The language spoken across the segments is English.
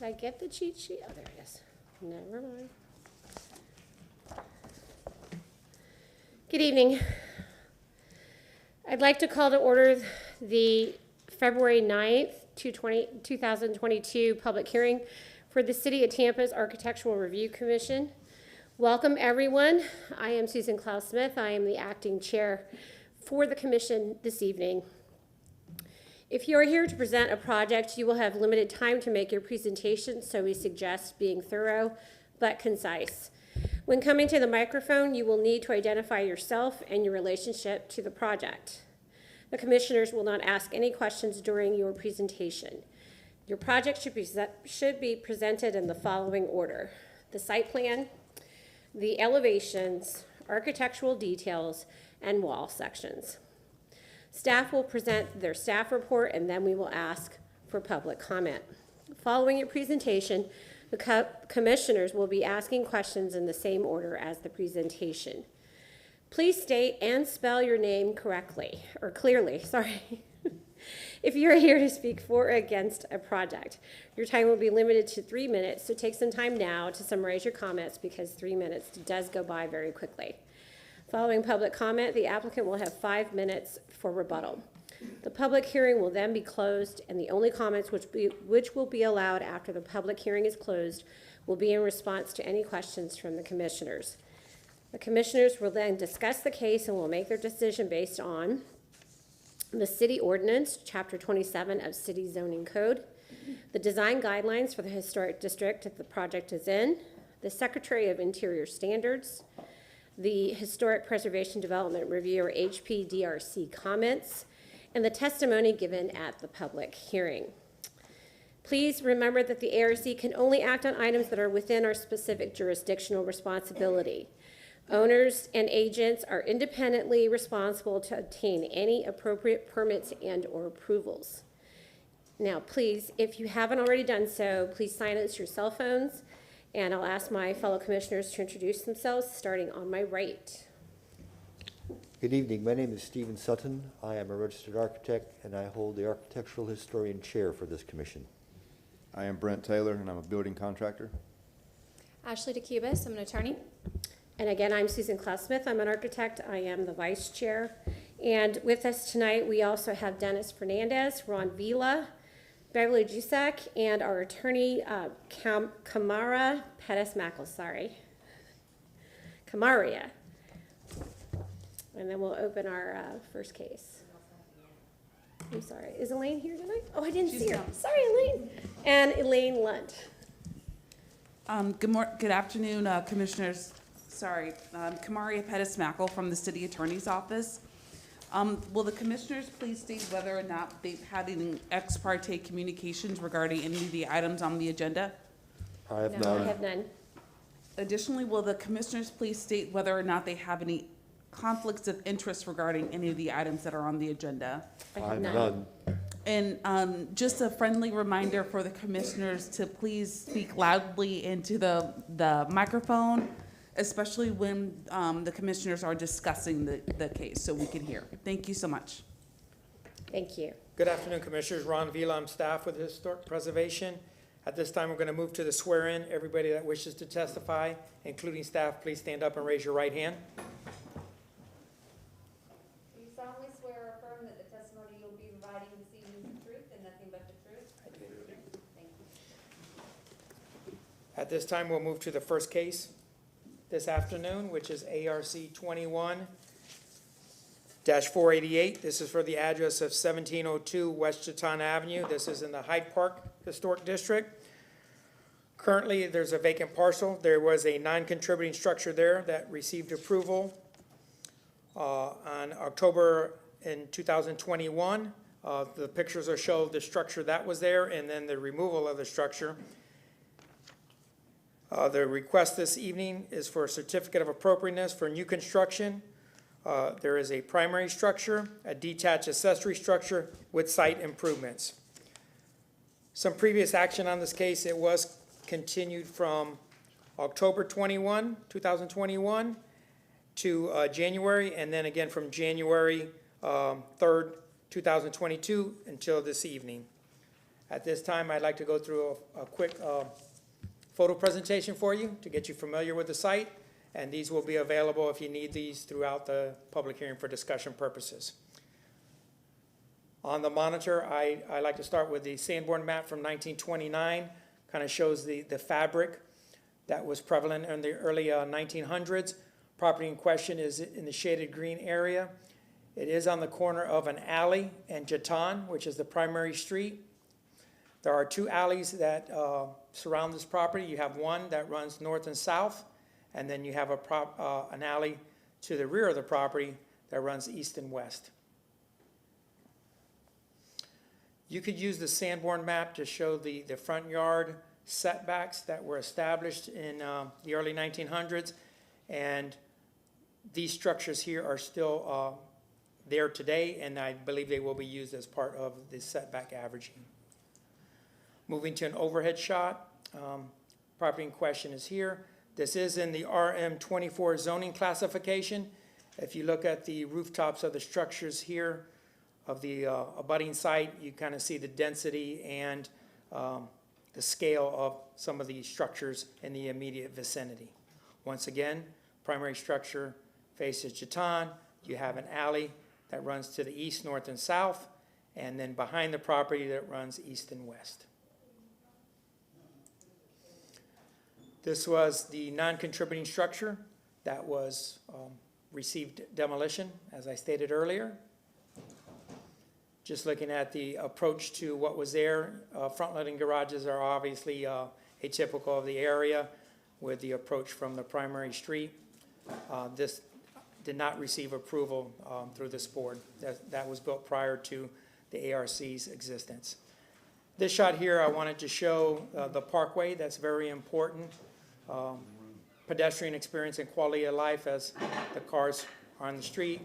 Did I get the cheat sheet? Oh, there it is. Never mind. Good evening. I'd like to call to order the February 9th, 2022 public hearing for the City of Tampa's Architectural Review Commission. Welcome, everyone. I am Susan Klaus-Smith. I am the acting chair for the commission this evening. If you are here to present a project, you will have limited time to make your presentation, so we suggest being thorough but concise. When coming to the microphone, you will need to identify yourself and your relationship to the project. The commissioners will not ask any questions during your presentation. Your project should be presented in the following order: the site plan, the elevations, architectural details, and wall sections. Staff will present their staff report, and then we will ask for public comment. Following your presentation, the commissioners will be asking questions in the same order as the presentation. Please state and spell your name correctly, or clearly, sorry. If you are here to speak for or against a project, your time will be limited to 3 minutes, so take some time now to summarize your comments because 3 minutes does go by very quickly. Following public comment, the applicant will have 5 minutes for rebuttal. The public hearing will then be closed, and the only comments which will be allowed after the public hearing is closed will be in response to any questions from the commissioners. The commissioners will then discuss the case and will make their decision based on the city ordinance, chapter 27 of city zoning code, the design guidelines for the historic district that the project is in, the Secretary of Interior Standards, the Historic Preservation Development Review, or HPDRC, comments, and the testimony given at the public hearing. Please remember that the ARC can only act on items that are within our specific jurisdictional responsibility. Owners and agents are independently responsible to obtain any appropriate permits and/or approvals. Now, please, if you haven't already done so, please silence your cell phones, and I'll ask my fellow commissioners to introduce themselves, starting on my right. Good evening. My name is Stephen Sutton. I am a registered architect, and I hold the Architectural Historian Chair for this commission. I am Brent Taylor, and I'm a building contractor. Ashley DeCubis, I'm an attorney. And again, I'm Susan Klaus-Smith. I'm an architect. I am the vice chair. And with us tonight, we also have Dennis Fernandez, Ron Vila, Beverly Jusek, and our attorney, Kamara Pettis-Mackle, Kamaria. And then we'll open our first case. I'm sorry, is Elaine here tonight? Oh, I didn't see her. Sorry, Elaine. And Elaine Lunt. Good afternoon, commissioners. Kamaria Pettis-Mackle from the City Attorney's Office. Will the commissioners please state whether or not they've had any ex parte communications regarding any of the items on the agenda? I have No, none. I have none. Additionally, will the commissioners please state whether or not they have any conflicts of interest regarding any of the items that are on the agenda? I have I have none. none. And just a friendly reminder for the commissioners to please speak loudly into the microphone, especially when the commissioners are discussing the case, so we can hear. Thank you so much. Thank you. Good afternoon, Commissioners. Ron Vila, I'm staff with Historic Preservation. At this time, we're going to move to the swear-in. Everybody that wishes to testify, including staff, please stand up and raise your right hand. Do you solemnly swear or affirm that the testimony you'll be providing this evening is the truth and nothing but the truth? I do. Thank you. At this time, we'll move to the first case this afternoon, which is ARC 21-488. This is for the address of 1702 West Chaton Avenue. This is in the Hyde Park Historic District. Currently, there's a vacant parcel. There was a non-contributing structure there that received approval on October in 2021. The pictures are show the structure that was there and then the removal of the structure. The request this evening is for a certificate of appropriateness for new construction. There is a primary structure, a detached accessory structure with site improvements. Some previous action on this case, it was continued from October 2021 to January, and then again from January 3rd, 2022 until this evening. At this time, I'd like to go through a quick photo presentation for you to get you familiar with the site, and these will be available if you need these throughout the public hearing for discussion purposes. On the monitor, I like to start with the Sanborn map from 1929, kind of shows the fabric that was prevalent in the early 1900s. Property in question is in the shaded green area. It is on the corner of an alley and Chaton, which is the primary street. There are two alleys that surround this property. You have one that runs north and south, and then you have an alley to the rear of the property that runs east and west. You could use the Sanborn map to show the front yard setbacks that were established in the early 1900s, and these structures here are still there today, and I believe they will be used as part of the setback averaging. Moving to an overhead shot, property in question is here. This is in the RM24 zoning classification. If you look at the rooftops of the structures here of the abutting site, you kind of see the density and the scale of some of these structures in the immediate vicinity. Once again, primary structure faces Chaton. You have an alley that runs to the east, north, and south, and then behind the property that runs east and west. This was the non-contributing structure that was received demolition, as I stated earlier. Just looking at the approach to what was there, front-loading garages are obviously atypical of the area with the approach from the primary street. This did not receive approval through this board. That was built prior to the ARC's existence. This shot here, I wanted to show the parkway. That's very important. Pedestrian experience and quality of life as the cars are on the street.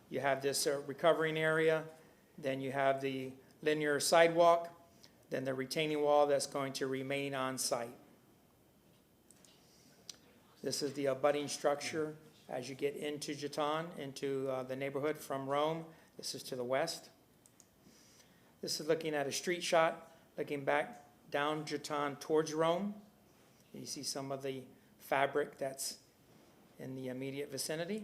You have this recovering area. Then you have the linear sidewalk. Then the retaining wall that's going to remain on site. This is the abutting structure as you get into Chaton, into the neighborhood from Rome. This is to the west. This is looking at a street shot, looking back down Chaton towards Rome. You see some of the fabric that's in the immediate vicinity.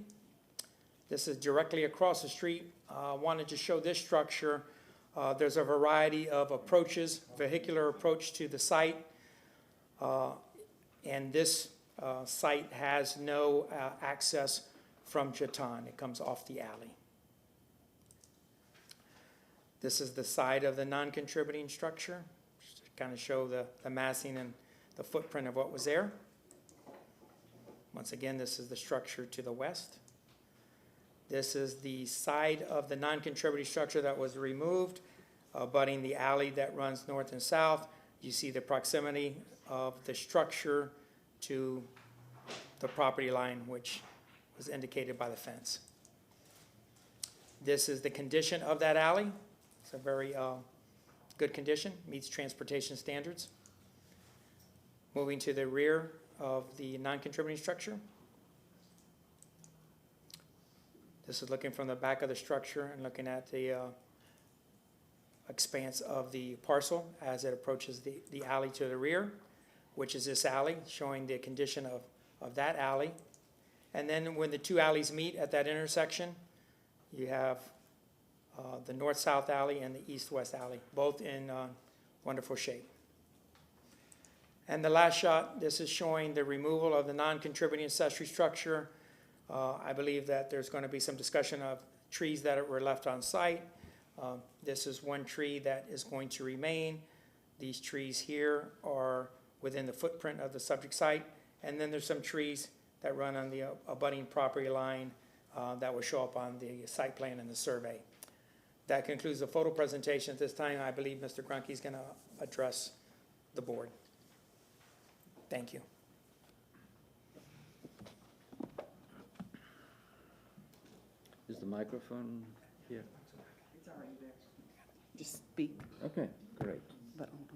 This is directly across the street. I wanted to show this structure. There's a variety of approaches, vehicular approach to the site. And this site has no access from Chaton. It comes off the alley. This is the side of the non-contributing structure, just to kind of show the massing and the footprint of what was there. Once again, this is the structure to the west. This is the side of the non-contributing structure that was removed, abutting the alley that runs north and south. You see the proximity of the structure to the property line, which was indicated by the fence. This is the condition of that alley. It's a very good condition, meets transportation standards. Moving to the rear of the non-contributing structure. This is looking from the back of the structure and looking at the expanse of the parcel as it approaches the alley to the rear, which is this alley, showing the condition of that alley. And then when the two alleys meet at that intersection, you have the north-south alley and the east-west alley, both in wonderful shape. And the last shot, this is showing the removal of the non-contributing accessory structure. I believe that there's going to be some discussion of trees that were left on site. This is one tree that is going to remain. These trees here are within the footprint of the subject site. And then there's some trees that run on the abutting property line that will show up on the site plan and the survey. That concludes the photo presentation. At this time, I believe Mr. Grunke is going to address the board. Thank you. Is the microphone here? It's already there. Just speak, Okay, great. but hold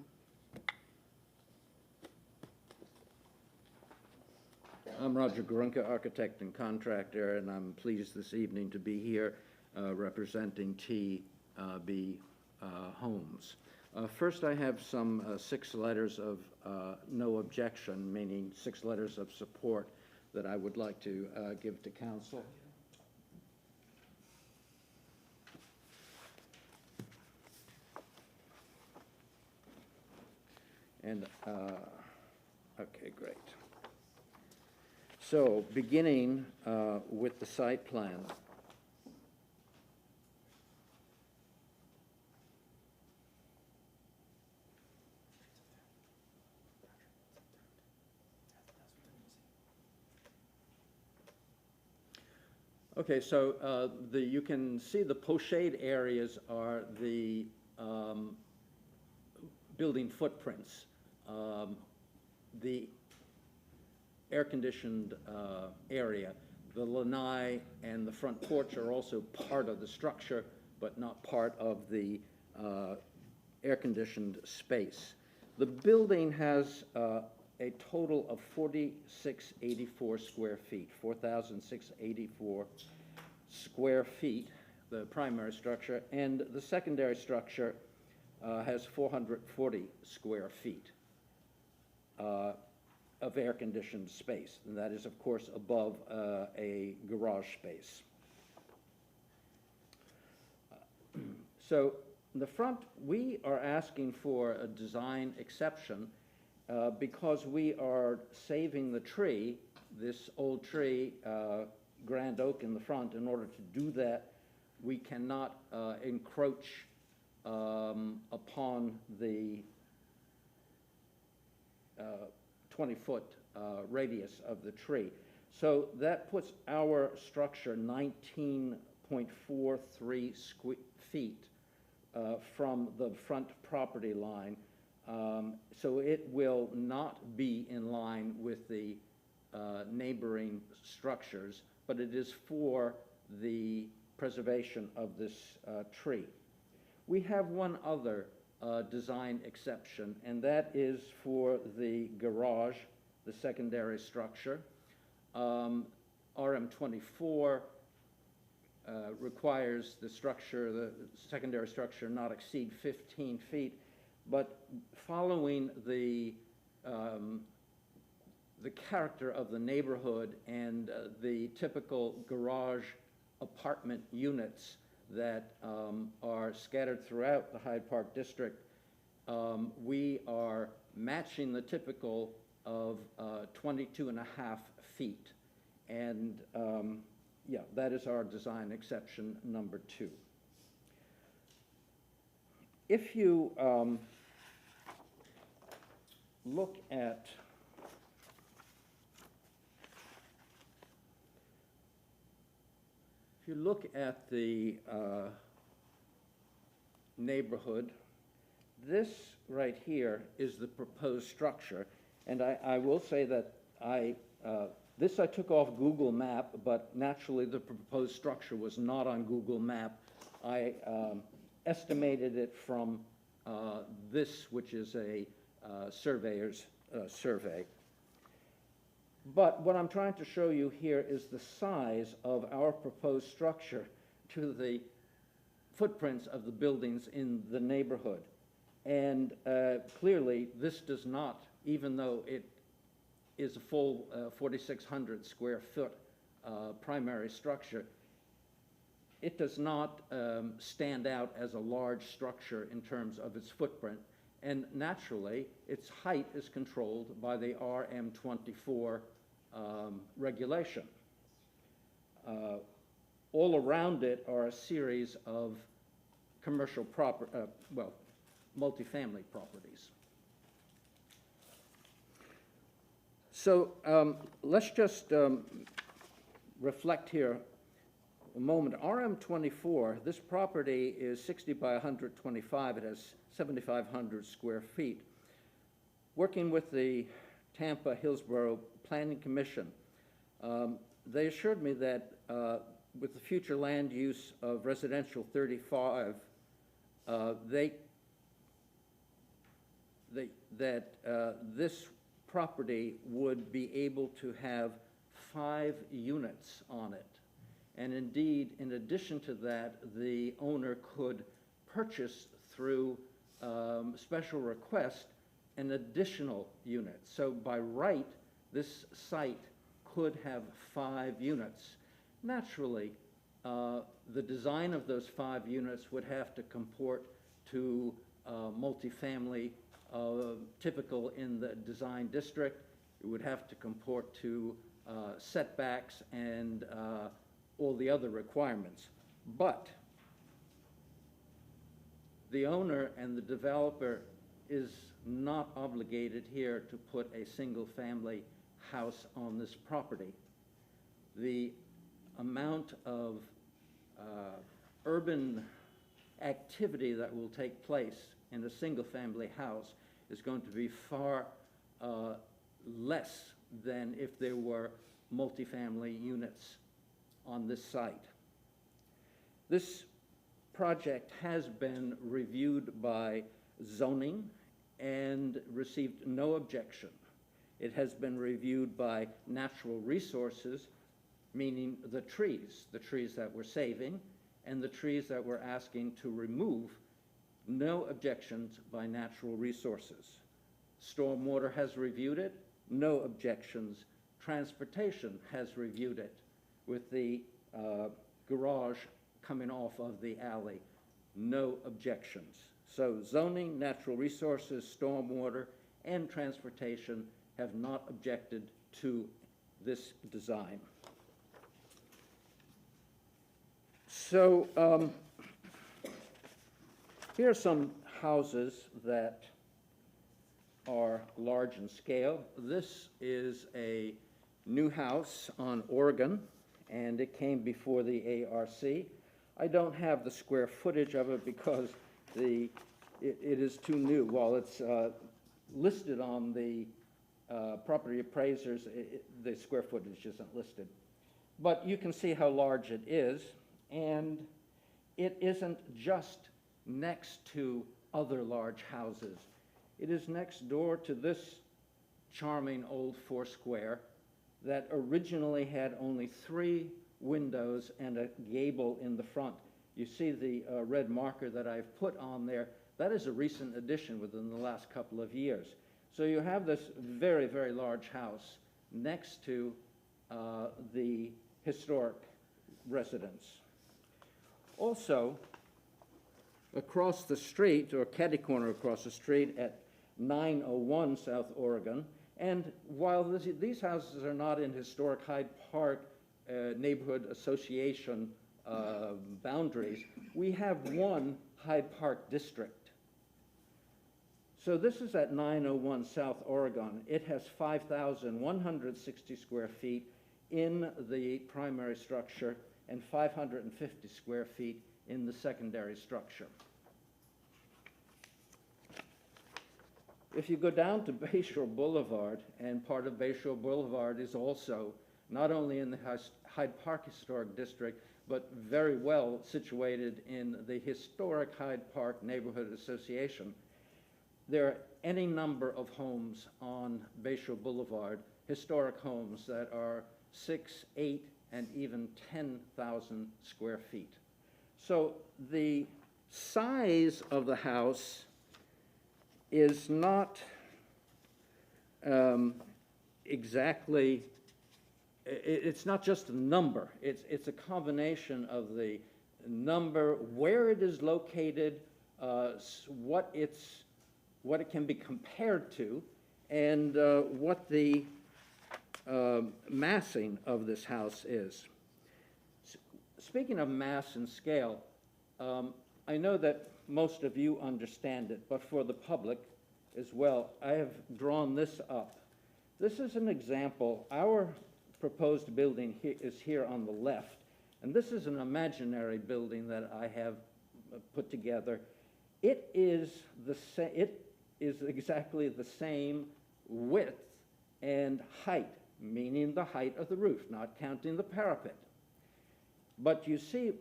on. I'm Roger Grunke, architect and contractor, and I'm pleased this evening to be here representing TB Homes. First, I have some 6 letters of no objection, meaning 6 letters of support that I would like to give to council. And, okay, great. So, beginning with the site plan. Okay, so you can see the pochade areas are the building footprints. The air-conditioned area, the lanai and the front porch are also part of the structure, but not part of the air-conditioned space. The building has a total of 4,684 square feet, 4,684 square feet, the primary structure, and the secondary structure has 440 square feet of air-conditioned space, and that is, of course, above a garage space. So in the front, we are asking for a design exception because we are saving the tree, this old tree, grand oak in the front. In order to do that, we cannot encroach upon the 20-foot radius of the tree. So that puts our structure 19.43 feet from the front property line. So it will not be in line with the neighboring structures, but it is for the preservation of this tree. We have one other design exception, and that is for the garage, the secondary structure. RM24 requires the structure, the secondary structure, not exceed 15 feet, but following the character of the neighborhood and the typical garage apartment units that are scattered throughout the Hyde Park district, we are matching the typical of 22.5 feet. And yeah, that is our design exception number 2. If you look at the neighborhood, this right here is the proposed structure. And I will say that this I took off Google Map, but naturally the proposed structure was not on Google Map. I estimated it from this, which is a surveyor's survey. But what I'm trying to show you here is the size of our proposed structure to the footprints of the buildings in the neighborhood. And clearly, this does not, even though it is a full 4,600 square foot primary structure, it does not stand out as a large structure in terms of its footprint. And naturally, its height is controlled by the RM24 regulation. All around it are a series of commercial multifamily properties. So let's just reflect here a moment. RM24, this property is 60 by 125. It has 7,500 square feet. Working with the Tampa Hillsborough Planning Commission, they assured me that with the future land use of residential 35, this property would be able to have 5 units on it. And indeed, in addition to that, the owner could purchase through special request an additional unit. So by right, this site could have 5 units. Naturally, the design of those 5 units would have to comport to multifamily typical in the design district. It would have to comport to setbacks and all the other requirements. But the owner and the developer is not obligated here to put a single-family house on this property. The amount of urban activity that will take place in a single-family house is going to be far less than if there were multifamily units on this site. This project has been reviewed by zoning and received no objection. It has been reviewed by natural resources, meaning the trees that we're saving and the trees that we're asking to remove. No objections by natural resources. Stormwater has reviewed it, no objections. Transportation has reviewed it with the garage coming off of the alley, no objections. So zoning, natural resources, stormwater, and transportation have not objected to this design. So here are some houses that are large in scale. This is a new house on Oregon, and it came before the ARC. I don't have the square footage of it because it is too new. While it's listed on the property appraisers, the square footage isn't listed. But you can see how large it is, and it isn't just next to other large houses. It is next door to this charming old four-square that originally had only 3 windows and a gable in the front. You see the red marker that I've put on there. That is a recent addition within the last couple of years. So you have this very, very large house next to the historic residence. Also, across the street, or catty-corner across the street at 901 South Oregon, and while these houses are not in historic Hyde Park Neighborhood Association boundaries, we have one Hyde Park district. So this is at 901 South Oregon. It has 5,160 square feet in the primary structure and 550 square feet in the secondary structure. If you go down to Bayshore Boulevard, and part of Bayshore Boulevard is also not only in the Hyde Park Historic District, but very well situated in the historic Hyde Park Neighborhood Association. There are any number of homes on Bayshore Boulevard, historic homes that are 6, 8, and even 10,000 square feet. So the size of the house is not exactly, it's not just a number. It's a combination of the number, where it is located, what it can be compared to, and what the massing of this house is. Speaking of mass and scale, I know that most of you understand it, but for the public as well, I have drawn this up. This is an example. Our proposed building is here on the left, and this is an imaginary building that I have put together. It is exactly the same width and height, meaning the height of the roof, not counting the parapet. But you see,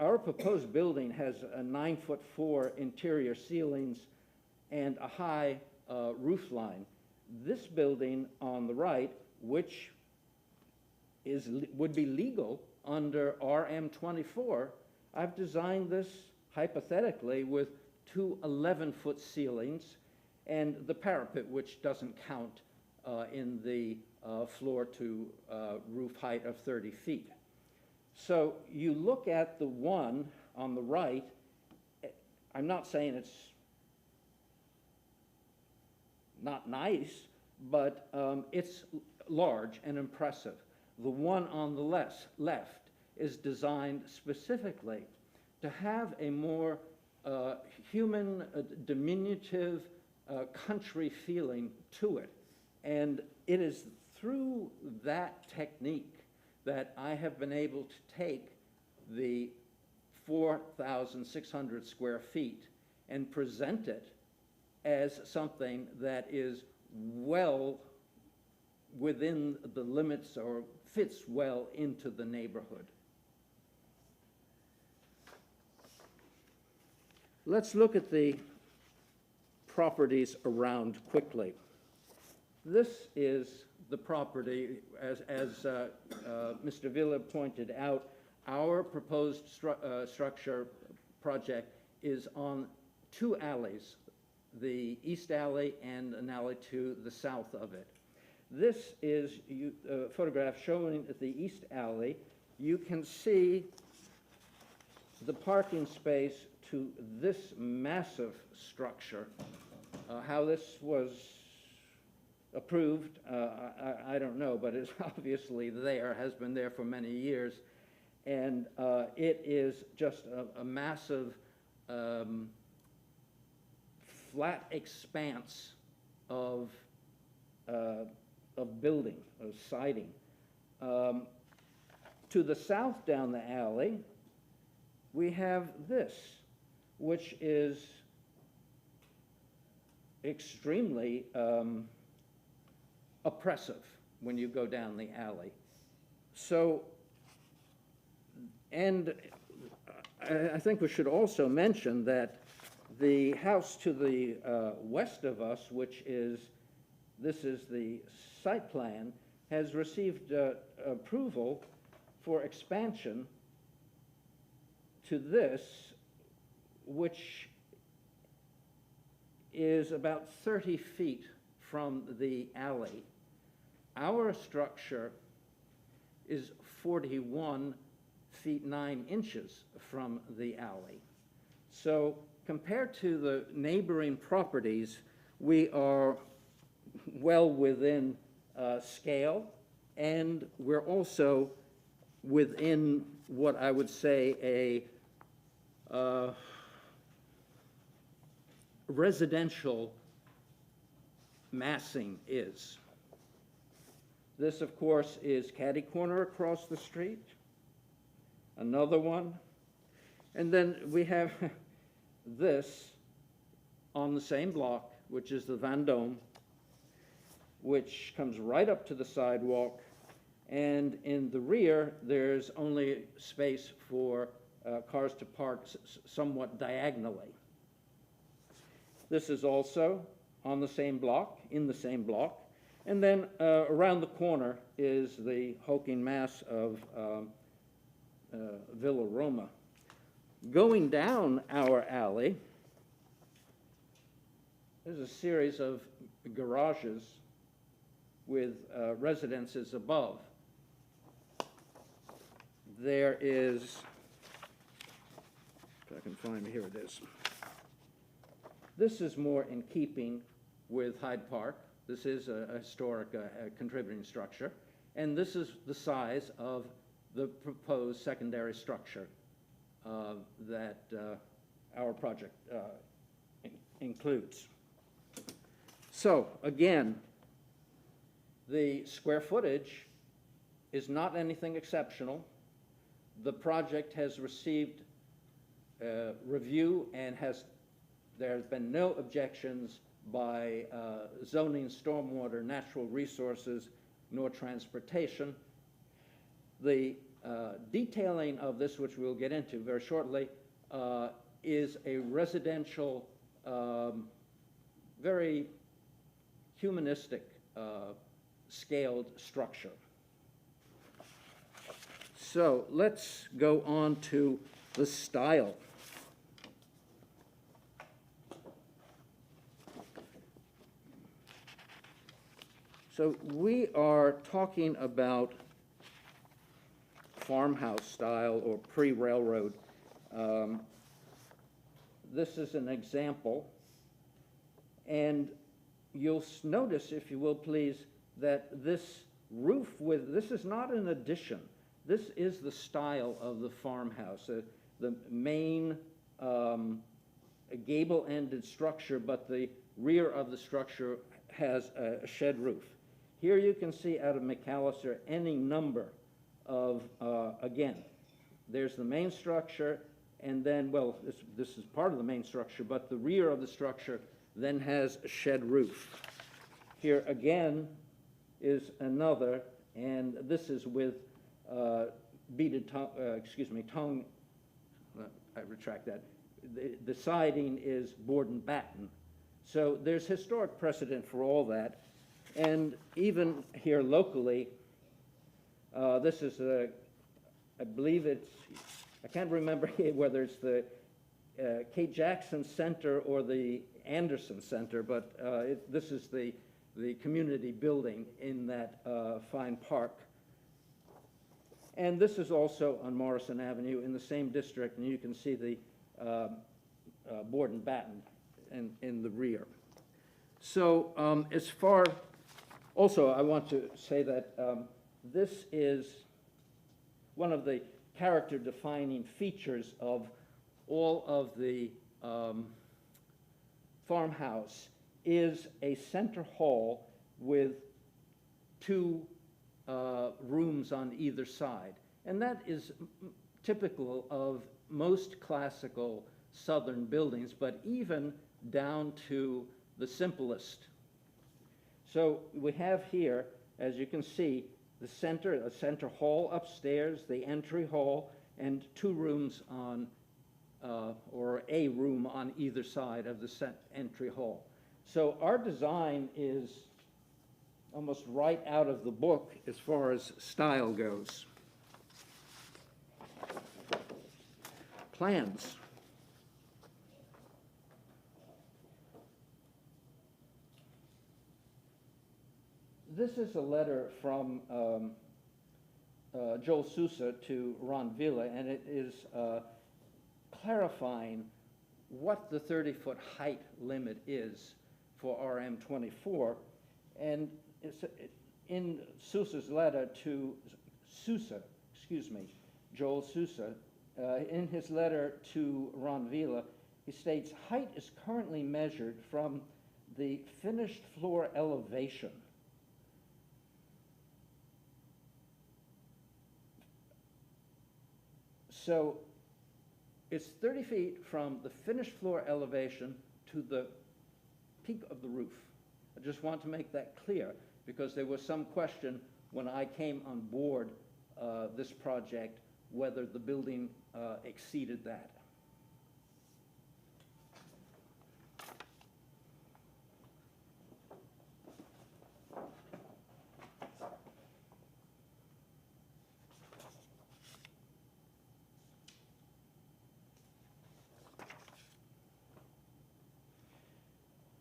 our proposed building has a 9'4" interior ceilings and a high roof line. This building on the right, which would be legal under RM24, I've designed this hypothetically with 2 11-foot ceilings and the parapet, which doesn't count in the floor to roof height of 30 feet. So you look at the one on the right, I'm not saying it's not nice, but it's large and impressive. The one on the left is designed specifically to have a more human, diminutive, country feeling to it. And it is through that technique that I have been able to take the 4,600 square feet and present it as something that is well within the limits or fits well into the neighborhood. Let's look at the properties around quickly. This is the property, as Mr. Villa pointed out, our proposed structure project is on 2 alleys, the east alley and an alley to the south of it. This is a photograph showing the east alley. You can see the parking space to this massive structure. How this was approved, I don't know, but it's obviously there, has been there for many years. And it is just a massive flat expanse of building, of siding. To the south down the alley, we have this. which is extremely oppressive when you go down the alley. So, and I think we should also mention that the house to the west of us, this is the site plan, has received approval for expansion to this, which is about 30 feet from the alley. Our structure is 41 feet 9 inches from the alley. So compared to the neighboring properties, we are well within scale, and we're also within what I would say a residential massing is. This, of course, is Caddy Corner across the street, another one, and then we have this on the same block, which is the Vendome, which comes right up to the sidewalk, and in the rear, there's only space for cars to park somewhat diagonally. This is also on the same block, in the same block, and then around the corner is the hulking mass of Villa Roma. Going down our alley, there's a series of garages with residences above. There is, if I can find, here it is. This is more in keeping with Hyde Park. This is a historic contributing structure. And this is the size of the proposed secondary structure that our project includes. So again, the square footage is not anything exceptional. The project has received review and there has been no objections by zoning, stormwater, natural resources, nor transportation. The detailing of this, which we'll get into very shortly, is a residential, very humanistic scaled structure. So let's go on to the style. So we are talking about farmhouse style or pre-railroad. This is an example, and you'll notice, if you will please, that this roof this is not an addition. This is the style of the farmhouse, the main gable-ended structure, but the rear of the structure has a shed roof. Here you can see out of McAllister any number of, again, there's the main structure, and then, well, this is part of the main structure, but the rear of the structure then has a shed roof. Here again is another, and this is with beaded tongue, I retract that. The siding is board and batten. So there's historic precedent for all that. And even here locally, this is I believe it's, I can't remember whether it's the Kate Jackson Center or the Anderson Center, but this is the community building in that fine park. And this is also on Morrison Avenue in the same district, and you can see the board and batten in the rear. So as far, also I want to say that this is one of the character-defining features of all of the farmhouse is a center hall with two rooms on either side. And that is typical of most classical southern buildings, but even down to the simplest. So we have here, as you can see, a center hall upstairs, the entry hall, and 2 rooms on, or a room on either side of the entry hall. So our design is almost right out of the book as far as style goes. Plans. This is a letter from Joel Sousa to Ron Villa, and it is clarifying what the 30-foot height limit is for RM24. And it's in Sousa's letter to Joel Sousa, in his letter to Ron Villa, he states, height is currently measured from the finished floor elevation. So it's 30 feet from the finished floor elevation to the peak of the roof. I just want to make that clear because there was some question when I came on board this project whether the building exceeded that.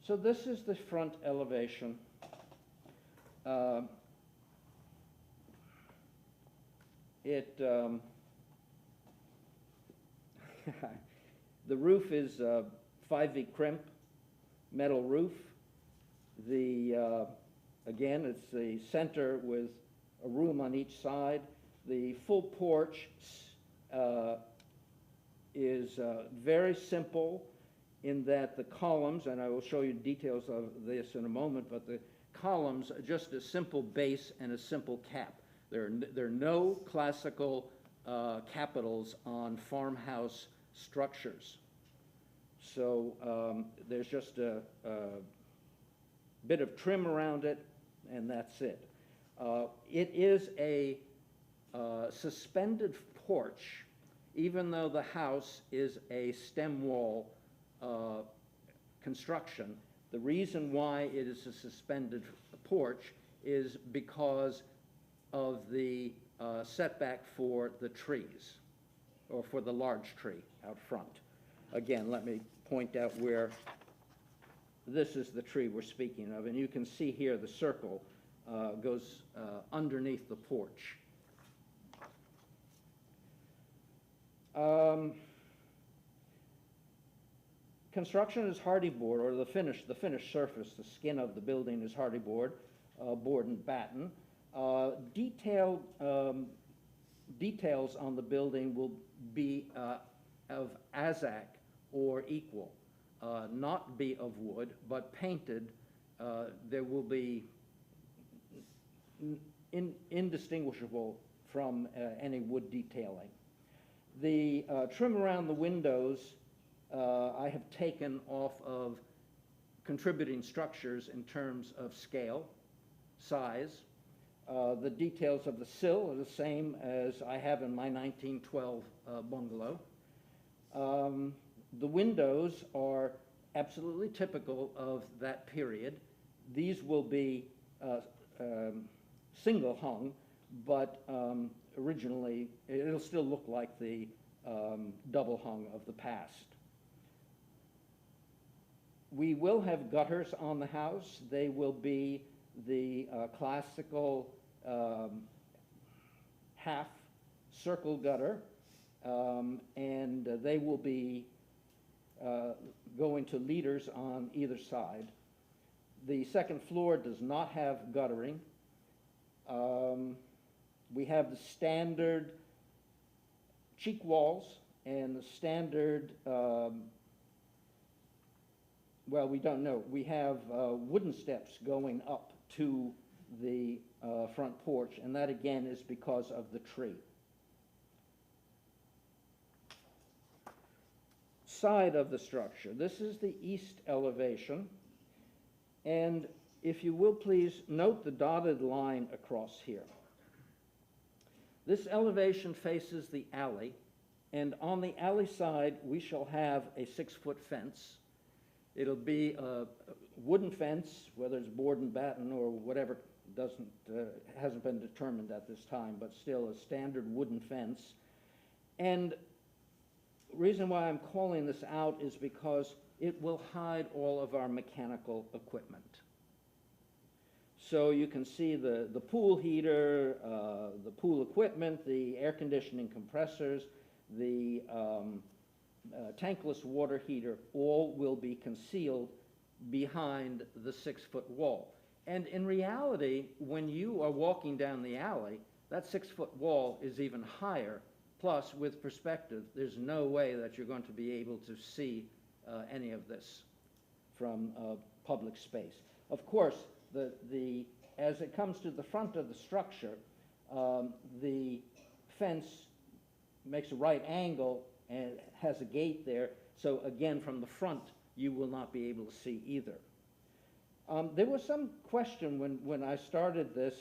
So this is the front elevation. The roof is 5V crimp, metal roof. Again, it's the center with a room on each side. The full porch is very simple in that the columns, and I will show you details of this in a moment, but the columns are just a simple base and a simple cap. There are no classical capitals on farmhouse structures. So there's just a bit of trim around it, and that's it. It is a suspended porch, even though the house is a stem wall construction. The reason why it is a suspended porch is because of the setback for the trees, or for the large tree out front. Again, let me point out where this is the tree we're speaking of, and you can see here the circle goes underneath the porch. Construction is hardy board, or the finished surface, the skin of the building is hardy board, board and batten. Details on the building will be of AZAC or equal, not be of wood, but painted. There will be indistinguishable from any wood detailing. The trim around the windows I have taken off of contributing structures in terms of scale, size. The details of the sill are the same as I have in my 1912 bungalow. The windows are absolutely typical of that period. These will be single hung, but originally it'll still look like the double hung of the past. We will have gutters on the house. They will be the classical half circle gutter, and they will be going to leaders on either side. The second floor does not have guttering. We have the standard cheek walls and the standard well, we don't know. We have wooden steps going up to the front porch, and that again is because of the tree. side of the structure. This is the east elevation. And if you will please note the dotted line across here. This elevation faces the alley, and on the alley side we shall have a 6-foot fence. It'll be a wooden fence, whether it's board and batten or whatever, hasn't been determined at this time, but still a standard wooden fence. And the reason why I'm calling this out is because it will hide all of our mechanical equipment. So you can see the pool heater, the pool equipment, the air conditioning compressors, the tankless water heater, all will be concealed behind the 6-foot wall. And in reality, when you are walking down the alley, that 6-foot wall is even higher. Plus, with perspective, there's no way that you're going to be able to see any of this from public space. Of course, as it comes to the front of the structure, the fence makes a right angle and has a gate there. So again, from the front, you will not be able to see either. There was some question when I started this.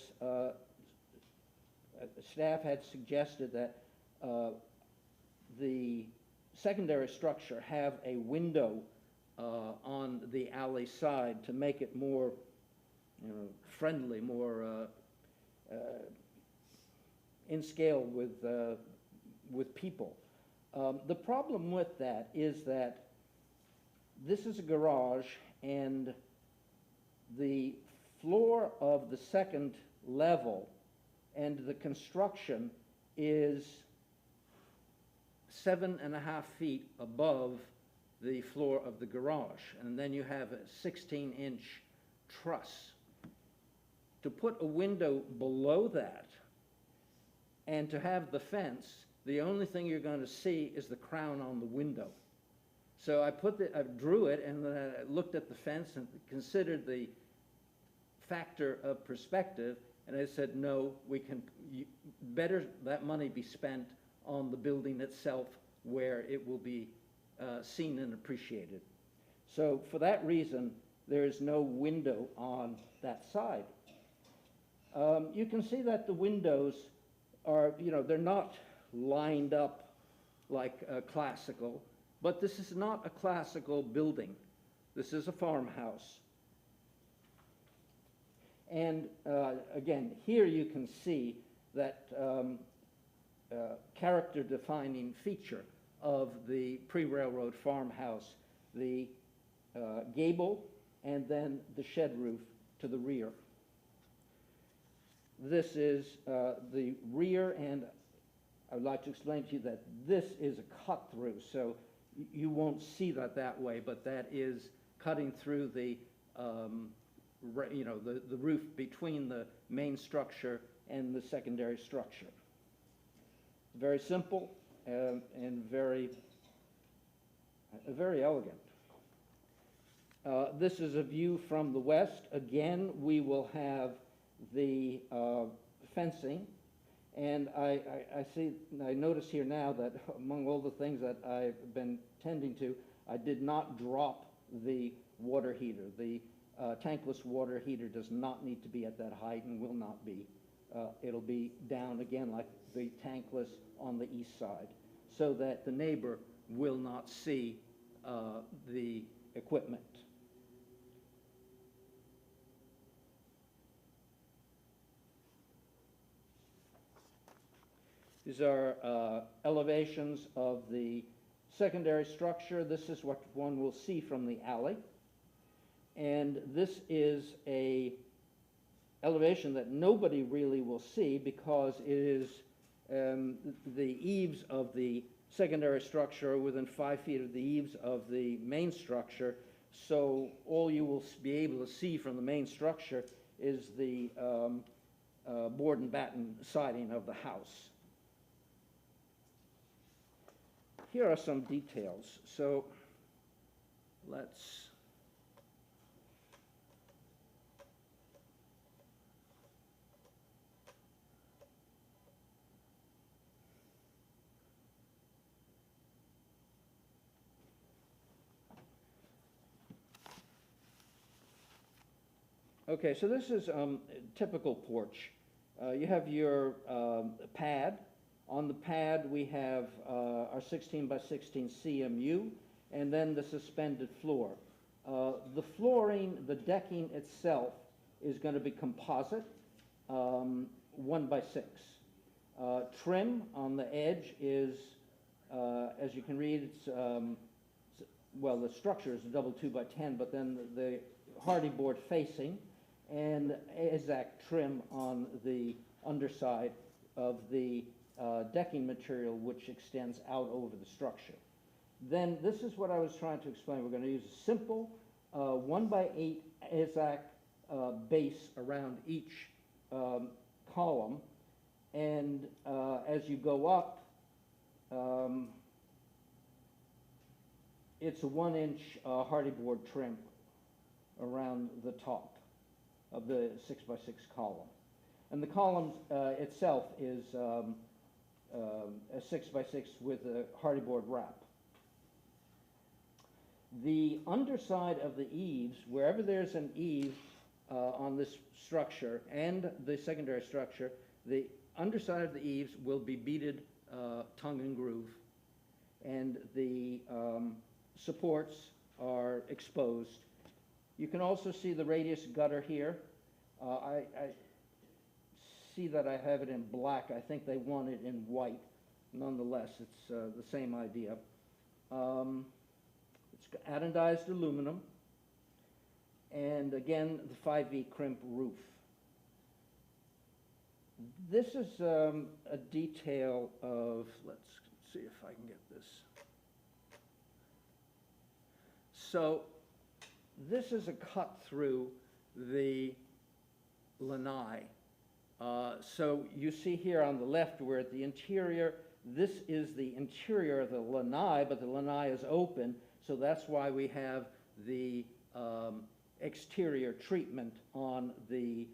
Staff had suggested that the secondary structure have a window on the alley side to make it more, friendly, more in scale with people. The problem with that is that this is a garage, and the floor of the second level and the construction is 7.5 feet above the floor of the garage, and then you have a 16-inch truss. To put a window below that and to have the fence, the only thing you're going to see is the crown on the window. So I drew it, and then I looked at the fence and considered the factor of perspective, and I said, no, better that money be spent on the building itself, where it will be seen and appreciated. So for that reason, there is no window on that side. You can see that the windows are, they're not lined up like classical, but this is not a classical building. This is a farmhouse. And again, here you can see that character-defining feature of the pre-railroad farmhouse, the gable and then the shed roof to the rear. This is the rear, and I would like to explain to you that this is a cut-through, so you won't see that way, but that is cutting through the the roof between the main structure and the secondary structure. Very simple and very elegant. This is a view from the west. Again, we will have the fencing, and I notice here now that among all the things that I've been tending to, I did not drop the water heater. The tankless water heater does not need to be at that height and will not be. It'll be down again like the tankless on the east side, so that the neighbor will not see the equipment. These are elevations of the secondary structure. This is what one will see from the alley. And this is a elevation that nobody really will see because it is the eaves of the secondary structure are within 5 feet of the eaves of the main structure. So all you will be able to see from the main structure is the board and batten siding of the house. Here are some details. So let's Okay, so this is a typical porch. You have your pad. On the pad, we have our 16 by 16 CMU, and then the suspended floor. The flooring, the decking itself, is going to be composite, 1 by 6. Trim on the edge is, as you can read, it's, well, the structure is a double 2 by 10, but then the hardy board facing, and exact trim on the underside of the decking material, which extends out over the structure. Then this is what I was trying to explain. We're going to use a simple 1 by 8 exact base around each column, and as you go up, it's a 1-inch hardy board trim around the top of the 6 by 6 column. And the column itself is a 6 by 6 with a hardy board wrap. The underside of the eaves, wherever there's an eave on this structure and the secondary structure, the underside of the eaves will be beaded tongue and groove, and the supports are exposed. You can also see the radius gutter here. I see that I have it in black. I think they want it in white. Nonetheless, it's the same idea. It's anodized aluminum, and again, the 5V crimp roof. This is a detail of, let's see if I can get this. So this is a cut through the lanai. So you see here on the left, we're at the interior. This is the interior of the lanai, but the lanai is open, so that's why we have the exterior treatment on the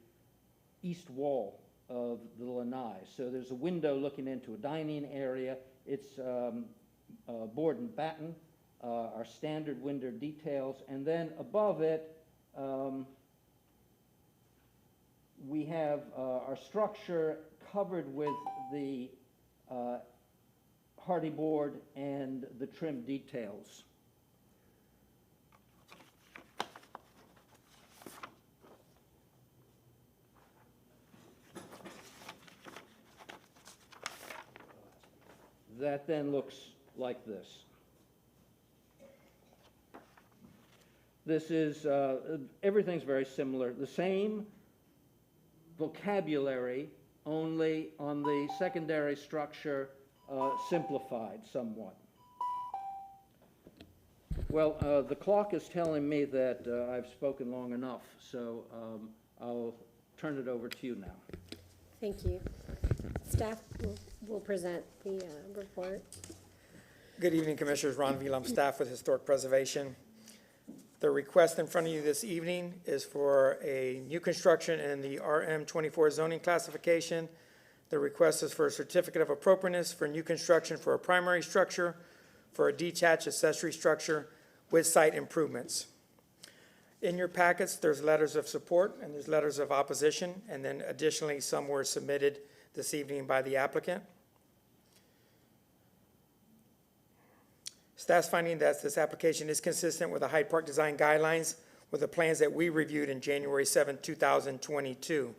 east wall of the lanai. So there's a window looking into a dining area. It's board and batten, our standard window details, and then above it, we have our structure covered with the hardy board and the trim details. That then looks like this. This is, everything's very similar. The same vocabulary, only on the secondary structure simplified somewhat. Well, the clock is telling me that I've spoken long enough, so I'll turn it over to you now. Thank you. Staff will present the report. Good evening, Commissioners. Ron Veal, I'm staff with Historic Preservation. The request in front of you this evening is for a new construction in the RM24 zoning classification. The request is for a certificate of appropriateness for new construction for a primary structure, for a detached accessory structure with site improvements. In your packets, there's letters of support and there's letters of opposition, and then additionally, some were submitted this evening by the applicant. Staff's finding that this application is consistent with the Hyde Park design guidelines with the plans that we reviewed in January 7, 2022.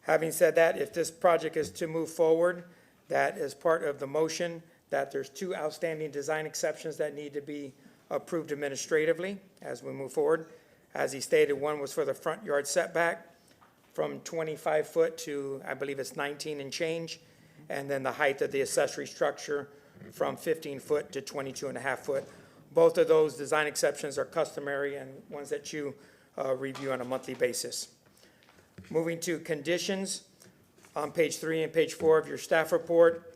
Having said that, if this project is to move forward, that is part of the motion, that there's 2 outstanding design exceptions that need to be approved administratively as we move forward. As he stated, one was for the front yard setback from 25 foot to, I believe it's 19 and change, and then the height of the accessory structure from 15 foot to 22.5 foot. Both of those design exceptions are customary and ones that you review on a monthly basis. Moving to conditions, on page 3 and page 4 of your staff report,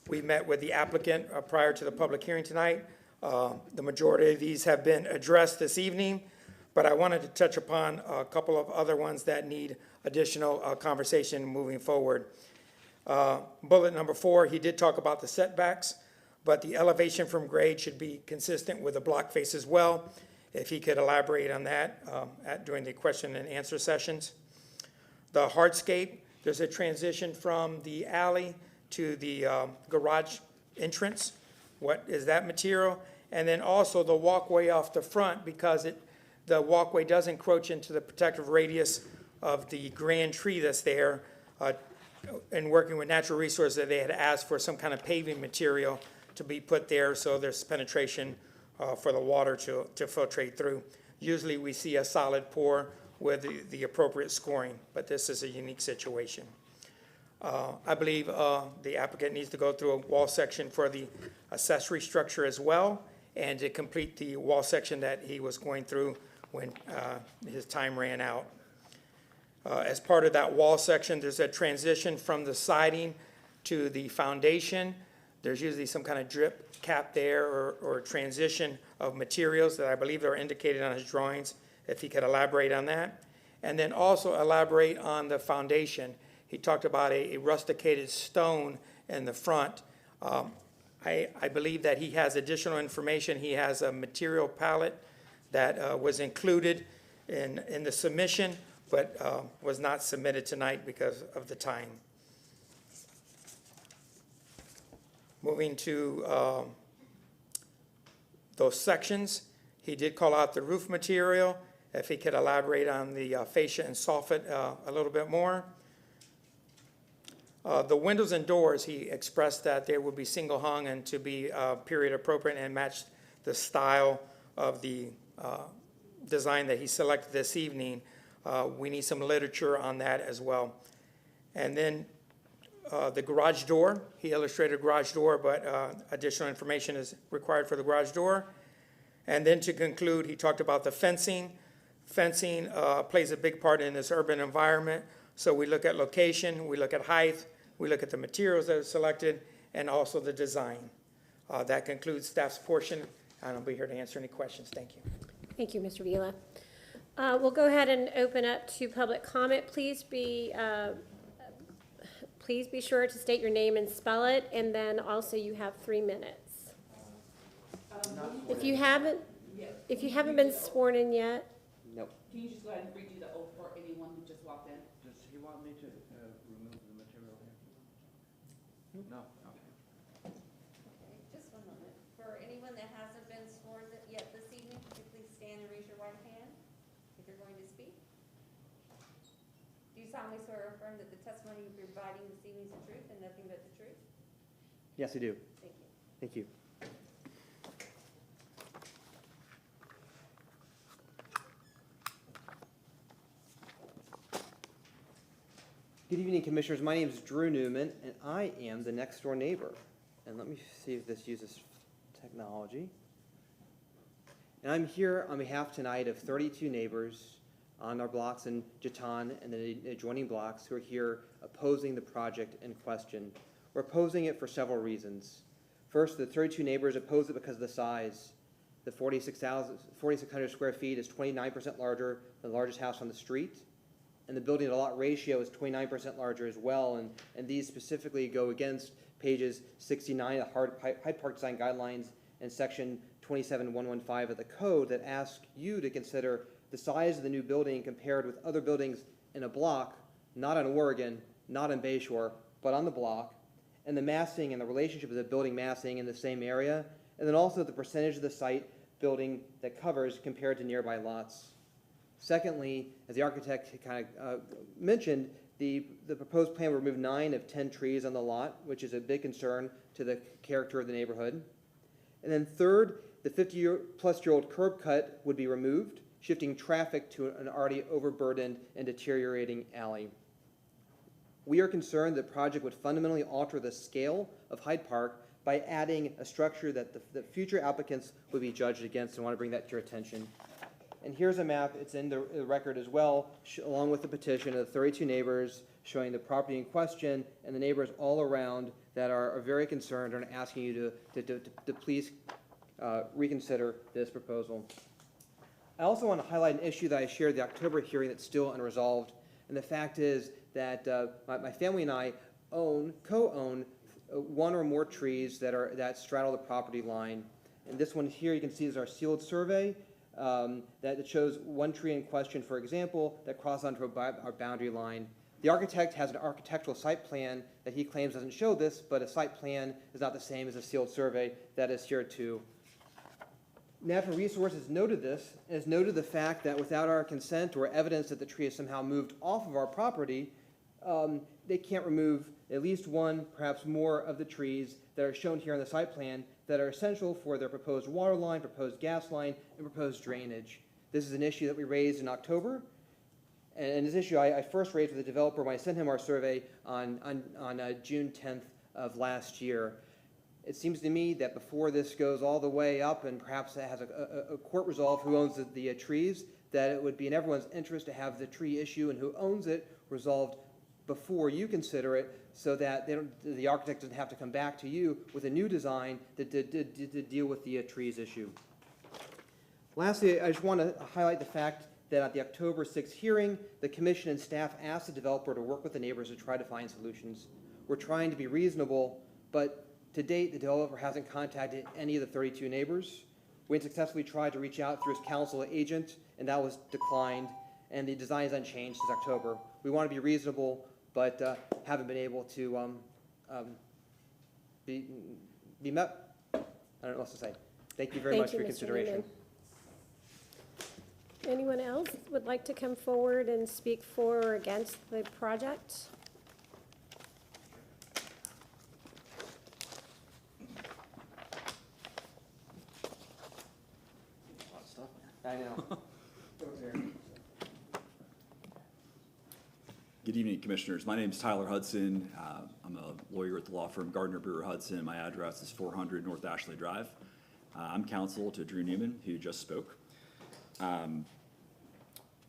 we met with the applicant prior to the public hearing tonight. The majority of these have been addressed this evening, but I wanted to touch upon a couple of other ones that need additional conversation moving forward. Bullet number 4, he did talk about the setbacks, but the elevation from grade should be consistent with the block face as well. if he could elaborate on that during the question and answer sessions. The hardscape, there's a transition from the alley to the garage entrance. What is that material? And then also the walkway off the front, because the walkway does encroach into the protective radius of the grand tree that's there. In working with natural resources, they had asked for some kind of paving material to be put there so there's penetration for the water to filtrate through. Usually we see a solid pour with the appropriate scoring, but this is a unique situation. I believe the applicant needs to go through a wall section for the accessory structure as well, and to complete the wall section that he was going through when his time ran out. As part of that wall section, there's a transition from the siding to the foundation. There's usually some kind of drip cap there or transition of materials that I believe are indicated on his drawings, if he could elaborate on that. And then also elaborate on the foundation. He talked about a rusticated stone in the front. I believe that he has additional information. He has a material palette that was included in the submission, but was not submitted tonight because of the time. Moving to those sections, he did call out the roof material, if he could elaborate on the fascia and soffit a little bit more. The windows and doors, he expressed that they would be single hung and to be period appropriate and match the style of the design that he selected this evening. We need some literature on that as well. And then the garage door, he illustrated a garage door, but additional information is required for the garage door. And then to conclude, he talked about the fencing. Fencing plays a big part in this urban environment. So we look at location, we look at height, we look at the materials that are selected, and also the design. That concludes staff's portion, and I'll be here to answer any questions. Thank you. Thank you, Mr. Vila. We'll go ahead and open up to public comment. Please be sure to state your name and spell it, and then also you have 3 minutes. If you haven't been sworn in yet. Nope. Can you just go ahead and redo the oath for anyone who just walked in? Does he want me to remove the material here? No, okay. Okay, just one moment. For anyone that hasn't been sworn yet this evening, could you please stand and raise your right hand if you're going to speak? Do you solemnly swear or affirm that the testimony you'll be providing this evening is the truth and nothing but the truth? Yes, I do. Thank you. Thank you. Good evening, Commissioners. My name is Drew Newman, and I am the next door neighbor. And let me see if this uses technology. And I'm here on behalf tonight of 32 neighbors on our blocks in Chaton and the adjoining blocks who are here opposing the project in question. We're opposing it for several reasons. First, the 32 neighbors oppose it because of the size. The 4,600 square feet is 29% larger than the largest house on the street. And the building to lot ratio is 29% larger as well. And these specifically go against pages 69 of the Hyde Park Design Guidelines and section 27115 of the code that ask you to consider the size of the new building compared with other buildings in a block, not on Oregon, not in Bayshore, but on the block, and the massing and the relationship of the building massing in the same area, and then also the percentage of the site building that covers compared to nearby lots. Secondly, as the architect kind of mentioned, the proposed plan will remove 9 of 10 trees on the lot, which is a big concern to the character of the neighborhood. And then third, the 50-plus-year-old curb cut would be removed, shifting traffic to an already overburdened and deteriorating alley. We are concerned that the project would fundamentally alter the scale of Hyde Park by adding a structure that the future applicants would be judged against, and I want to bring that to your attention. And here's a map, it's in the record as well, along with the petition of the 32 neighbors showing the property in question and the neighbors all around that are very concerned and asking you to please reconsider this proposal. I also want to highlight an issue that I shared at the October hearing that's still unresolved. And the fact is that my family and I co-own 1 or more trees that straddle the property line. And this one here you can see is our sealed survey. that shows one tree in question, for example, that crosses onto our boundary line. The architect has an architectural site plan that he claims doesn't show this, but a site plan is not the same as a sealed survey that is here too. Natural Resources noted this, and has noted the fact that without our consent or evidence that the tree is somehow moved off of our property, they can't remove at least one, perhaps more, of the trees that are shown here on the site plan that are essential for their proposed water line, proposed gas line, and proposed drainage. This is an issue that we raised in October, and this issue I first raised with the developer when I sent him our survey on June 10th of last year. It seems to me that before this goes all the way up and perhaps it has a court resolve who owns the trees, that it would be in everyone's interest to have the tree issue and who owns it resolved before you consider it, so that the architect doesn't have to come back to you with a new design to deal with the trees issue. Lastly, I just want to highlight the fact that at the October 6th hearing, the commission and staff asked the developer to work with the neighbors to try to find solutions. We're trying to be reasonable, but to date, the developer hasn't contacted any of the 32 neighbors. We successfully tried to reach out through his council agent, and that was declined, and the design is unchanged since October. We want to be reasonable, but haven't been able to be met. I don't know what else to say. Thank you very much for your consideration. Newman. Anyone else would like to come forward and speak for or against the project? I know. Good evening, Commissioners. My name is Tyler Hudson. I'm a lawyer at the law firm Gardner Brewer Hudson. My address is 400 North Ashley Drive. I'm counsel to Drew Newman, who just spoke.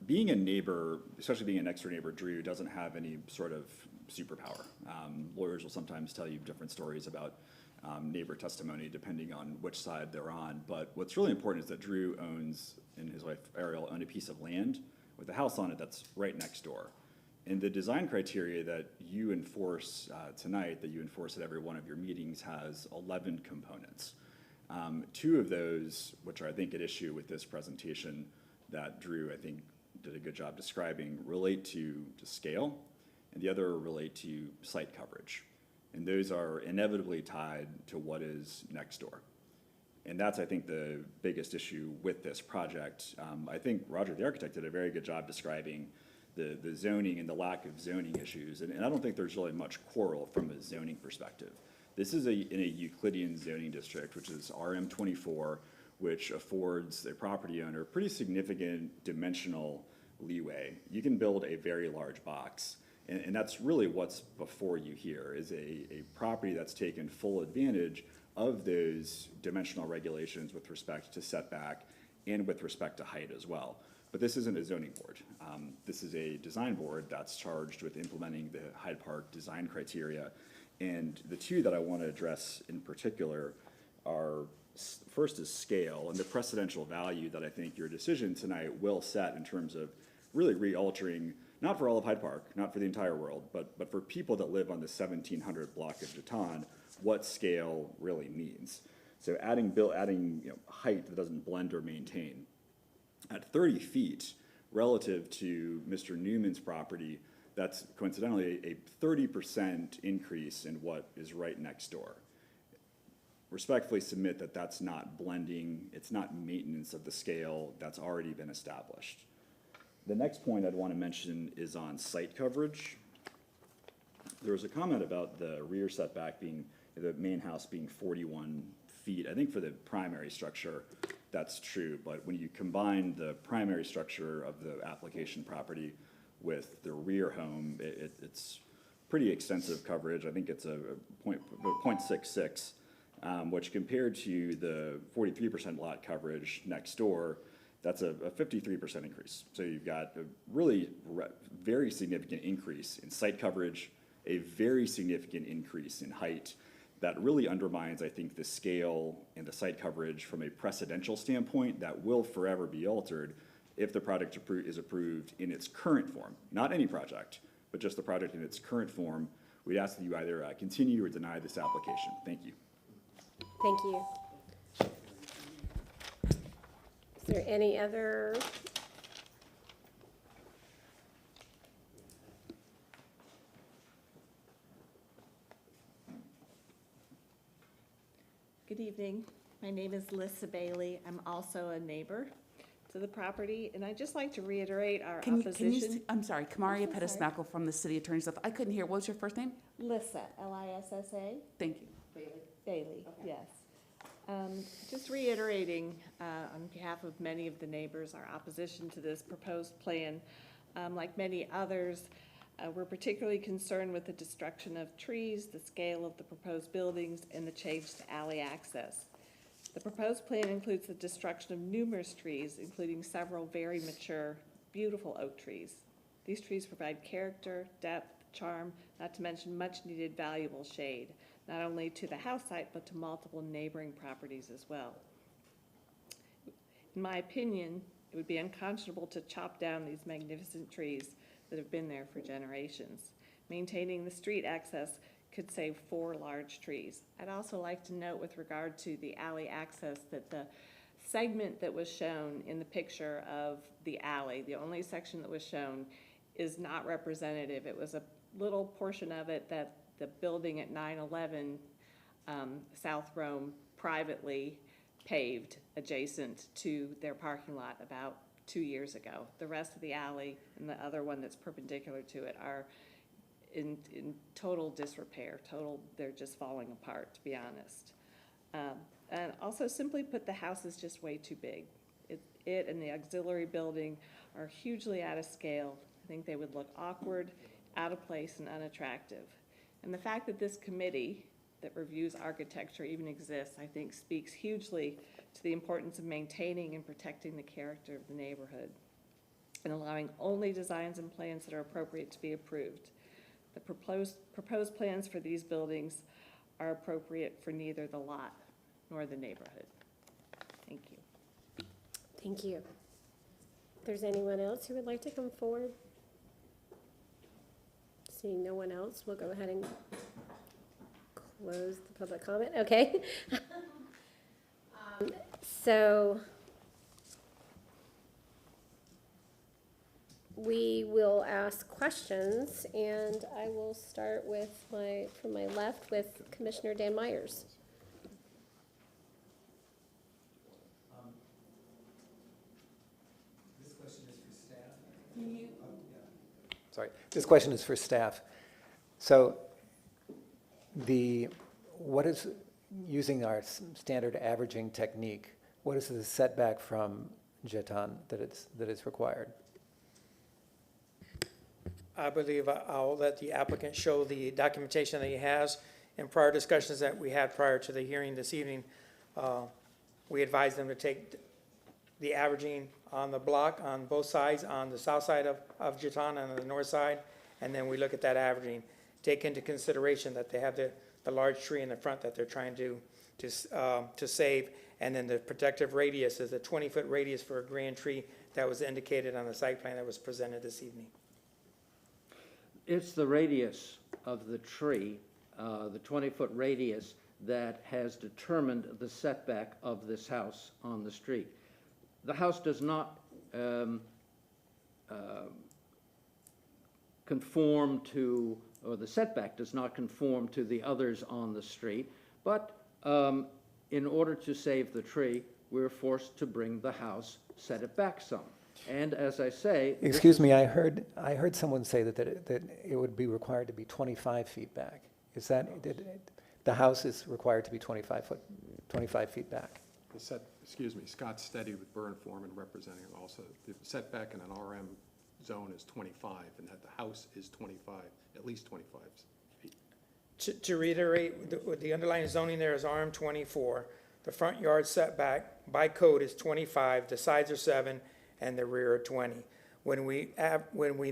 Being a neighbor, especially being a next door neighbor, Drew doesn't have any sort of superpower. Lawyers will sometimes tell you different stories about neighbor testimony depending on which side they're on. But what's really important is that Drew owns, and his wife Ariel own a piece of land with a house on it that's right next door. And the design criteria that you enforce tonight, that you enforce at every one of your meetings, has 11 components. 2 of those, which are I think at issue with this presentation that Drew I think did a good job describing, relate to scale, and the other relate to site coverage. And those are inevitably tied to what is next door. And that's, I think, the biggest issue with this project. I think Roger, the architect, did a very good job describing the zoning and the lack of zoning issues. And I don't think there's really much quarrel from a zoning perspective. This is in a Euclidean zoning district, which is RM24, which affords a property owner pretty significant dimensional leeway. You can build a very large box. And that's really what's before you here, is a property that's taken full advantage of those dimensional regulations with respect to setback and with respect to height as well. But this isn't a zoning board. This is a design board that's charged with implementing the Hyde Park design criteria. And the 2 that I want to address in particular are, first is scale and the precedential value that I think your decision tonight will set in terms of really re-altering, not for all of Hyde Park, not for the entire world, but for people that live on the 1700 block of Chaton, what scale really means. So adding height that doesn't blend or maintain. At 30 feet, relative to Mr. Newman's property, that's coincidentally a 30% increase in what is right next door. Respectfully submit that that's not blending, it's not maintenance of the scale that's already been established. The next point I'd want to mention is on site coverage. There was a comment about the rear setback being, the main house being 41 feet. I think for the primary structure, that's true, but when you combine the primary structure of the application property with the rear home, it's pretty extensive coverage. I think it's a 0.66, which compared to the 43% lot coverage next door, that's a 53% increase. So you've got a really very significant increase in site coverage, a very significant increase in height that really undermines, I think, the scale and the site coverage from a precedential standpoint that will forever be altered if the project is approved in its current form. Not any project, but just the project in its current form. We'd ask that you either continue or deny this application. Thank you. Thank you. Is there any other? Good evening. My name is Lissa Bailey. I'm also a neighbor to the property, and I'd just like to reiterate our Can you, opposition. I'm sorry, Kamaria so Pettis sorry. Mackle from the City Attorney's Office. I couldn't hear. What was your first name? Lissa, Lissa, Thank you. Bailey, yes. Just reiterating, on behalf of many of the neighbors, our opposition to this proposed plan. Like many others, we're particularly concerned with the destruction of trees, the scale of the proposed buildings, and the change to alley access. The proposed plan includes the destruction of numerous trees, including several very mature, beautiful oak trees. These trees provide character, depth, charm, not to mention much-needed valuable shade, not only to the house site, but to multiple neighboring properties as well. In my opinion, it would be unconscionable to chop down these magnificent trees that have been there for generations. Maintaining the street access could save 4 large trees. I'd also like to note with regard to the alley access that the segment that was shown in the picture of the alley, the only section that was shown, is not representative. It was a little portion of it that the building at 911 South Rome privately paved adjacent to their parking lot about 2 years ago. The rest of the alley and the other one that's perpendicular to it are in total disrepair. They're just falling apart, to be honest. And also, simply put, the house is just way too big. It and the auxiliary building are hugely out of scale. I think they would look awkward, out of place, and unattractive. And the fact that this committee that reviews architecture even exists, I think, speaks hugely to the importance of maintaining and protecting the character of the neighborhood and allowing only designs and plans that are appropriate to be approved. The proposed plans for these buildings are appropriate for neither the lot nor the neighborhood. Thank you. Thank you. If there's anyone else who would like to come forward? Seeing no one else, we'll go ahead and close the public comment. Okay. So we will ask questions, and I will start with from my left with Commissioner Dan Myers. This question is for staff. Sorry, this question is for staff. So what is, using our standard averaging technique, what is the setback from Chaton that is required? I believe I'll let the applicant show the documentation that he has. In prior discussions that we had prior to the hearing this evening, we advised them to take the averaging on the block on both sides, on the south side of Chaton and on the north side, and then we look at that averaging. Take into consideration that they have the large tree in the front that they're trying to save, and then the protective radius is a 20-foot radius for a grand tree that was indicated on the site plan that was presented this evening. It's the radius of the tree, the 20-foot radius, that has determined the setback of this house on the street. The house does not conform to, or the setback does not conform to the others on the street, but in order to save the tree, we're forced to bring the house, set it back some. And as I say... Excuse me, I heard someone say that it would be required to be 25 feet back. Is that, the house is required to be 25 feet back? Excuse me, Scott Steady with Burn Foreman representing also. The setback in an RM zone is 25, and that the house is 25, at least 25 feet. To reiterate, the underlying zoning there is RM 24. The front yard setback by code is 25, the sides are 7, and the rear are 20. When we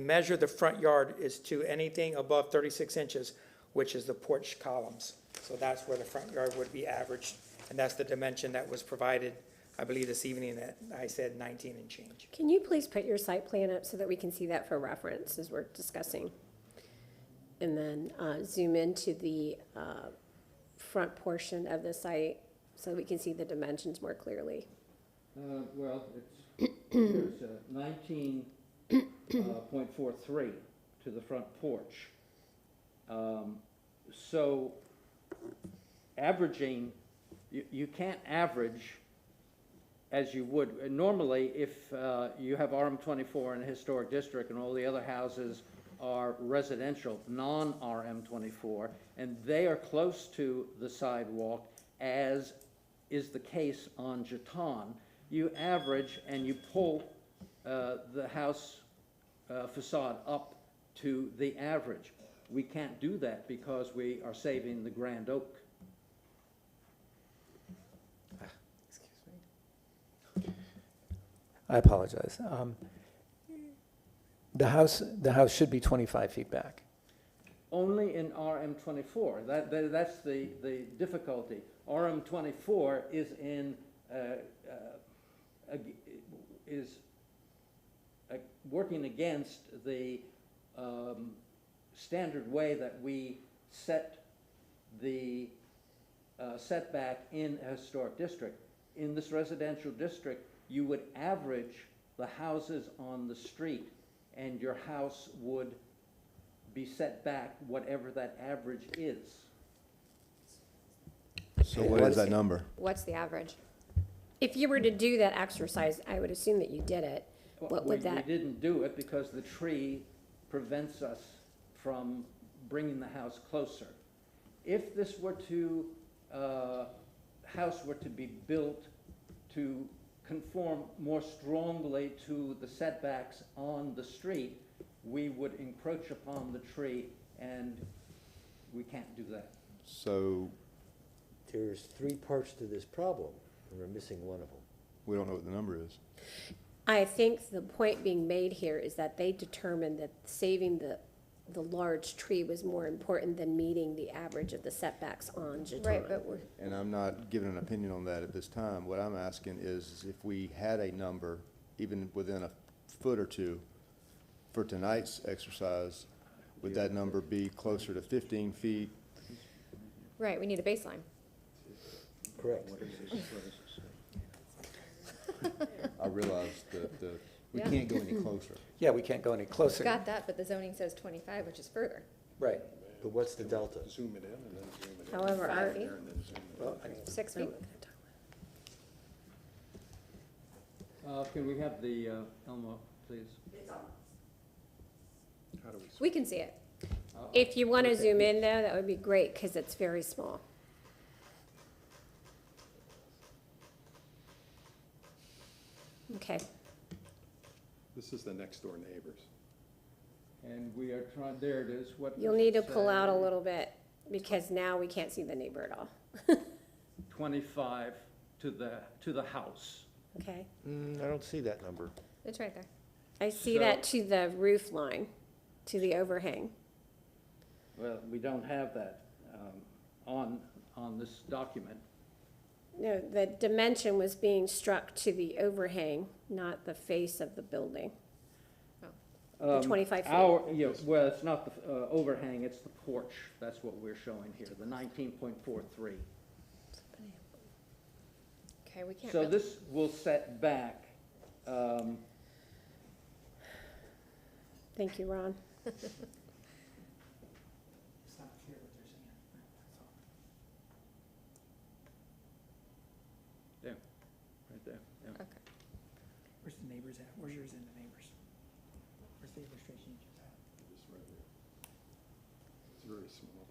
measure the front yard is to anything above 36 inches, which is the porch columns. So that's where the front yard would be averaged, and that's the dimension that was provided, I believe this evening, that I said 19 and change. Can you please put your site plan up so that we can see that for reference as we're discussing? And then zoom into the front portion of the site so we can see the dimensions more clearly. Well, it's 19.43 to the front porch. So averaging, you can't average as you would. Normally, if you have RM24 in a historic district and all the other houses are residential, non-RM24, and they are close to the sidewalk, as is the case on Chaton, you average and you pull the house facade up to the average. We can't do that because we are saving the grand oak. I apologize. The house should be 25 feet back. Only in RM24. That's the difficulty. RM24 is in working against the standard way that we set the setback in a historic district. In this residential district, you would average the houses on the street, and your house would be set back whatever that average is. So what is that number? What's the average? If you were to do that exercise, I would assume that you did it. What would that? We didn't do it because the tree prevents us from bringing the house closer. If this were to, house were to be built to conform more strongly to the setbacks on the street, we would encroach upon the tree, and we can't do that. So There's 3 parts to this problem, and we're missing one of them. we don't know what the number is. I think the point being made here is that they determined that saving the large tree was more important than meeting the average of the setbacks on Chaton. Right, but we're, And I'm not giving an opinion on that at this time. What I'm asking is if we had a number, even within a foot or two, for tonight's exercise, would that number be closer to 15 feet? right, we need a baseline. Correct. I realize that we Yeah. can't go any closer. Yeah, we can't go any closer. Got that, but the zoning says 25, which is further. Right. But what's the delta? Zoom it in and then zoom it in. However, our, There and then zoom it in. Well, I mean, 6 feet. Can we have the Elmo, please? How do we? We can see it. if you want to zoom in though, that would be great because it's very small. Okay. This is the next door neighbors. And we are trying, there it is. What You'll does need to it pull out a say? little bit because now we can't see the neighbor at all. 25 to the house. Okay. I don't see that number. It's right there. I see So- that to the roof line, to the overhang. Well, we don't have that on this document. No, the dimension was being struck to the overhang, not the face of the building. The 25 feet. Well, it's not the overhang, it's the porch. That's what we're showing here, the 19.43. Okay, we can't. So really- this will set back, Thank you, Ron. there, right there, yeah. Okay. Where's the neighbors at? Where's yours in the neighbors? Where's the illustration you just had? This right here. It's very small.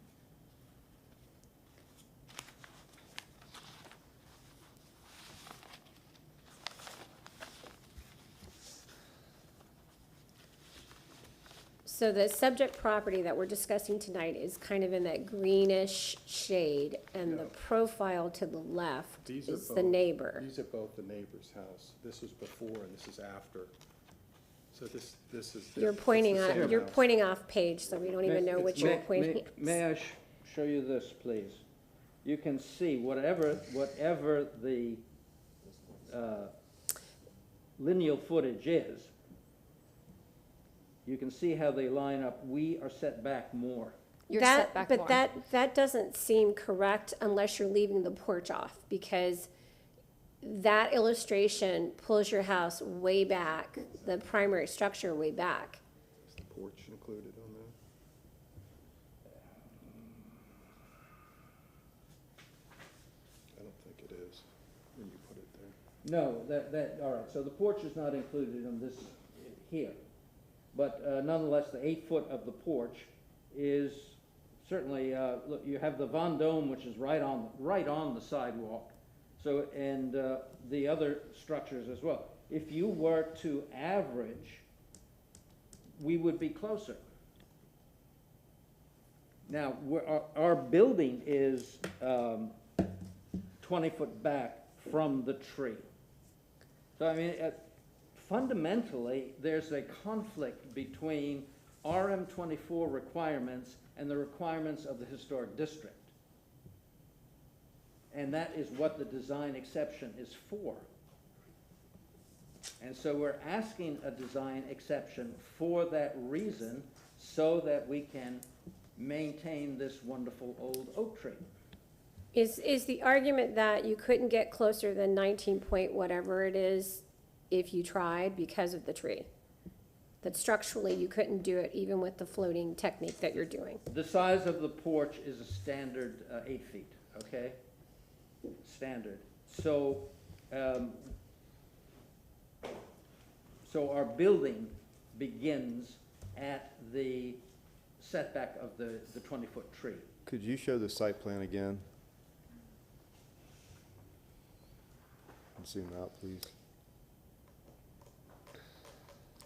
So the subject property that we're discussing tonight is kind of in that greenish shade, and the Yeah. profile to the left These are is the both- neighbor. These are both the neighbor's house. This is before and this is after. So this is. You're it's the pointing same on, you're house. pointing off page, so we don't even know which you're pointing at. May I show you this, please? You can see whatever the lineal footage is, you can see how they line up. We are set back more. You're That- set back but more. that doesn't seem correct unless you're leaving the porch off, because that illustration pulls your house way back, the primary structure way back. Is the porch included on that? I don't think it is, when you put it there. No, all right, so the porch is not included in this here. But nonetheless, the 8 foot of the porch is certainly, look, you have the Von Dome, which is right on the sidewalk. So, and the other structures as well. If you were to average, we would be closer. Now, our building is 20 foot back from the tree. So, I mean, fundamentally, there's a conflict between RM24 requirements and the requirements of the historic district. And that is what the design exception is for. And so we're asking a design exception for that reason, so that we can maintain this wonderful old oak tree. Is the argument that you couldn't get closer than 19 point whatever it is if you tried because of the tree? That structurally you couldn't do it even with the floating technique that you're doing? The size of the porch is a standard 8 feet, okay? Standard. So, so our building begins at the setback of the 20-foot tree. Could you show the site plan again? Zoom out, please.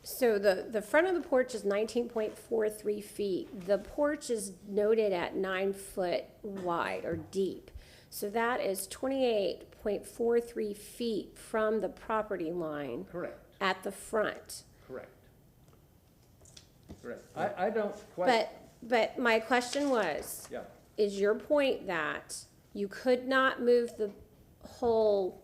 So the front of the porch is 19.43 feet. The porch is noted at 9 foot wide or deep. So that is 28.43 feet from the property line. Correct. At the front. Correct. Correct. I don't quite. But my question was, Yeah. is your point that you could not move the whole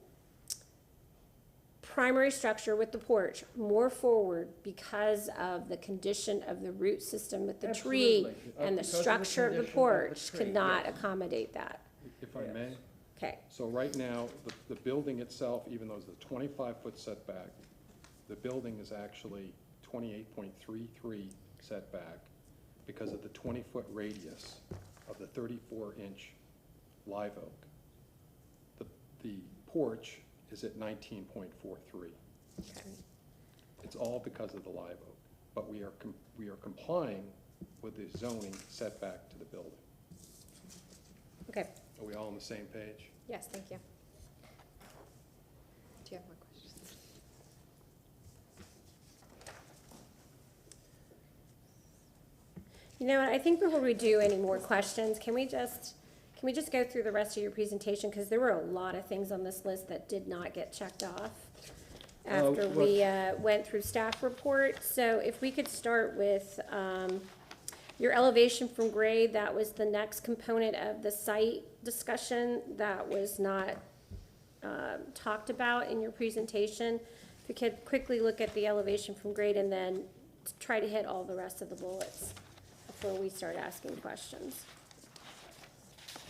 primary structure with the porch more forward because of the condition of the root system with the tree, Absolutely. and the Because of the structure of the condition of the porch tree, could not yes. accommodate that? If I Yes. may? Okay, So right now, the building itself, even though it's a 25-foot setback, the building is actually 28.33 setback because of the 20-foot radius of the 34-inch live oak. The porch is at 19.43. okay. It's all because of the live oak, but we are complying with the zoning setback to the building. Okay, Are we all on the same page? Yes, thank you. Do you have more questions? you know what, I think before we do any more questions, can we just go through the rest of your presentation? Because there were a lot of things on this list that did not get checked off after we went through staff report. So if we could start with your elevation from grade, that was the next component of the site discussion that was not talked about in your presentation. If we could quickly look at the elevation from grade and then try to hit all the rest of the bullets before we start asking questions.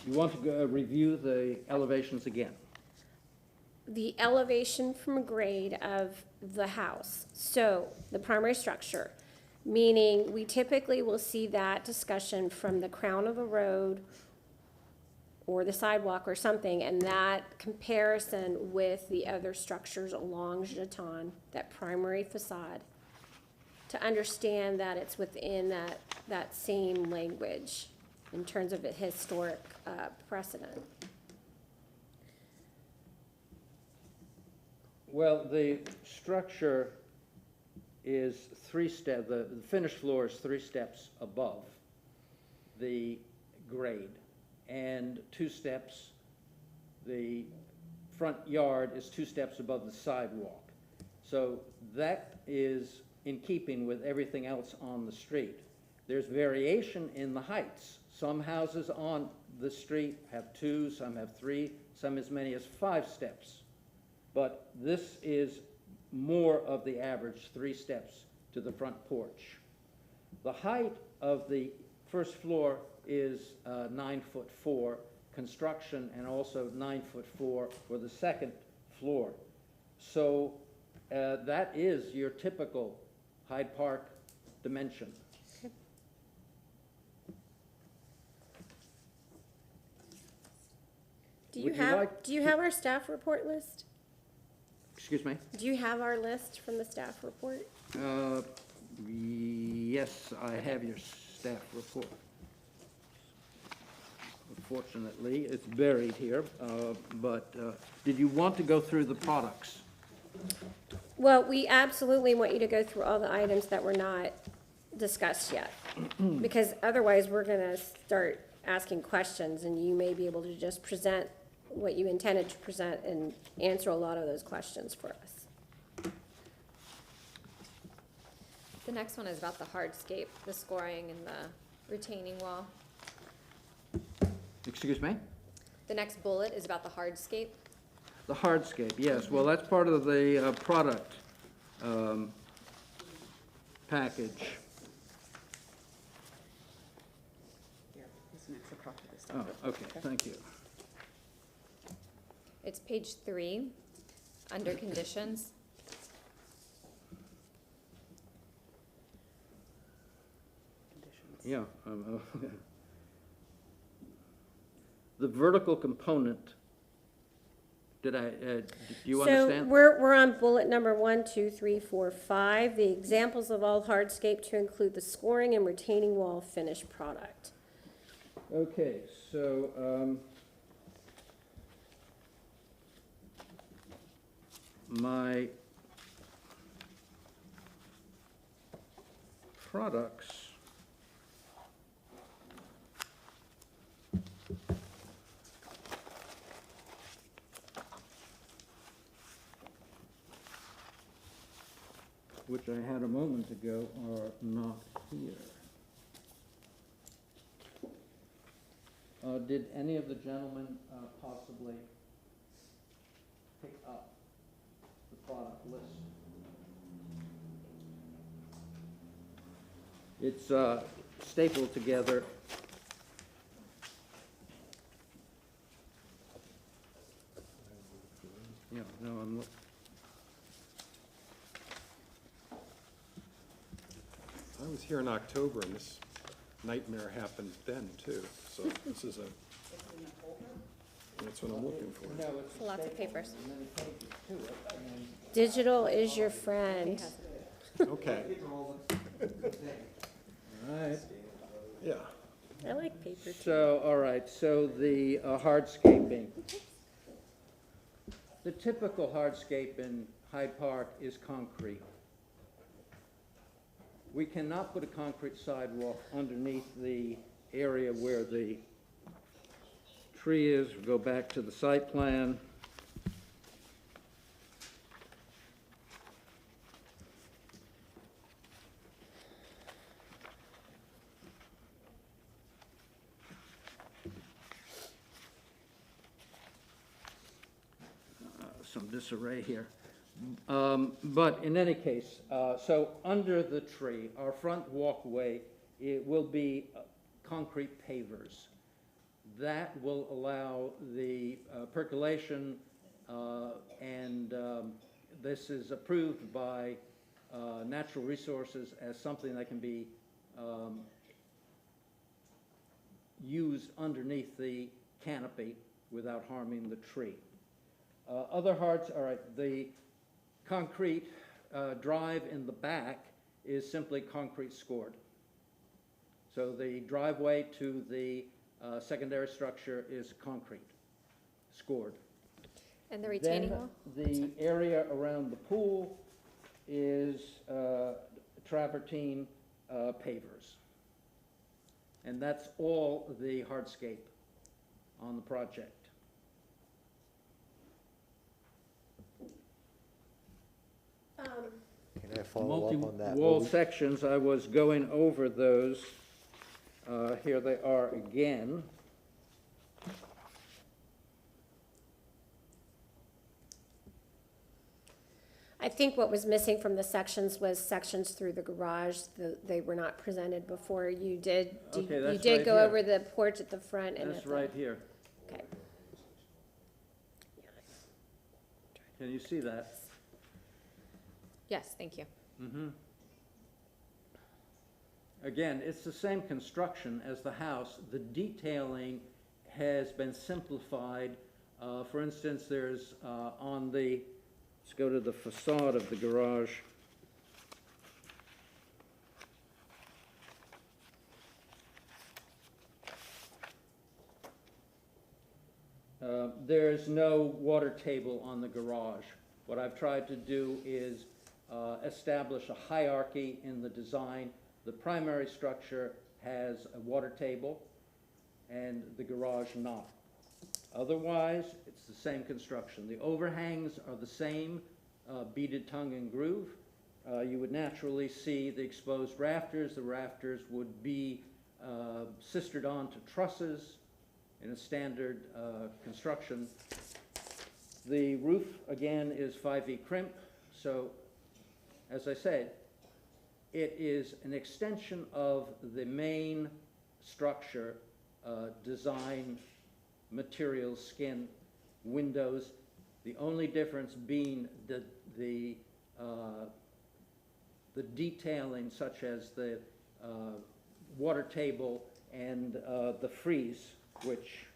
You want to go review the elevations again? The elevation from grade of the house, so the primary structure, meaning we typically will see that discussion from the crown of the road or the sidewalk or something, and that comparison with the other structures along Chaton, that primary facade, to understand that it's within that same language in terms of a historic precedent. Well, the structure is the finished floor is 3 steps above the grade, and 2 steps, the front yard is 2 steps above the sidewalk. So that is in keeping with everything else on the street. There's variation in the heights. Some houses on the street have 2, some have 3, some as many as 5 steps. But this is more of the average, 3 steps to the front porch. The height of the first floor is 9'4" construction, and also 9'4" for the second floor. So that is your typical Hyde Park dimension. Would you like do you have our staff report list? Excuse me? Do you have our list from the staff report? Yes, I have your staff report. Unfortunately, it's buried here, but did you want to go through the products? Well, we absolutely want you to go through all the items that were not discussed yet. Because otherwise, we're gonna start asking questions, and you may be able to just present what you intended to present and answer a lot of those questions for us. The next one is about the hardscape, the scoring and the retaining wall. Excuse me? The next bullet is about the hardscape. The hardscape, yes. Well, that's part of the product package. Here, here's an extra copy of this Oh, stuff. okay, thank you. It's page 3, under conditions. Yeah. The vertical component, do you understand? So we're on bullet number 1, 2, 3, 4, 5, the examples of all hardscape to include the scoring and retaining wall finished product. Okay, so, my products which I had a moment ago are not here. Did any of the gentlemen possibly pick up the product list? It's stapled together. Yeah, no, I'm looking. I was here in October, and this nightmare happened then, too, so this is a, that's what I'm looking for. Lots of papers. Digital is your friend. Okay, All right. yeah. I like paper too. So, all right, so the hardscaping. The typical hardscape in Hyde Park is concrete. We cannot put a concrete sidewalk underneath the area where the tree is. We'll go back to the site plan. Some disarray here. But in any case, so under the tree, our front walkway, it will be concrete pavers. That will allow the percolation, and this is approved by Natural Resources as something that can be used underneath the canopy without harming the tree. Other hards, all right, the concrete drive in the back is simply concrete scored. So the driveway to the secondary structure is concrete, scored. And the retaining Then wall? the area around the pool is travertine pavers. And that's all the hardscape on the project. Can I follow up on that? Multi-wall sections, I was going over those. Here they are again. I think what was missing from the sections was sections through the garage. They were not presented before. You did, Okay, you that's did right go here. over the porch at the front and That's at the. right here. Okay. Can you see that? Yes, thank you. Again, it's the same construction as the house. The detailing has been simplified. For instance, there's on the, let's go to the facade of the garage. There's no water table on the garage. What I've tried to do is establish a hierarchy in the design. The primary structure has a water table and the garage not. Otherwise, it's the same construction. The overhangs are the same, beaded tongue and groove. You would naturally see the exposed rafters. The rafters would be sistered on to trusses in a standard construction. The roof, again, is 5E crimp. So, as I said, it is an extension of the main structure, design, materials, skin, windows. The only difference being the detailing, such as the water table and the frieze, which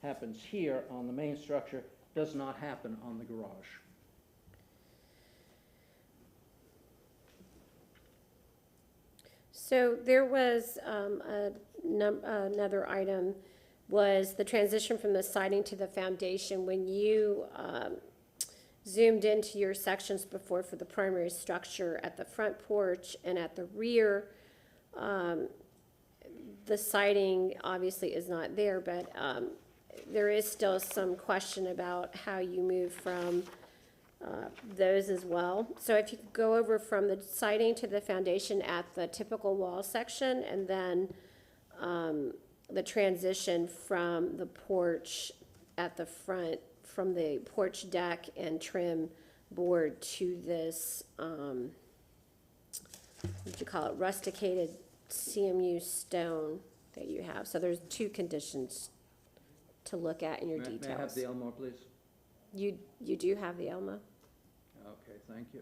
happens here on the main structure, does not happen on the garage. So there was another item, was the transition from the siding to the foundation. When you zoomed into your sections before for the primary structure at the front porch and at the rear, the siding obviously is not there, but there is still some question about how you move from those as well. So if you could go over from the siding to the foundation at the typical wall section, and then the transition from the porch at the front, from the porch deck and trim board to this, what do you call it, rusticated CMU stone that you have. So there's two conditions to look at in your details. May I have the Elmore, please? You do have the Elmo? Okay, thank you.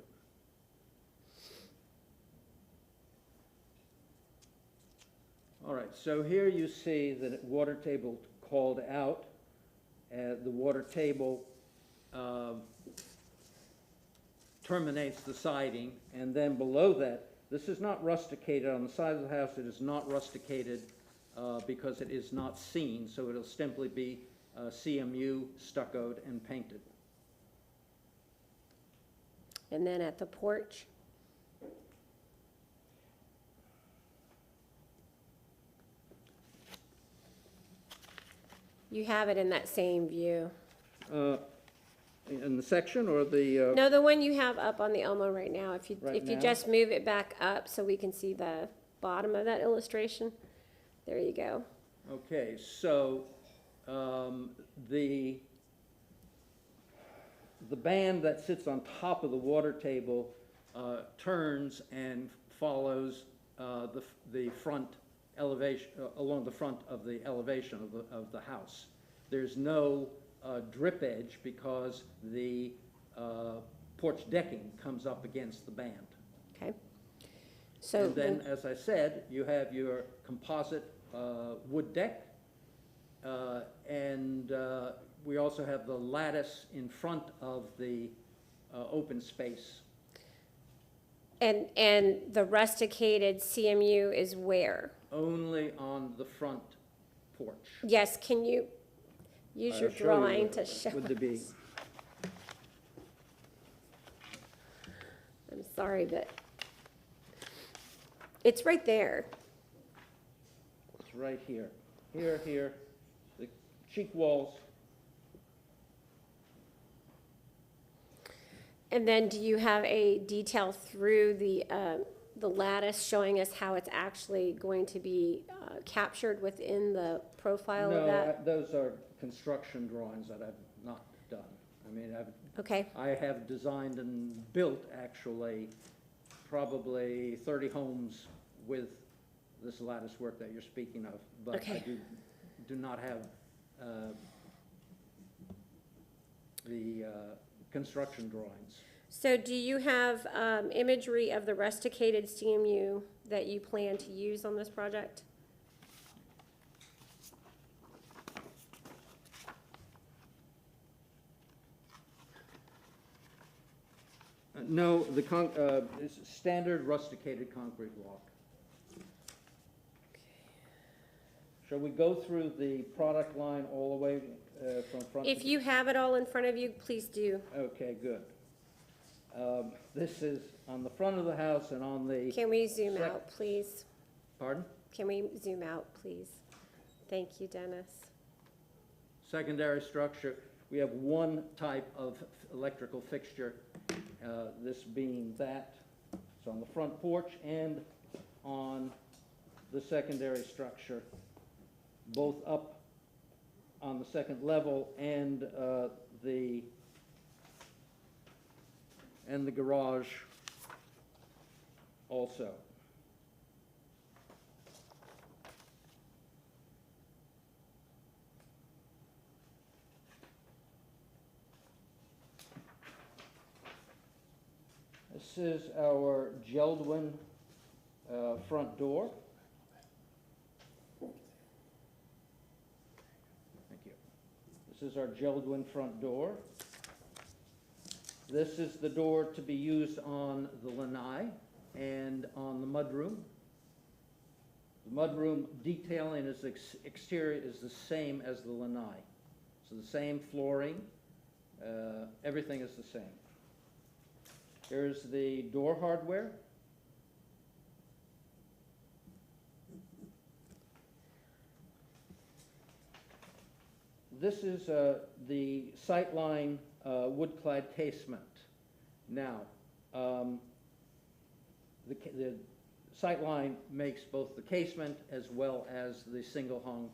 All right, so here you see the water table called out. The water table terminates the siding, and then below that, this is not rusticated. On the side of the house, it is not rusticated because it is not seen, so it'll simply be CMU, stuccoed, and painted. And then at the porch? You have it in that same view. In the section or the? No, the one you have up on the Elmo right now. If you Right now? just move it back up so we can see the bottom of that illustration. There you go. Okay, so the band that sits on top of the water table turns and follows the front elevation, along the front of the elevation of the house. There's no drip edge because the porch decking comes up against the band. Okay. So And then, as I said, you have your composite wood deck, and we also have the lattice in front of the open space. And the rusticated CMU is where? Only on the front porch. Yes, can you use your I'll show you drawing what- to show would there be- us? I'm sorry, but it's right there. It's right here. Here, the cheek walls. And then do you have a detail through the lattice showing us how it's actually going to be captured within the profile of No, that? those are construction drawings that I've not done. I mean, Okay, I have designed and built, actually, probably 30 homes with this lattice work that you're speaking of. But I Okay. do not have the construction drawings. So do you have imagery of the rusticated CMU that you plan to use on this project? No, it's standard rusticated concrete block. Shall we go through the product line all the way from front? If you have it all in front of you, please do. Okay, good. This is on the front of the house and on the... Can we zoom out, please? Pardon? Can we zoom out, please? Thank you, Dennis. Secondary structure, we have one type of electrical fixture, this being that. It's on the front porch and on the secondary structure, both up on the second level and the garage also. This is our Geldwin front door. Thank you. This is our Geldwin front door. This is the door to be used on the lanai and on the mudroom. The mudroom detailing is exterior is the same as the lanai. So the same flooring, everything is the same. Here's the door hardware. This is the sightline wood-clad casement. Now, the sightline makes both the casement as well as the single hung.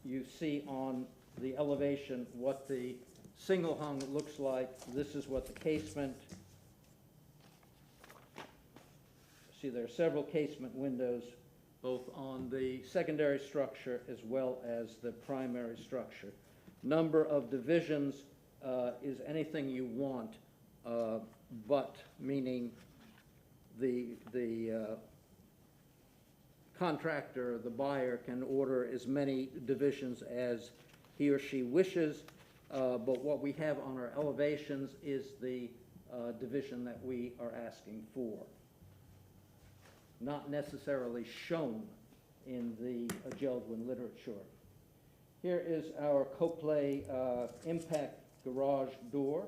You see on the elevation what the single hung looks like. This is what the casement. See, there are several casement windows both on the secondary structure as well as the primary structure. Number of divisions is anything you want, but meaning the contractor, the buyer, can order as many divisions as he or she wishes. But what we have on our elevations is the division that we are asking for. Not necessarily shown in the Geldwin literature. Here is our Copley impact garage door.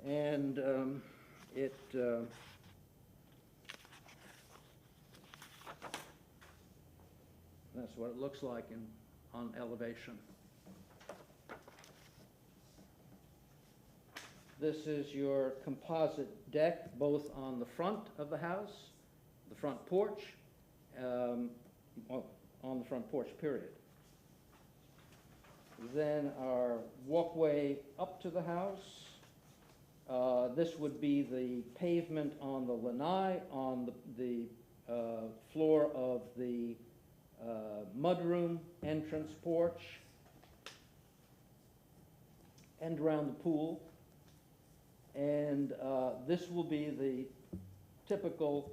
And that's what it looks like on elevation. This is your composite deck, both on the front of the house, the front porch, on the front porch, period. Then our walkway up to the house. This would be the pavement on the lanai, on the floor of the mudroom entrance porch, and around the pool. And this will be the typical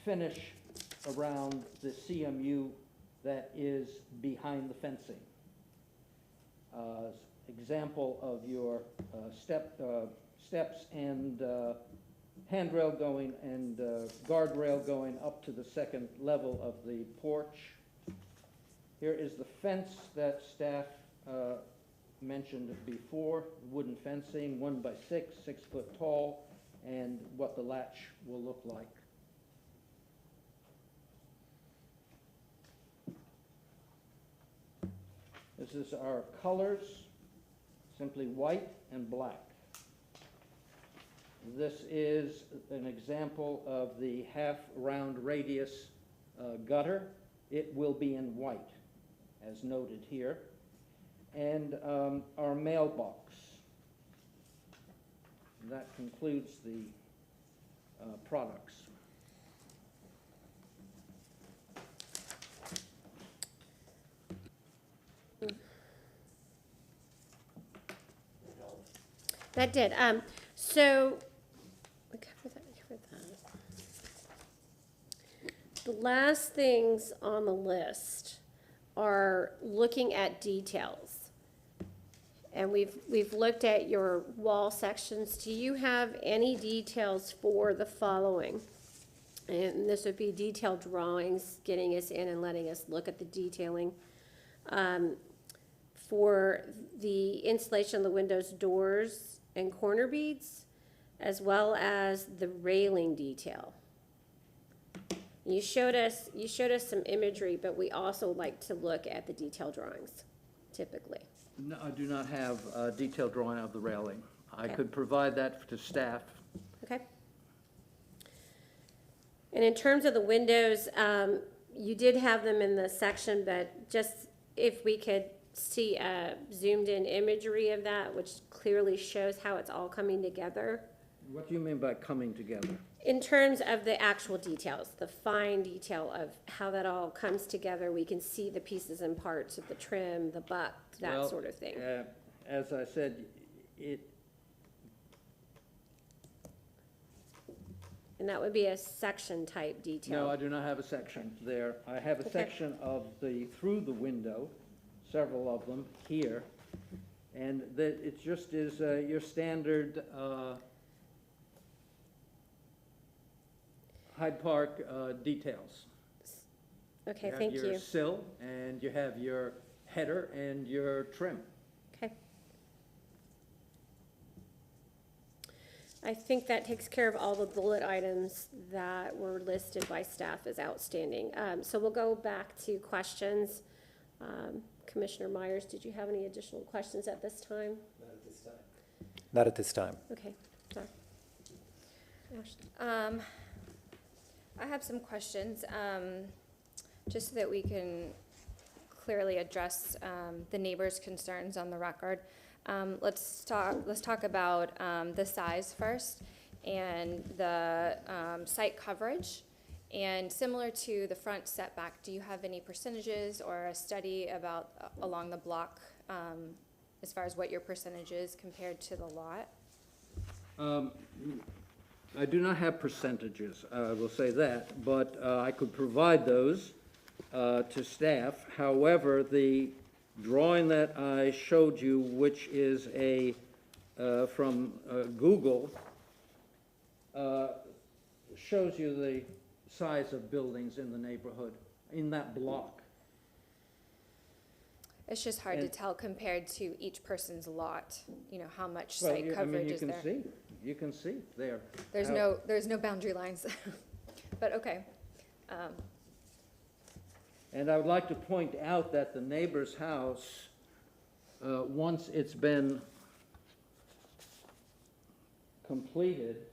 finish around the CMU that is behind the fencing. Example of your steps and handrail going and guardrail going up to the second level of the porch. Here is the fence that staff mentioned before, wooden fencing, 1 by 6, 6 foot tall, and what the latch will look like. This is our colors, simply white and black. This is an example of the half round radius gutter. It will be in white, as noted here. And our mailbox. That concludes the products. That did. So, we covered that, we covered that. The last things on the list are looking at details. And we've looked at your wall sections. Do you have any details for the following? And this would be detailed drawings, getting us in and letting us look at the detailing. For the installation of the windows, doors, and corner beads, as well as the railing detail. You showed us some imagery, but we also like to look at the detailed drawings, typically. No, I do not have a detailed drawing of the railing. I Okay. could provide that to staff. Okay. And in terms of the windows, you did have them in the section, but just if we could see a zoomed-in imagery of that, which clearly shows how it's all coming together. What do you mean by coming together? In terms of the actual details, the fine detail of how that all comes together, we can see the pieces and parts of the trim, the butt, that Well, sort of thing. As I said, And that would be a section-type detail. no, I do not have a section there. I have a Okay. section of through the window, several of them here, and that it just is your standard Hyde Park details. Okay, thank You have you. your sill, and you have your header and your trim. Okay. I think that takes care of all the bullet items that were listed by staff as outstanding. So we'll go back to questions. Commissioner Myers, did you have any additional questions at this time? Not at this time. Okay, sorry. Ashley? I have some questions, just so that we can clearly address the neighbors' concerns on the record. Let's talk about the size first and the site coverage. And similar to the front setback, do you have any percentages or a study about along the block as far as what your percentage is compared to the lot? I do not have percentages, I will say that, but I could provide those to staff. However, the drawing that I showed you, which is from Google, shows you the size of buildings in the neighborhood, in that block. It's just hard to And- tell compared to each person's lot, you know, how much Well, site you coverage is there. You can see there. There's no boundary lines, but okay. And I would like to point out that the neighbor's house, once it's been completed,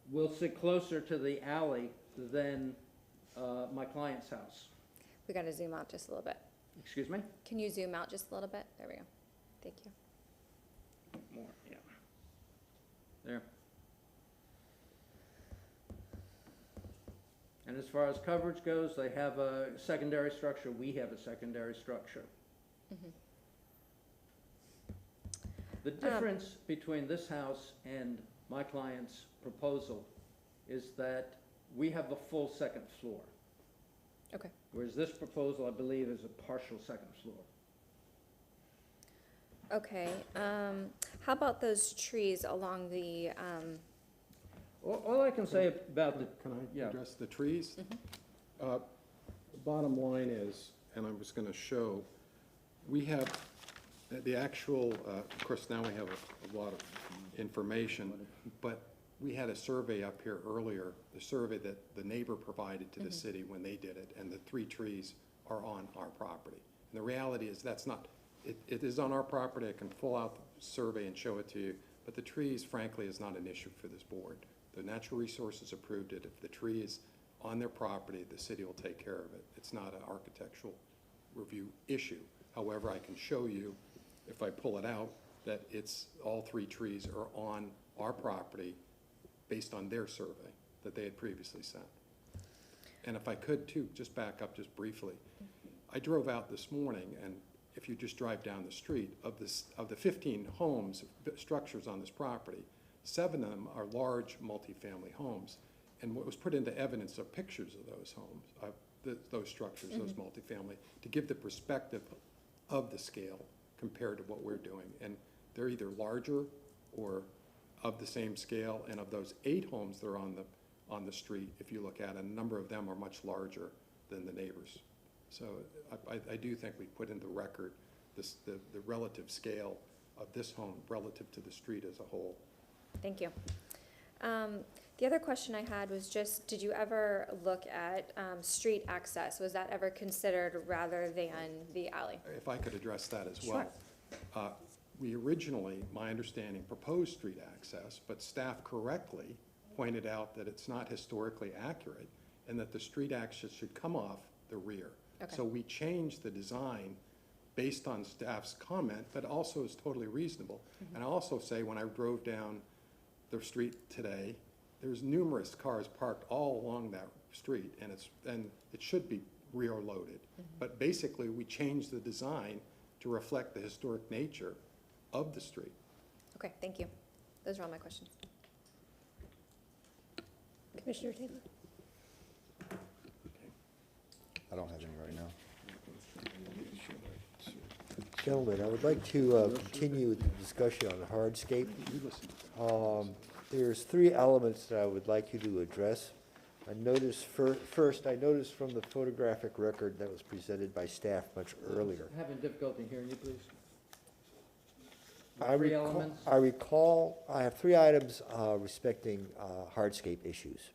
will sit closer to the alley than my client's house. We gotta zoom out just a little bit. Excuse me? Can you zoom out just a little bit? There we go. Thank you. More, yeah. There. And as far as coverage goes, they have a secondary structure, we have a secondary structure. Mhm. The difference between this house and my client's proposal is that we have a full second floor, Okay. whereas this proposal, I believe, is a partial second floor. Okay. How about those trees along the, All I can say about the, Can I yeah. address the trees? The bottom line is, and I was gonna show, we have the actual, of course, now we have a lot of information, but we had a survey up here earlier, the survey that the neighbor provided to the city when they did it, and the 3 trees are on our property. And the reality is that's not, it is on our property, I can pull out the survey and show it to you, but the trees, frankly, is not an issue for this board. The natural resources approved it. If the tree is on their property, the city will take care of it. It's not an architectural review issue. However, I can show you, if I pull it out, that all 3 trees are on our property based on their survey that they had previously sent. And if I could too, just back up just briefly. I drove out this morning and if you just drive down the street, of the 15 homes, structures on this property, 7 of them are large multifamily homes. And what was put into evidence are pictures of those homes, those structures, those multifamily, to give the perspective of the scale compared to what we're doing. And they're either larger or of the same scale, and of those 8 homes that are on the street, if you look at it, a number of them are much larger than the neighbors. So I do think we put into record the relative scale of this home relative to the street as a whole. Thank you. The other question I had was just, did you ever look at street access? Was that ever considered rather than the alley? If I could address that as well. We originally, my understanding, proposed street access, but staff correctly pointed out that it's not historically accurate and that the street access should come off the rear. Okay. So we changed the design based on staff's comment, but also is totally reasonable. And I also say, when I drove down the street today, there's numerous cars parked all along that street, and it should be rear loaded. But basically, we changed the design to reflect the historic nature of the street. Okay, thank you. Those are all my questions. Commissioner Taylor? I don't have any right now. Gentlemen, I would like to continue with the discussion on hardscape. There's 3 elements that I would like you to address. I noticed first, I noticed from the photographic record that was presented by staff much earlier. Having difficulty hearing you, please. I recall, I have 3 items respecting hardscape issues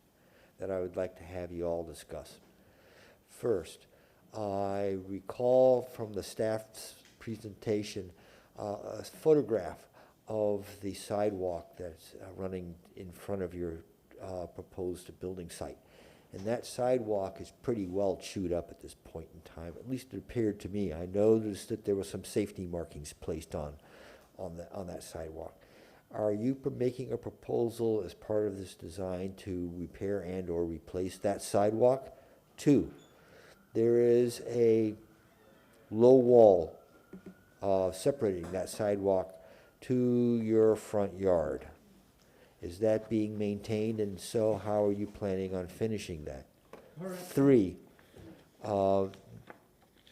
that I would like to have you all discuss. First, I recall from the staff's presentation a photograph of the sidewalk that's running in front of your proposed building site. And that sidewalk is pretty well chewed up at this point in time. At least it appeared to me. I noticed that there were some safety markings placed on that sidewalk. Are you making a proposal as part of this design to repair and or replace that sidewalk? 2, there is a low wall separating that sidewalk to your front yard. Is that being maintained, and so how are you planning on finishing that? 3,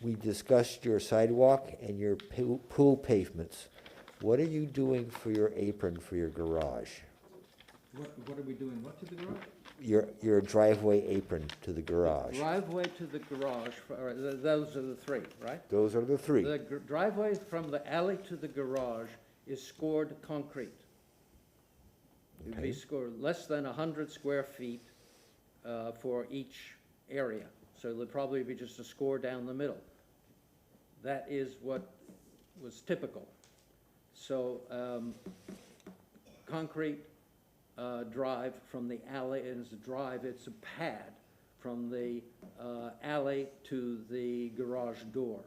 we discussed your sidewalk and your pool pavements. What are you doing for your apron for your garage? What are we doing? What to the garage? Your driveway apron to the garage. Driveway to the garage, those are the 3, right? Those are the 3. The driveway from the alley to the garage is scored concrete. It would be scored less than 100 square feet for each area. So there'd probably be just a score down the middle. That is what was typical. So concrete drive from the alley, and it's a drive, it's a pad from the alley to the garage door.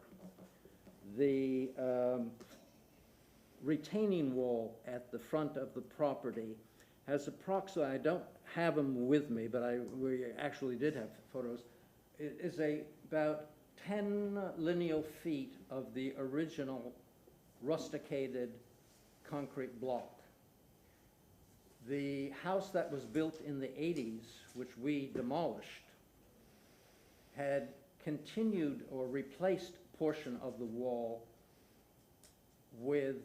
The retaining wall at the front of the property has approximately, I don't have them with me, but we actually did have photos. It is about 10 lineal feet of the original rusticated concrete block. The house that was built in the 80s, which we demolished, had continued or replaced portion of the wall with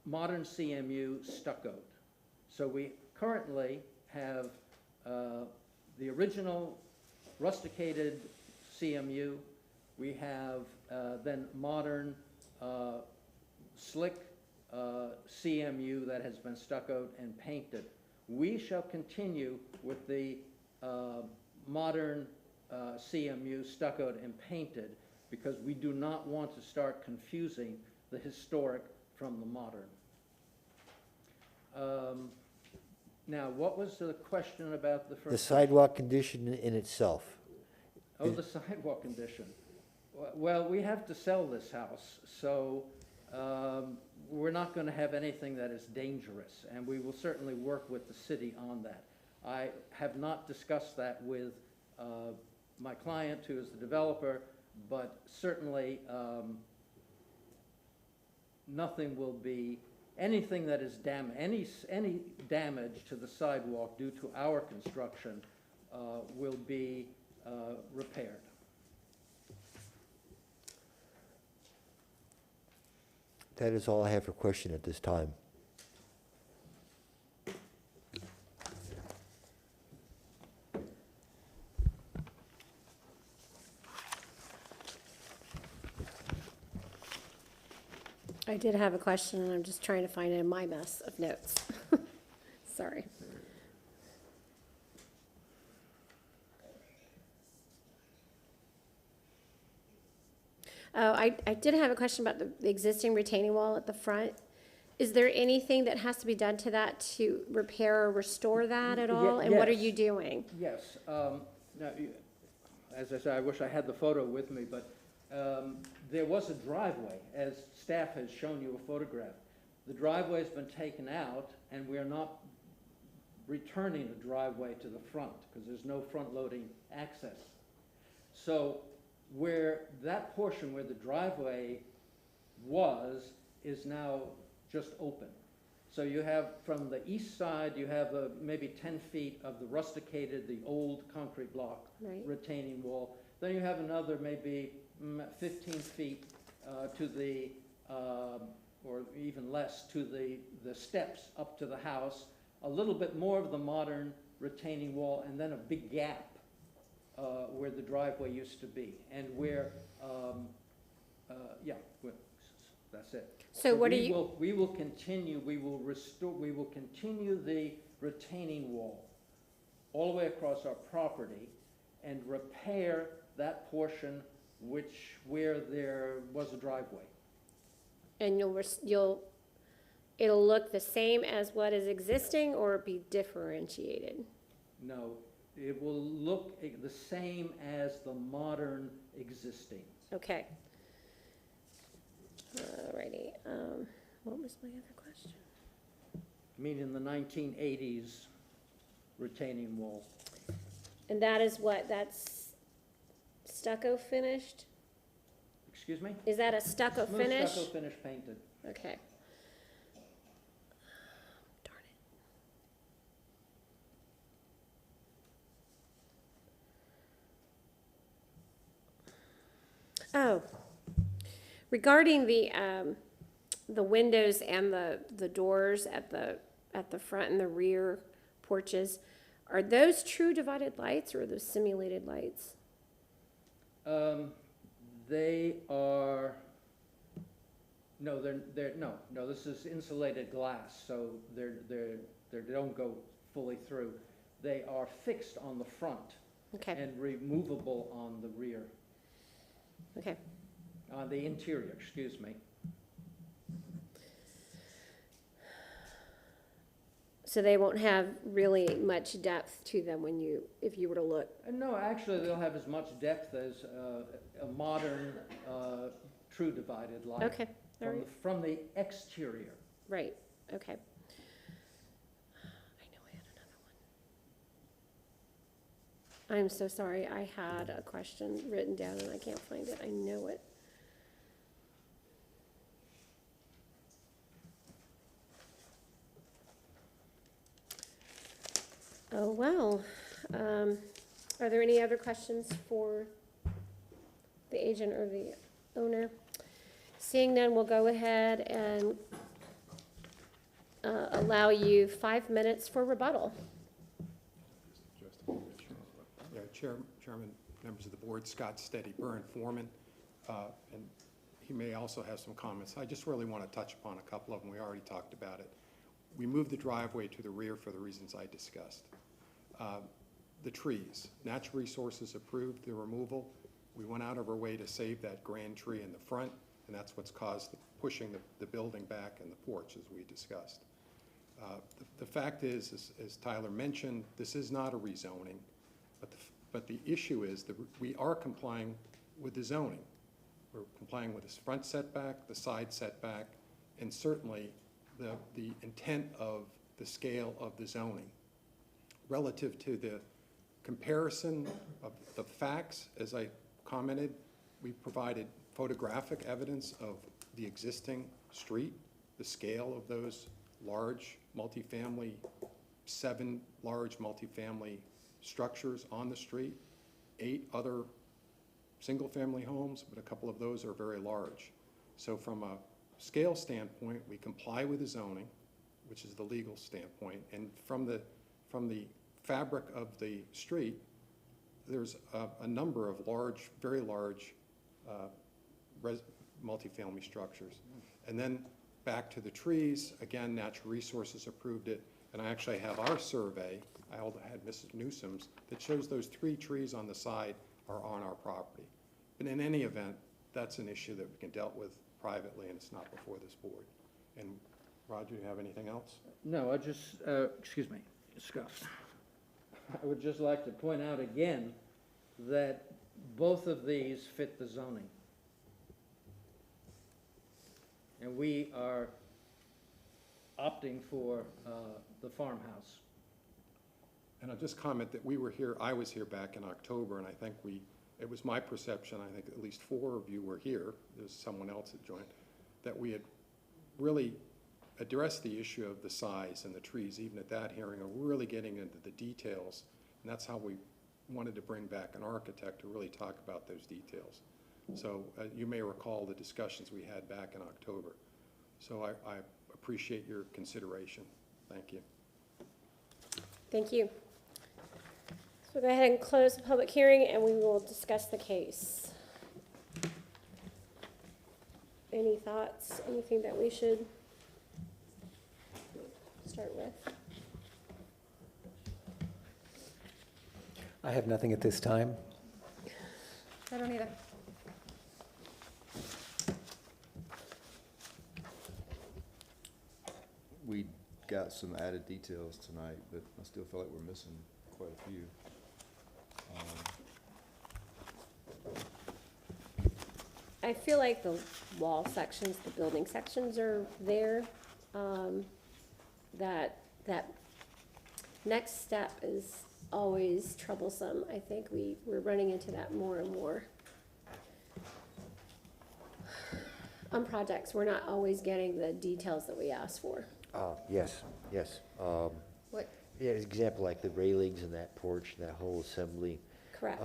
modern CMU stuccoed. So we currently have the original rusticated CMU. We have then modern slick CMU that has been stuccoed and painted. We shall continue with the modern CMU stuccoed and painted because we do not want to start confusing the historic from the modern. Now, what was the question about the first? The sidewalk condition in itself. Oh, the sidewalk condition. Well, we have to sell this house, so we're not going to have anything that is dangerous, and we will certainly work with the city on that. I have not discussed that with my client, who is the developer, but certainly nothing will be, anything that is any damage to the sidewalk due to our construction will be repaired. That is all I have for question at this time. I did have a question, and I'm just trying to find it in my mess of notes. Sorry. Oh, I did have a question about the existing retaining wall at the front. Is there anything that has to be done to that to repair or restore that at all? And what are Yes. you doing? Yes. Now, as I said, I wish I had the photo with me, but there was a driveway, as staff has shown you a photograph. The driveway's been taken out, and we are not returning the driveway to the front, because there's no front-loading access. So where that portion where the driveway was is now just open. So you have, from the east side, you have maybe 10 feet of the rusticated, the old concrete block Right. retaining wall. Then you have another maybe 15 feet to the, or even less, to the steps up to the house, a little bit more of the modern retaining wall, and then a big gap where the driveway used to be, and where, that's it. So what are you? We will continue, we will restore, we will continue the retaining wall all the way across our property and repair that portion where there was a driveway. And it'll look the same as what is existing, or be differentiated? No, it will look the same as the modern existing. Okay. Alrighty, what was my other question? Meaning the 1980s retaining wall. And that is what, that's stucco finished? Excuse me? Is that a stucco Smooth finish? stucco finish painted. Okay. Darn it. Oh, regarding the windows and the doors at the front and the rear porches, are those true divided lights, or are those simulated lights? They are, no, no, this is insulated glass, so they don't go fully through. They are fixed on the front Okay, and removable on the rear, okay. on the interior, excuse me. So they won't have really much depth to them if you were to look. No, actually, they'll have as much depth as a modern, true divided light. Okay, all right, From the exterior. right, okay. I know I had another one. I'm so sorry, I had a question written down and I can't find it, I know it. Oh, well, are there any other questions for the agent or the owner? Seeing none, we'll go ahead and allow you 5 minutes for rebuttal. Yeah, Chairman, members of the board, Scott Steady, Burn Foreman, and he may also have some comments. I just really want to touch upon a couple of them. We already talked about it. We moved the driveway to the rear for the reasons I discussed. The trees, Natural Resources approved the removal. We went out of our way to save that grand tree in the front, and that's what's caused pushing the building back and the porch, as we discussed. The fact is, as Tyler mentioned, this is not a rezoning, but the issue is that we are complying with the zoning. We're complying with the front setback, the side setback, and certainly the intent of the scale of the zoning. Relative to the comparison of the facts, as I commented, we provided photographic evidence of the existing street, the scale of those large multifamily, 7 large multifamily structures on the street, 8 other single-family homes, but a couple of those are very large. So from a scale standpoint, we comply with the zoning, which is the legal standpoint, and from the fabric of the street, there's a number of large, very large multifamily structures. And then back to the trees, again, Natural Resources approved it, and I actually have our survey, I had Mrs. Newsom's, that shows those 3 trees on the side are on our property. But in any event, that's an issue that we can deal with privately, and it's not before this board. And Roger, you have anything else? No, I just, excuse me, Scott. I would just like to point out again that both of these fit the zoning. And we are opting for the farmhouse. And I'll just comment that we were here, I was here back in October, and I think it was my perception, I think at least 4 of you were here, there's someone else that joined, that we had really addressed the issue of the size and the trees, even at that hearing, and really getting into the details. And that's how we wanted to bring back an architect to really talk about those details. So you may recall the discussions we had back in October. So I appreciate your consideration. Thank you. Thank you. So we'll go ahead and close the public hearing, and we will discuss the case. Any thoughts, anything that we should start with? I have nothing at this time. I don't either. We got some added details tonight, but I still feel like we're missing quite a few. I feel like the wall sections, the building sections are there. That next step is always troublesome. I think we're running into that more and more. On projects, we're not always getting the details that we ask for. Yes, yes. What? Yeah, an example like the railings and that porch, and that whole assembly. Correct.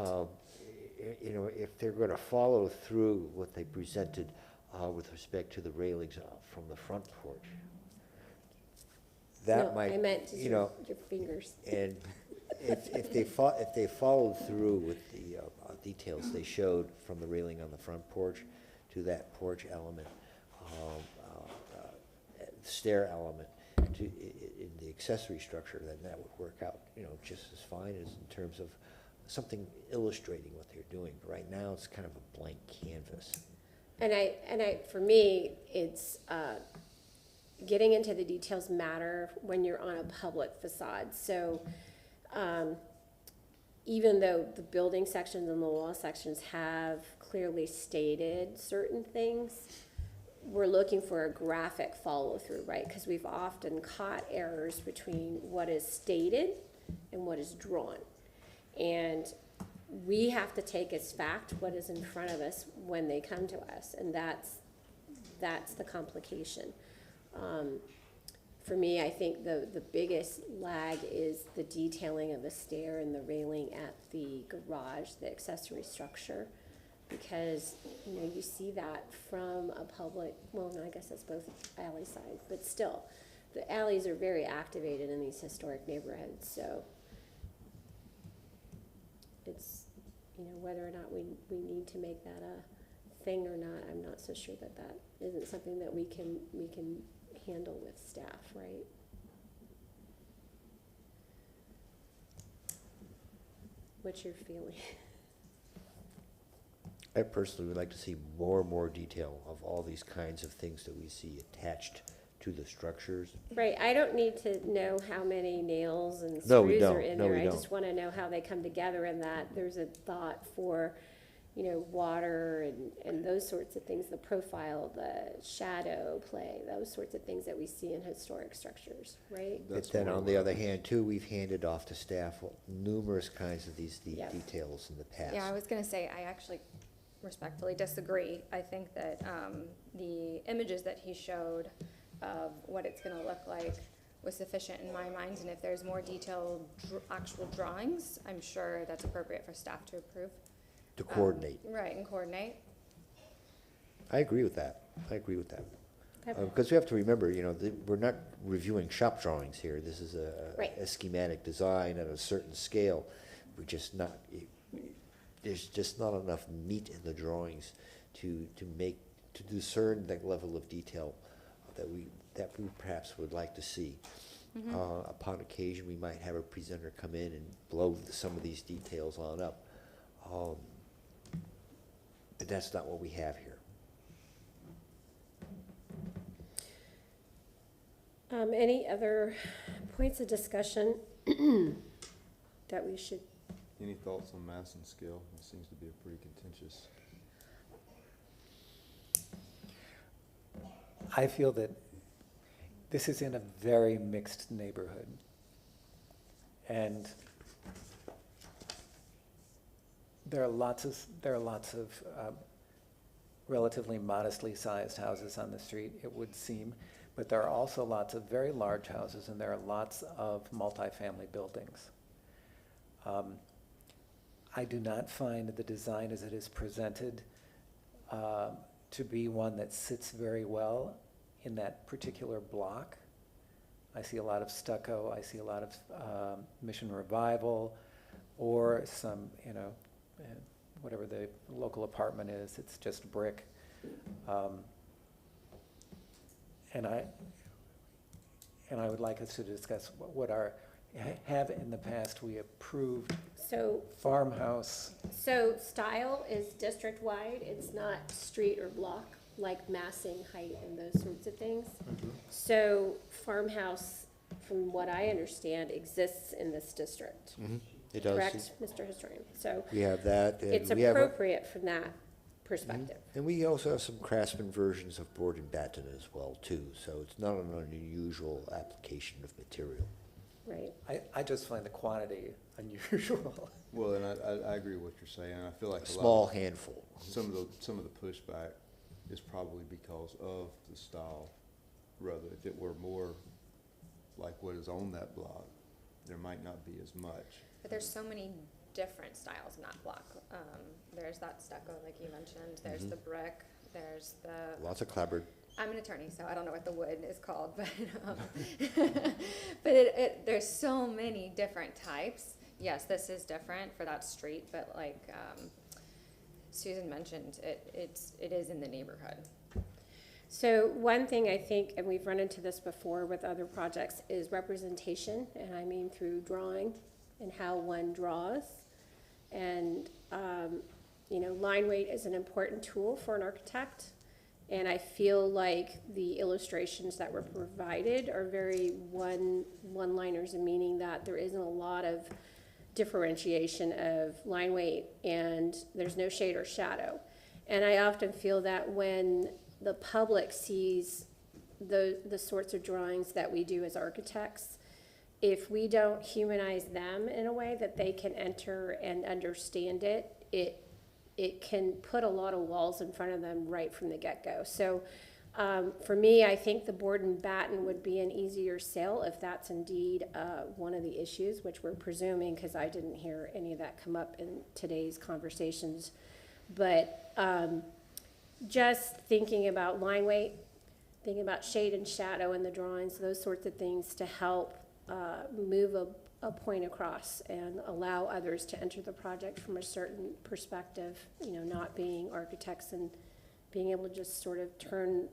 You know, if they're gonna follow through what they presented with respect to the railings from the front porch, that No, might, I meant just you know, your fingers. and if they followed through with the details they showed from the railing on the front porch to that porch element, stair element in the accessory structure, then that would work out, you know, just as fine as in terms of something illustrating what they're doing. But right now, it's kind of a blank canvas. And for me, it's getting into the details matter when you're on a public facade. So even though the building sections and the wall sections have clearly stated certain things, we're looking for a graphic follow-through, right? Because we've often caught errors between what is stated and what is drawn. And we have to take as fact what is in front of us when they come to us, and that's the complication. For me, I think the biggest lag is the detailing of the stair and the railing at the garage, the accessory structure, because, you know, you see that from a public, well, no, I guess that's both alley side, but still, the alleys are very activated in these historic neighborhoods, so it's, you know, whether or not we need to make that a thing or not, I'm not so sure that isn't something that we can handle with staff, right? What's your feeling? I personally would like to see more and more detail of all these kinds of things that we see attached to the structures. Right, I don't need to know how many nails and No, we screws are don't. in No, there. we I don't. just want to know how they come together and that there's a thought for, you know, water and those sorts of things, the profile, the shadow play, those sorts of things that we see in historic structures, right? But then on the other hand, too, we've handed off to staff numerous kinds of these Yeah. details in the past. Yeah, I was gonna say, I actually respectfully disagree. I think that the images that he showed of what it's gonna look like was sufficient in my mind, and if there's more detailed actual drawings, I'm sure that's appropriate for staff to approve. To coordinate. Right, and coordinate. I agree with that. I agree with that. Okay. Because we have to remember, you know, we're not reviewing shop drawings here. This is Right. a schematic design at a certain scale. We're just not, there's just not enough meat in the drawings to discern that level of detail that we perhaps would like to see. Upon occasion, we might have a presenter come in and blow some of these details on up. But that's not what we have here. Any other points of discussion that we should? Any thoughts on mass and scale? It seems to be a pretty contentious. I feel that this is in a very mixed neighborhood. And there are lots of relatively modestly sized houses on the street, it would seem. But there are also lots of very large houses, and there are lots of multifamily buildings. I do not find the design as it is presented to be one that sits very well in that particular block. I see a lot of stucco, I see a lot of Mission Revival, or some, whatever the local apartment is, it's just brick. And I would like us to discuss what have in the past we approved So, farmhouse. so style is district-wide, it's not street or block, like massing, height, and those sorts of things. So farmhouse, from what I understand, exists in this district, It does. correct, Mr. Historian? So We have that. And it's we have appropriate from that perspective. And we also have some Craftsman versions of board and batten as well, too. So it's not an unusual application of material. Right. I just find the quantity unusual. Well, and I agree with what you're saying. I feel like A small lot of, handful. some of the pushback is probably because of the style. Rather, if it were more like what is on that block, there might not be as much. But there's so many different styles in that block. There's that stucco, like you mentioned, there's the brick, there's the, Lots of clapboard. I'm an attorney, so I don't know what the wood is called, but, but there's so many different types. Yes, this is different for that street, but like, Susan mentioned, it is in the neighborhood. So one thing I think, and we've run into this before with other projects, is representation, and I mean through drawing and how one draws. And, line weight is an important tool for an architect. And I feel like the illustrations that were provided are very one-liners, in meaning that there isn't a lot of differentiation of line weight, and there's no shade or shadow. And I often feel that when the public sees the sorts of drawings that we do as architects, if we don't humanize them in a way that they can enter and understand it can put a lot of walls in front of them right from the get-go. So for me, I think the board and batten would be an easier sale if that's indeed one of the issues, which we're presuming, because I didn't hear any of that come up in today's conversations. But just thinking about line weight, thinking about shade and shadow in the drawings, those sorts of things to help move a point across and allow others to enter the project from a certain perspective, not being architects and being able to just sort of turn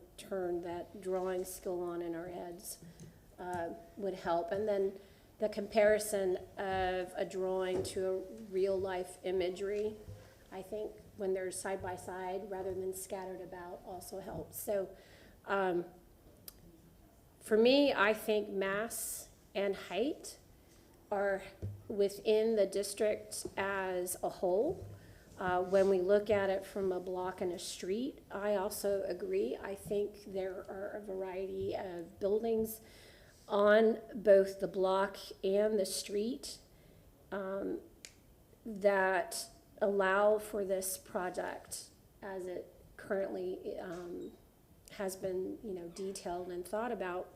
that drawing skill on in our heads would help. And then the comparison of a drawing to a real life imagery, I think when they're side by side rather than scattered about, also helps. So for me, I think mass and height are within the district as a whole. When we look at it from a block and a street, I also agree. I think there are a variety of buildings on both the block and the street that allow for this project as it currently has been, detailed and thought about,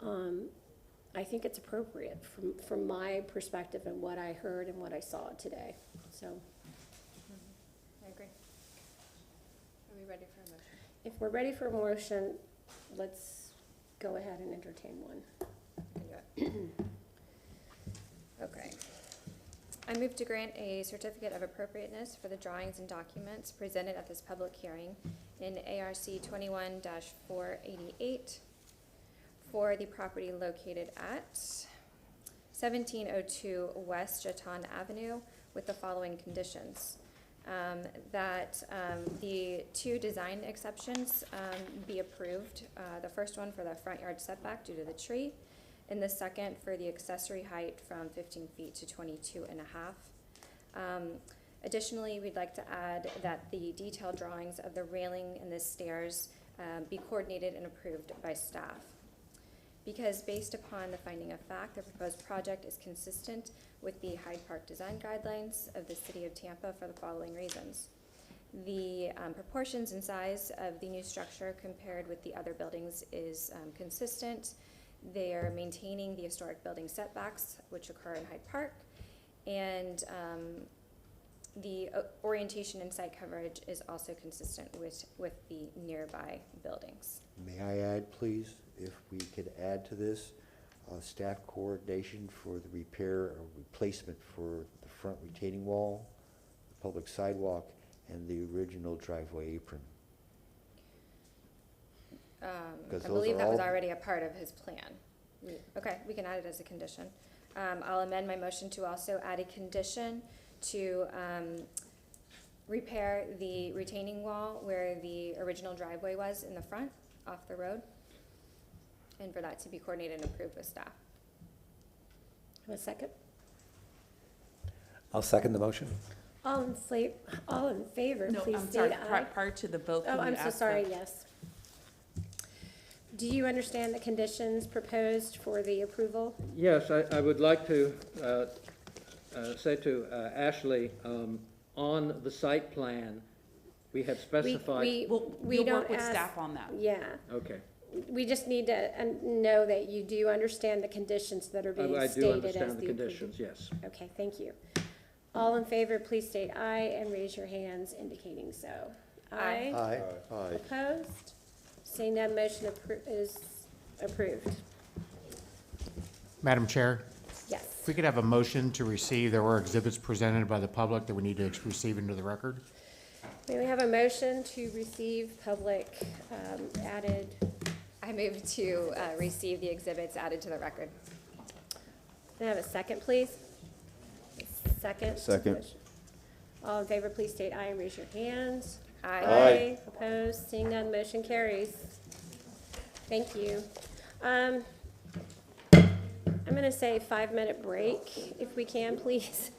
I think it's appropriate from my perspective and what I heard and what I saw today. So I agree. Are we ready for a motion? if we're ready for a motion, let's go ahead and entertain one. We can do it. Okay. I move to grant a certificate of appropriateness for the drawings and documents presented at this public hearing in ARC 21-488 for the property located at 1702 West Chaton Avenue with the following conditions. That the two design exceptions be approved. The first one for the front yard setback due to the tree, and the second for the accessory height from 15 feet to 22 and a half. Additionally, we'd like to add that the detailed drawings of the railing and the stairs be coordinated and approved by staff. Because based upon the finding of fact, the proposed project is consistent with the Hyde Park design guidelines of the City of Tampa for the following reasons. The proportions and size of the new structure compared with the other buildings is consistent. They are maintaining the historic building setbacks which occur in Hyde Park, and the orientation and site coverage is also consistent with the nearby buildings. May I add, please, if we could add to this, staff coordination for the repair or replacement for the front retaining wall, the public sidewalk, and the original driveway apron. I 'Cause those believe are that was all- already a part of his plan. Okay, we can add it as a condition. I'll amend my motion to also add a condition to repair the retaining wall where the original driveway was in the front, off the road, and for that to be coordinated and approved with staff. Have a second? I'll second the motion. All in favor, No, please I'm state sorry, aye. prior to the vote, Oh, can you I'm so ask sorry, the- yes. Do you understand the conditions proposed for the approval? Yes, I would like to say to Ashley, on the site plan, we had specified. We'll We work don't with ask- staff on that. Yeah, Okay. we just need to know that you do understand the conditions that are being I stated do as understand the the approval. conditions, yes. Okay, thank you. All in favor, please state aye and raise your hands indicating so. Aye. Aye. Aye. Opposed? Seeing none, motion is approved. Madam Chair, Yes. if we could have a motion to receive, there were exhibits presented by the public that we need to receive into the record. May we have a motion to receive public added? I move to receive the exhibits added to the record. Can I have a second, please? Second? Second. All in favor, please state aye and raise your hands. Aye. Opposed? Seeing none, motion carries. Thank you. I'm going to say 5-minute break, if we can, please.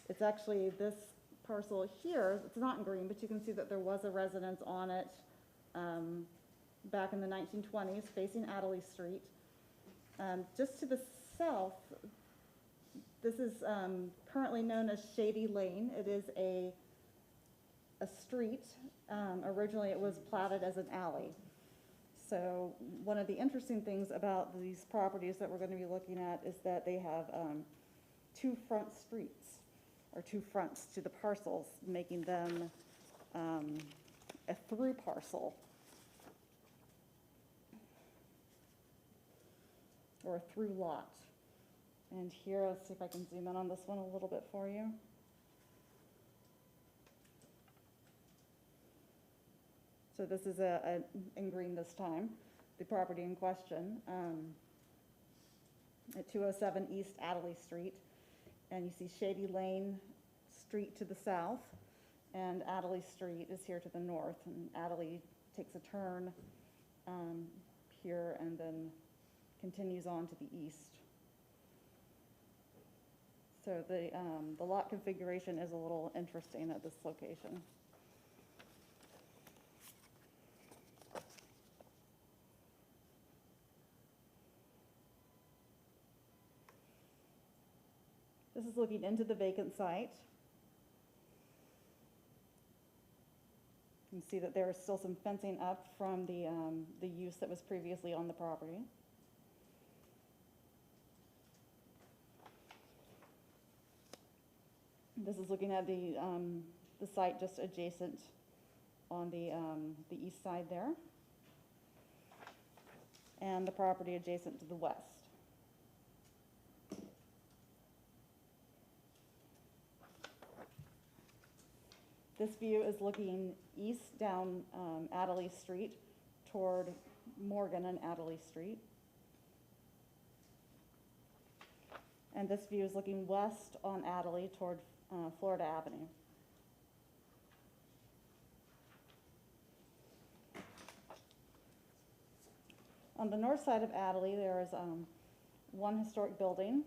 It's actually this parcel here, it's not in green, but you can see that there was a residence on it back in the 1920s, facing Adderley Street. Just to the south, this is currently known as Shady Lane. It is a street. Originally, it was platted as an alley. So one of the interesting things about these properties that we're going to be looking at is that they have two front streets, or two fronts to the parcels, making them a through parcel, or a through lot. And here, let's see if I can zoom in on this one a little bit for you. So this is in green this time, the property in question, at 207 East Adderley Street. And you see Shady Lane Street to the south, and Adderley Street is here to the north. And Adderley takes a turn here and then continues on to the east. So the lot configuration is a little interesting at this location. This is looking into the vacant site. You can see that there is still some fencing up from the use that was previously on the property. This is looking at the site just adjacent on the east side there, and the property adjacent to the west. This view is looking east down Adderley Street toward Morgan and Adderley Street. And this view is looking west on Adderley toward Florida Avenue. On the north side of Adderley, there is one historic building.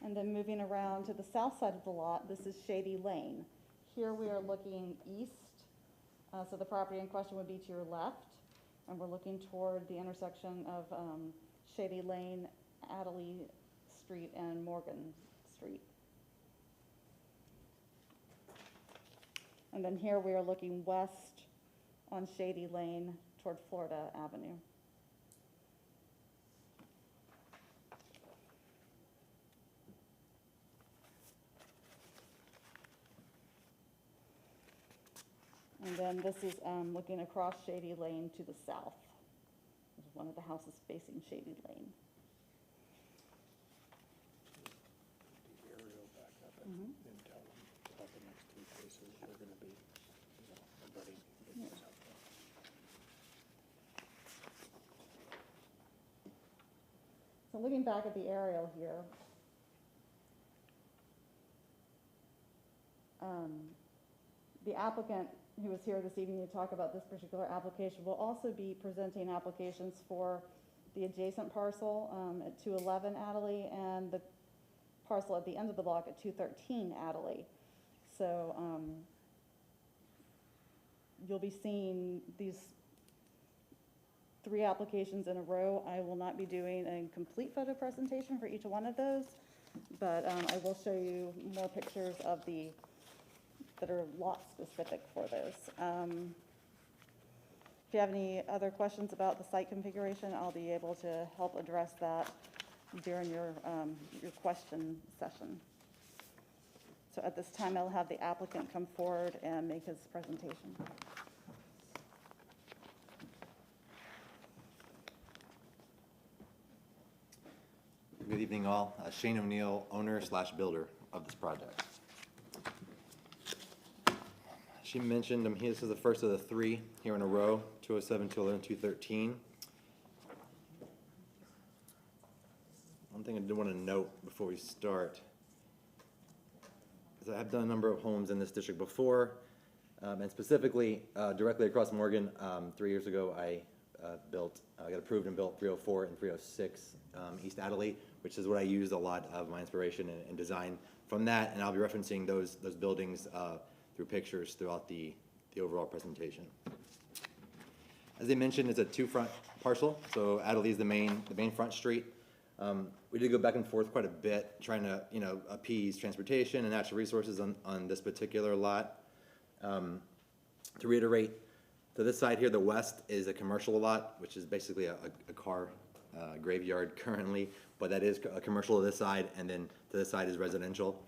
And then moving around to the south side of the lot, this is Shady Lane. Here we are looking east, so the property in question would be to your left, and we're looking toward the intersection of Shady Lane, Adderley Street, and Morgan Street. And then here we are looking west on Shady Lane toward Florida Avenue. And then this is looking across Shady Lane to the south. This is one of the houses facing Shady Lane. The aerial back up and tell them about the next three places they're going to be abutting. So looking back at the aerial here, the applicant who is here this evening to talk about this particular application will also be presenting applications for the adjacent parcel at 211 Adderley and the parcel at the end of the block at 213 Adderley. So you'll be seeing these three applications in a row. I will not be doing a complete photo presentation for each one of those, but I will show you more pictures of that are lot specific for those. If you have any other questions about the site configuration, I'll be able to help address that during your question session. So at this time, I'll have the applicant come forward and make his presentation. Good evening, all. Shane O'Neill, owner/builder of this project. She mentioned this is the first of the three here in a row, 207, 211, 213. One thing I did want to note before we start is I have done a number of homes in this district before, and specifically directly across Morgan. 3 years ago, I got approved and built 304 and 306 East Adelaide, which is what I used a lot of my inspiration and design from that, and I'll be referencing those buildings through pictures throughout the overall presentation. As I mentioned, it's a two-front parcel, so Adelaide is the main front street. We did go back and forth quite a bit, trying to appease transportation and natural resources on this particular lot. To reiterate, to this side here, the west is a commercial lot, which is basically a car graveyard currently, but that is a commercial to this side, and then to this side is residential.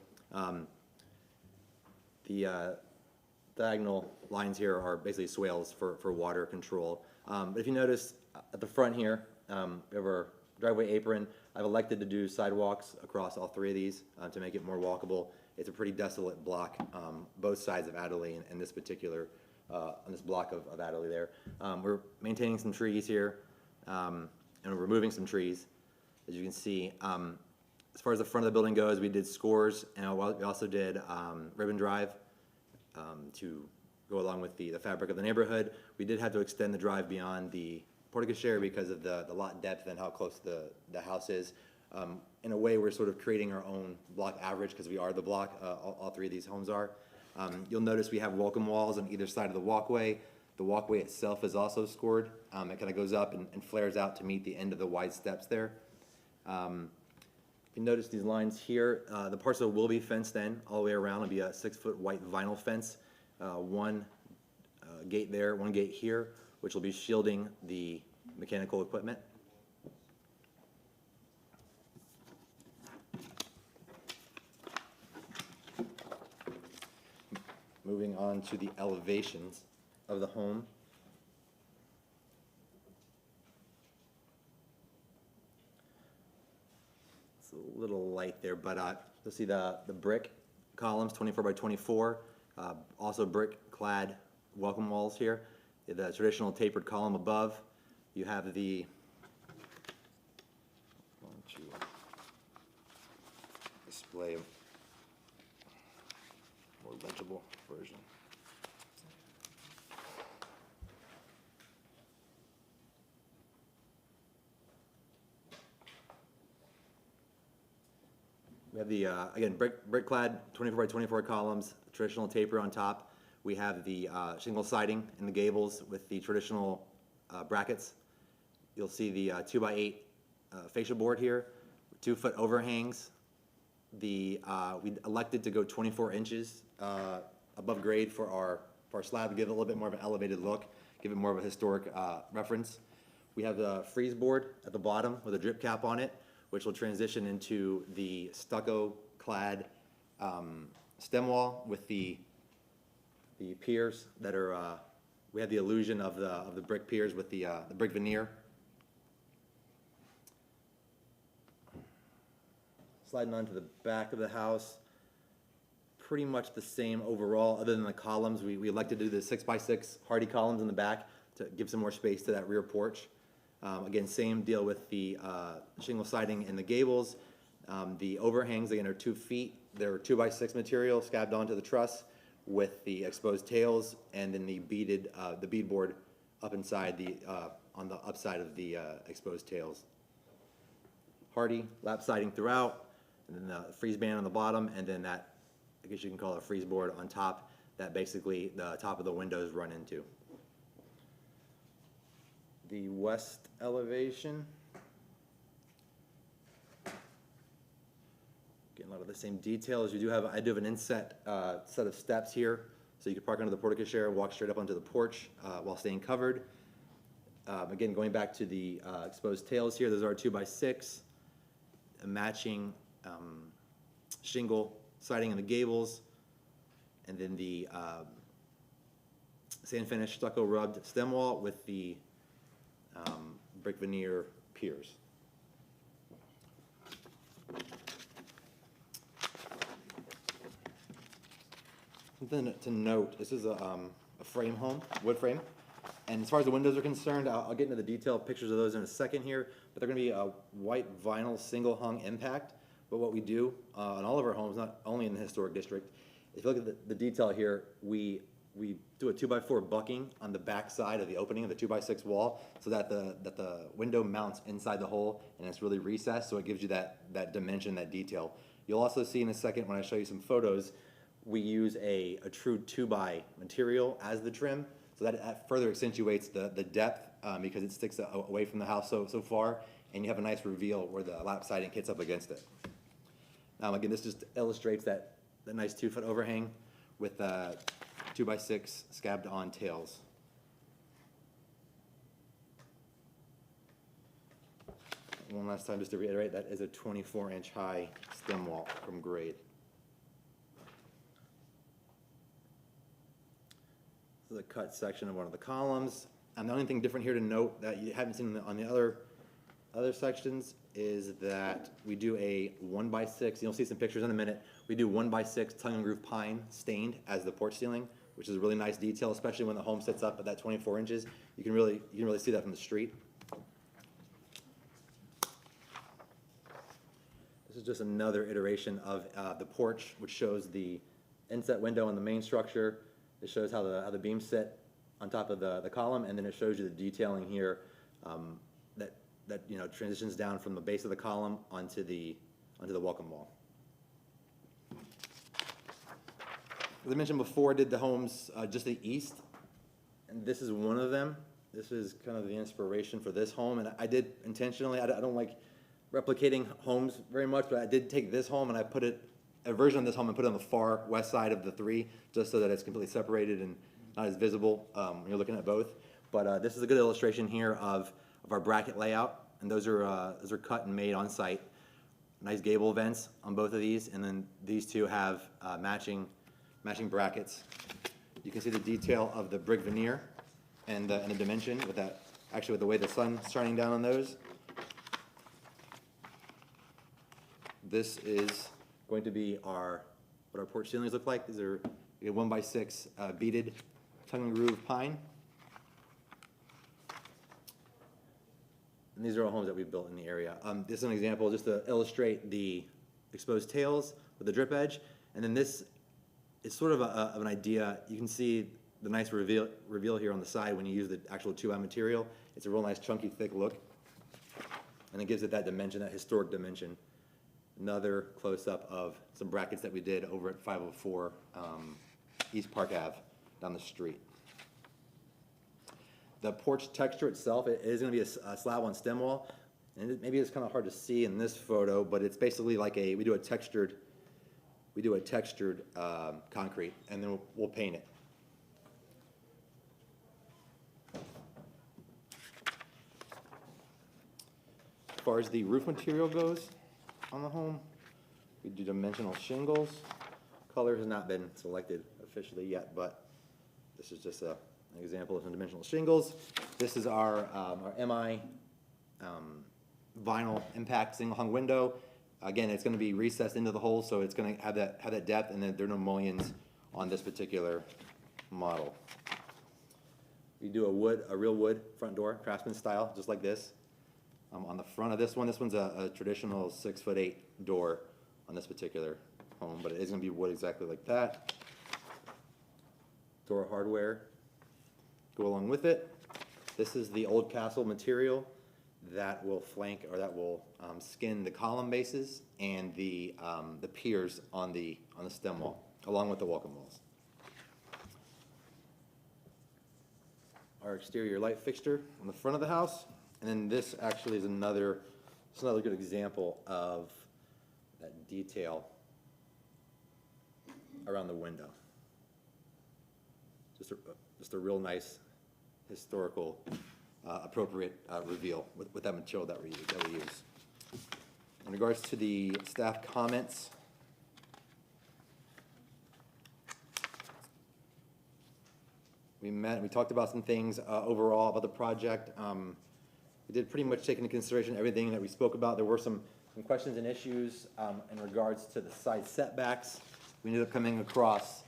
The diagonal lines here are basically swales for water control. But if you notice at the front here, we have our driveway apron. I've elected to do sidewalks across all three of these to make it more walkable. It's a pretty desolate block, both sides of Adelaide and this particular, on this block of Adelaide there. We're maintaining some trees here, and we're removing some trees, as you can see. As far as the front of the building goes, we did scores, and we also did ribbon drive to go along with the fabric of the neighborhood. We did have to extend the drive beyond the portico share because of the lot depth and how close the house is. In a way, we're sort of creating our own block average because we are the block, all three of these homes are. You'll notice we have welcome walls on either side of the walkway. The walkway itself is also scored. It kind of goes up and flares out to meet the end of the wide steps there. You notice these lines here. The parcel will be fenced in all the way around. It'll be a 6-foot white vinyl fence. One gate there, one gate here, which will be shielding the mechanical equipment. Moving on to the elevations of the home. It's a little light there, but you'll see the brick columns, 24 by 24. Also brick clad welcome walls here. The traditional tapered column above. You have the, why don't you display a more legible version. We have the, again, brick clad 24 by 24 columns, traditional taper on top. We have the shingle siding in the gables with the traditional brackets. You'll see the 2x8 fascia board here, 2-foot overhangs. We elected to go 24 inches above grade for our slab to give it a little bit more of an elevated look, give it more of a historic reference. We have the freeze board at the bottom with a drip cap on it, which will transition into the stucco clad stem wall with the piers that are, we have the illusion of the brick piers with the brick veneer. Sliding on to the back of the house, pretty much the same overall, other than the columns. We elected to do the 6x6 Hardy columns in the back to give some more space to that rear porch. Again, same deal with the shingle siding in the gables. The overhangs, again, are 2 feet. They're 2x6 material scabbed onto the truss with the exposed tails, and then the bead board up inside on the upside of the exposed tails. Hardy lap siding throughout, and then the freeze band on the bottom, and then that, I guess you can call it a freeze board on top that basically the top of the windows run into. The west elevation. Getting a lot of the same details. I do have an inset set of steps here, so you can park under the portico share and walk straight up onto the porch while staying covered. Again, going back to the exposed tails here, those are 2x6, a matching shingle siding in the gables, and then the sand finish stucco rubbed stem wall with the brick veneer piers. Something to note, this is a frame home, wood frame. And as far as the windows are concerned, I'll get into the detailed pictures of those in a second here, but they're gonna be a white vinyl single hung impact. But what we do on all of our homes, not only in the historic district, if you look at the detail here, we we do a 2x4 bucking on the back side of the opening of the 2x6 wall, so that the window mounts inside the hole and it's really recessed, so it gives you that dimension, that detail. You'll also see in a second when I show you some photos, we use a true 2x material as the trim, so that further accentuates the depth because it sticks away from the house so far, and you have a nice reveal where the lap siding hits up against it. Now again, this just illustrates that nice 2-foot overhang with 2x6 scabbed on tails. One last time, just to reiterate, that is a 24-inch high stem wall from grade. This is a cut section of one of the columns. And the only thing different here to note that you haven't seen on the other sections is that we do a 1x6, you'll see some pictures in a minute, we do 1x6 tongue and groove pine stained as the porch ceiling, which is a really nice detail, especially when the home sits up at that 24 inches. You can really see that from the street. This is just another iteration of the porch, which shows the inset window on the main structure. It shows how the beams sit on top of the column, and then it shows you the detailing here that transitions down from the base of the column onto the welcome wall. As I mentioned before, I did the homes just to the east, and this is one of them. This is kind of the inspiration for this home, and I did intentionally, I don't like replicating homes very much, but I did take this home and I put it, a version of this home, and put it on the far west side of the three, just so that it's completely separated and not as visible when you're looking at both. But this is a good illustration here of our bracket layout, and those are cut and made on site. Nice gable vents on both of these, and then these two have matching brackets. You can see the detail of the brick veneer and the dimension with that, actually with the way the sun's shining down on those. This is going to be what our porch ceilings look like. These are 1x6 beaded tongue and groove pine. And these are all homes that we've built in the area. This is an example just to illustrate the exposed tails with the drip edge. And then this is sort of an idea. You can see the nice reveal here on the side when you use the actual 2x material. It's a real nice chunky thick look. And it gives it that dimension, that historic dimension. Another close-up of some brackets that we did over at 504 East Park Ave down the street. The porch texture itself, it is going to be a slab on stem wall, and maybe it's kind of hard to see in this photo, but it's basically like we do a textured concrete, and then we'll paint it. As far as the roof material goes on the home, we do dimensional shingles. Color has not been selected officially yet, but this is just an example of some dimensional shingles. This is our MI vinyl impact single hung window. Again, it's going to be recessed into the hole, so it's going to have that depth, and then there are no mullions on this particular model. We do a real wood front door, Casement style, just like this. On the front of this one's a traditional 6'8" door on this particular home, but it is going to be wood exactly like that. Door hardware go along with it. This is the old castle material that will flank, or that will skin the column bases and the piers on the stem wall, along with the welcome walls. Our exterior light fixture on the front of the house. And then this actually is another good example of that detail around the window. Just a real nice historical, appropriate reveal with that material that we use. In regards to the staff comments, we talked about some things overall about the project. We did pretty much take into consideration everything that we spoke about. There were some questions and issues in regards to the side setbacks. We ended up coming across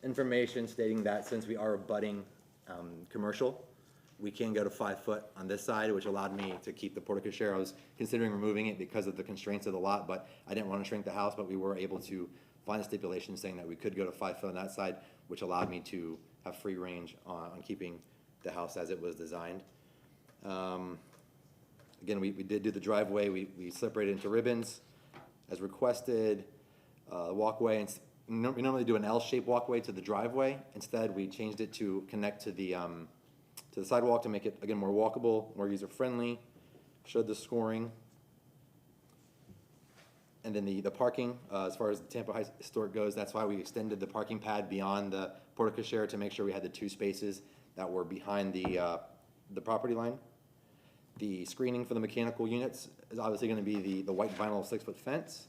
information stating that since we are abutting commercial, we can go to 5 foot on this side, which allowed me to keep the portico share. I was considering removing it because of the constraints of the lot, but I didn't want to shrink the house, but we were able to find a stipulation saying that we could go to 5 foot on that side, which allowed me to have free range on keeping the house as it was designed. Again, we did do the driveway, we separated into ribbons as requested. Walkway, and we normally do an L-shaped walkway to the driveway. Instead, we changed it to connect to the sidewalk to make it, again, more walkable, more user-friendly. Showed the scoring. And then the parking, as far as the Tampa High Historic goes, that's why we extended the parking pad beyond the porte cochere to make sure we had the 2 spaces that were behind the property line. The screening for the mechanical units is obviously going to be the white vinyl 6-foot fence.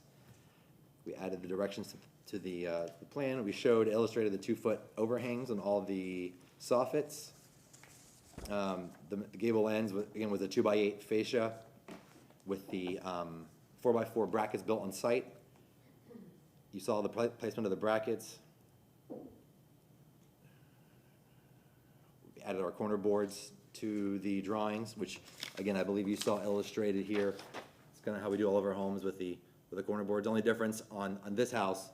We added the directions to the plan. We illustrated the 2-foot overhangs on all the soffits. The gable ends, again, was a 2x8 fascia with the 4x4 brackets built on site. You saw the placement of the brackets. We added our corner boards to the drawings, which, again, I believe you saw illustrated here. It's kind of how we do all of our homes with the corner boards. The only difference on this house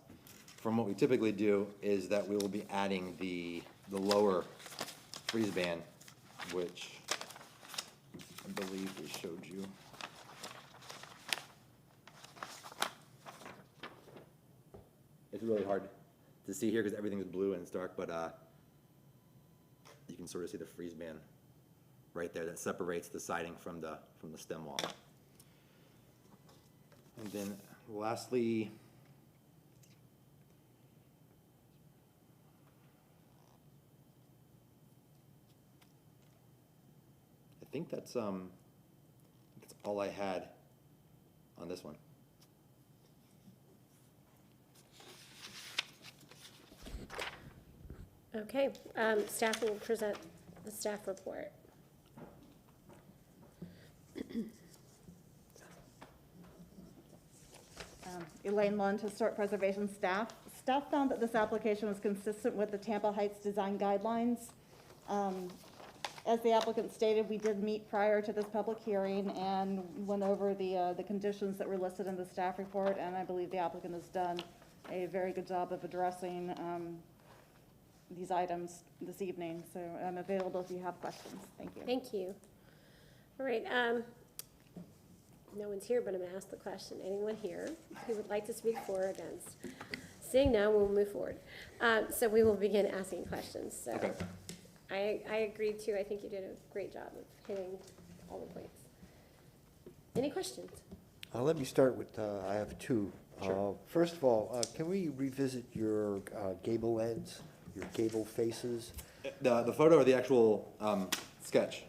from what we typically do is that we will be adding the lower freeze band, which I believe we showed you. It's really hard to see here because everything is blue and it's dark, but you can sort of see the freeze band right there that separates the siding from the stem wall. And then lastly, I think that's all I had on this one. Okay, staff will present the staff report. Elaine Lund, Historic Preservation Staff. Staff found that this application was consistent with the Tampa Heights design guidelines. As the applicant stated, we did meet prior to this public hearing and went over the conditions that were listed in the staff report, and I believe the applicant has done a very good job of addressing these items this evening. So I'm available if you have questions. Thank you. Thank you. All right, no one's here, but I'm gonna ask the question. Anyone here who would like to speak for or against? Seeing none, we'll move forward. So we will begin asking questions. So Okay. I agree too. I think you did a great job of hitting all the points. Any questions? Let me start with, I have 2. Sure. First of all, can we revisit your gable ends, your gable faces? The photo or the actual sketch?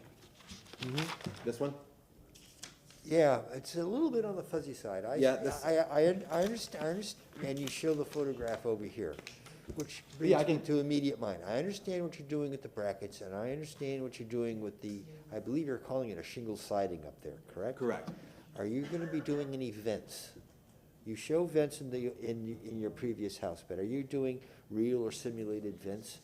This one? Yeah, it's a little bit on the fuzzy side. Yeah, this- I understand, and you show the photograph over here, which Yeah, I brings me can- to immediate mind. I understand what you're doing with the brackets, and I understand what you're doing with the, I believe you're calling it a shingle siding up there, correct? Correct. Are you gonna be doing any vents? You show vents in your previous house, but are you doing real or simulated vents?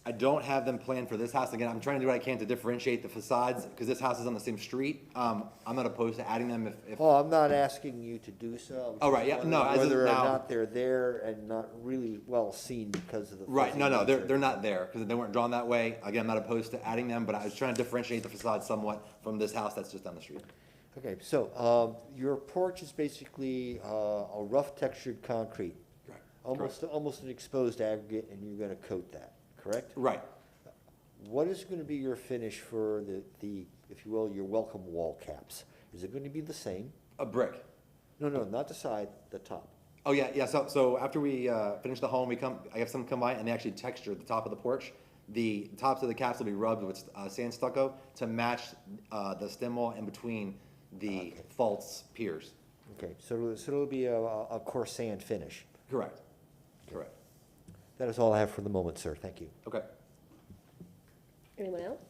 I don't have them planned for this house. Again, I'm trying to do what I can to differentiate the facades, because this house is on the same street. I'm not opposed to adding them if, Oh, I'm not asking you to do so. I was Oh, right, just yeah, no, wondering as of whether or now- not they're there and not really well seen because of the. Right, fuzzy no, nature. they're not there, because they weren't drawn that way. Again, I'm not opposed to adding them, but I was trying to differentiate the facade somewhat from this house that's just down the street. Okay, so, your porch is basically, a rough textured concrete. Right. Almost an exposed aggregate, and you're gonna coat that, correct? Right. What is gonna be your finish for the, if you will, your welcome wall caps? Is it gonna be the same? A brick. No, not the side, the top. Oh, yeah, so after we finish the home, I have someone come by and they actually texture the top of the porch. The tops of the caps will be rubbed with sand stucco to match the stem wall in between the false piers. Okay, so it'll be a coarse sand finish. Correct. Correct. That is all I have for the moment, sir. Thank you. Okay. Anyone else?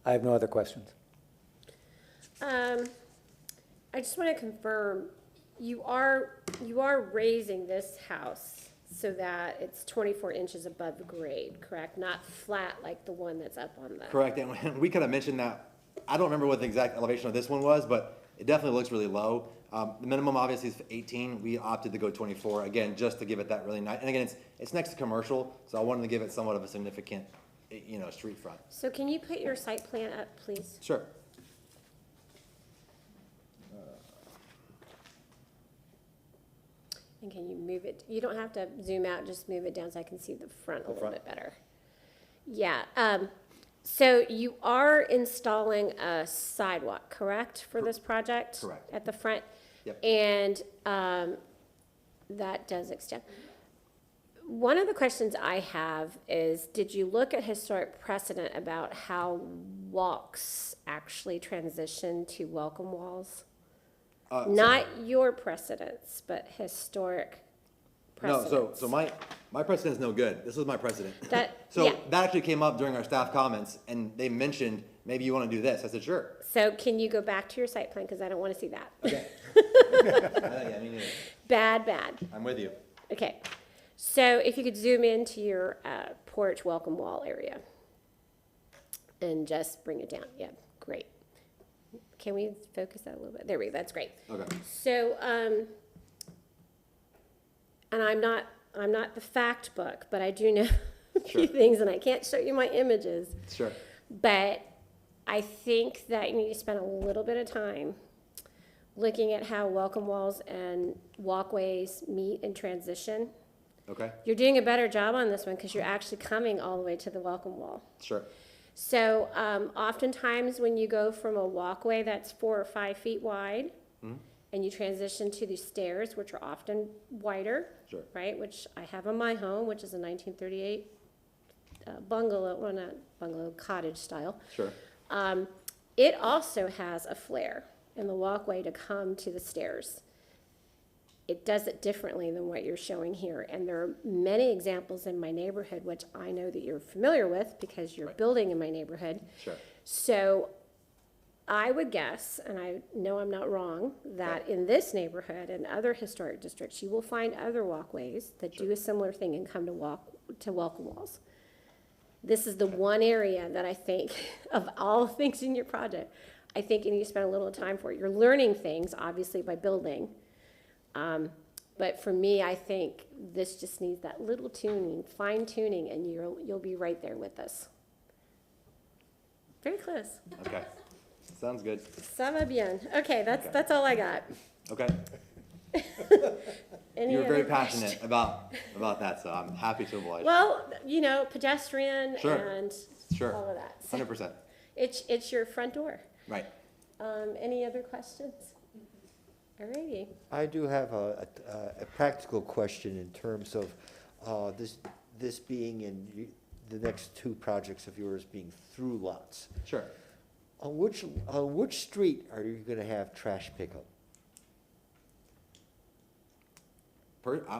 I have no other questions. I just want to confirm, you are raising this house so that it's 24 inches above the grade, correct? Not flat like the one that's up on the. Correct, and we kind of mentioned that, I don't remember what the exact elevation of this one was, but it definitely looks really low. The minimum obviously is 18. We opted to go 24, again, just to give it that really nice, and again, it's next to commercial, so I wanted to give it somewhat of a significant, street front. So can you put your site plan up, please? Sure. And can you move it, you don't have to zoom out, just move it down so I can see the front a little bit better. Yeah, so you are installing a sidewalk, correct, for this project? Correct. At the front? Yep. And that does extend. One of the questions I have is, did you look at historic precedent about how walks actually transition to welcome walls? Not your precedents, but historic precedents. No, so my precedent's no good. This was my precedent. Yeah. That actually came up during our staff comments, and they mentioned, maybe you want to do this. I said, sure. So can you go back to your site plan, because I don't want to see that. Okay. Yeah, me neither. Bad. I'm with you. Okay, so if you could zoom into your porch welcome wall area and just bring it down. Yeah, great. Can we focus that a little bit? There we go, that's great. Okay. So, and I'm not the fact book, but I do know a few things, and I can't show you my images. Sure. But I think that you need to spend a little bit of time looking at how welcome walls and walkways meet and transition. Okay. You're doing a better job on this one because you're actually coming all the way to the welcome wall. Sure. So oftentimes when you go from a walkway that's 4 or 5 feet wide, and you transition to the stairs, which are often wider, Sure. right, which I have in my home, which is a 1938 bungalow, well, not bungalow, cottage style. Sure. It also has a flare in the walkway to come to the stairs. It does it differently than what you're showing here. And there are many examples in my neighborhood, which I know that you're familiar with because you're building in my neighborhood. Sure. So I would guess, and I know I'm not wrong, that in this neighborhood and other historic districts, you will find other walkways that do a similar thing and come to welcome walls. This is the one area that I think, of all things in your project, I think you need to spend a little time for it. You're learning things, obviously, by building. But for me, I think this just needs that little tuning, fine tuning, and you'll be right there with us. Very close. Okay. Sounds good. Ça va bien. Okay, that's all I got. Okay. Any You were very other passionate about that, so I'm happy to oblige. Well, pedestrian Sure. and Sure. all of that. So 100%. it's your front door. Right. Any other questions? Alrighty. I do have a practical question in terms of this being in the next 2 projects of yours being through lots. Sure. On which street are you going to have trash pickup?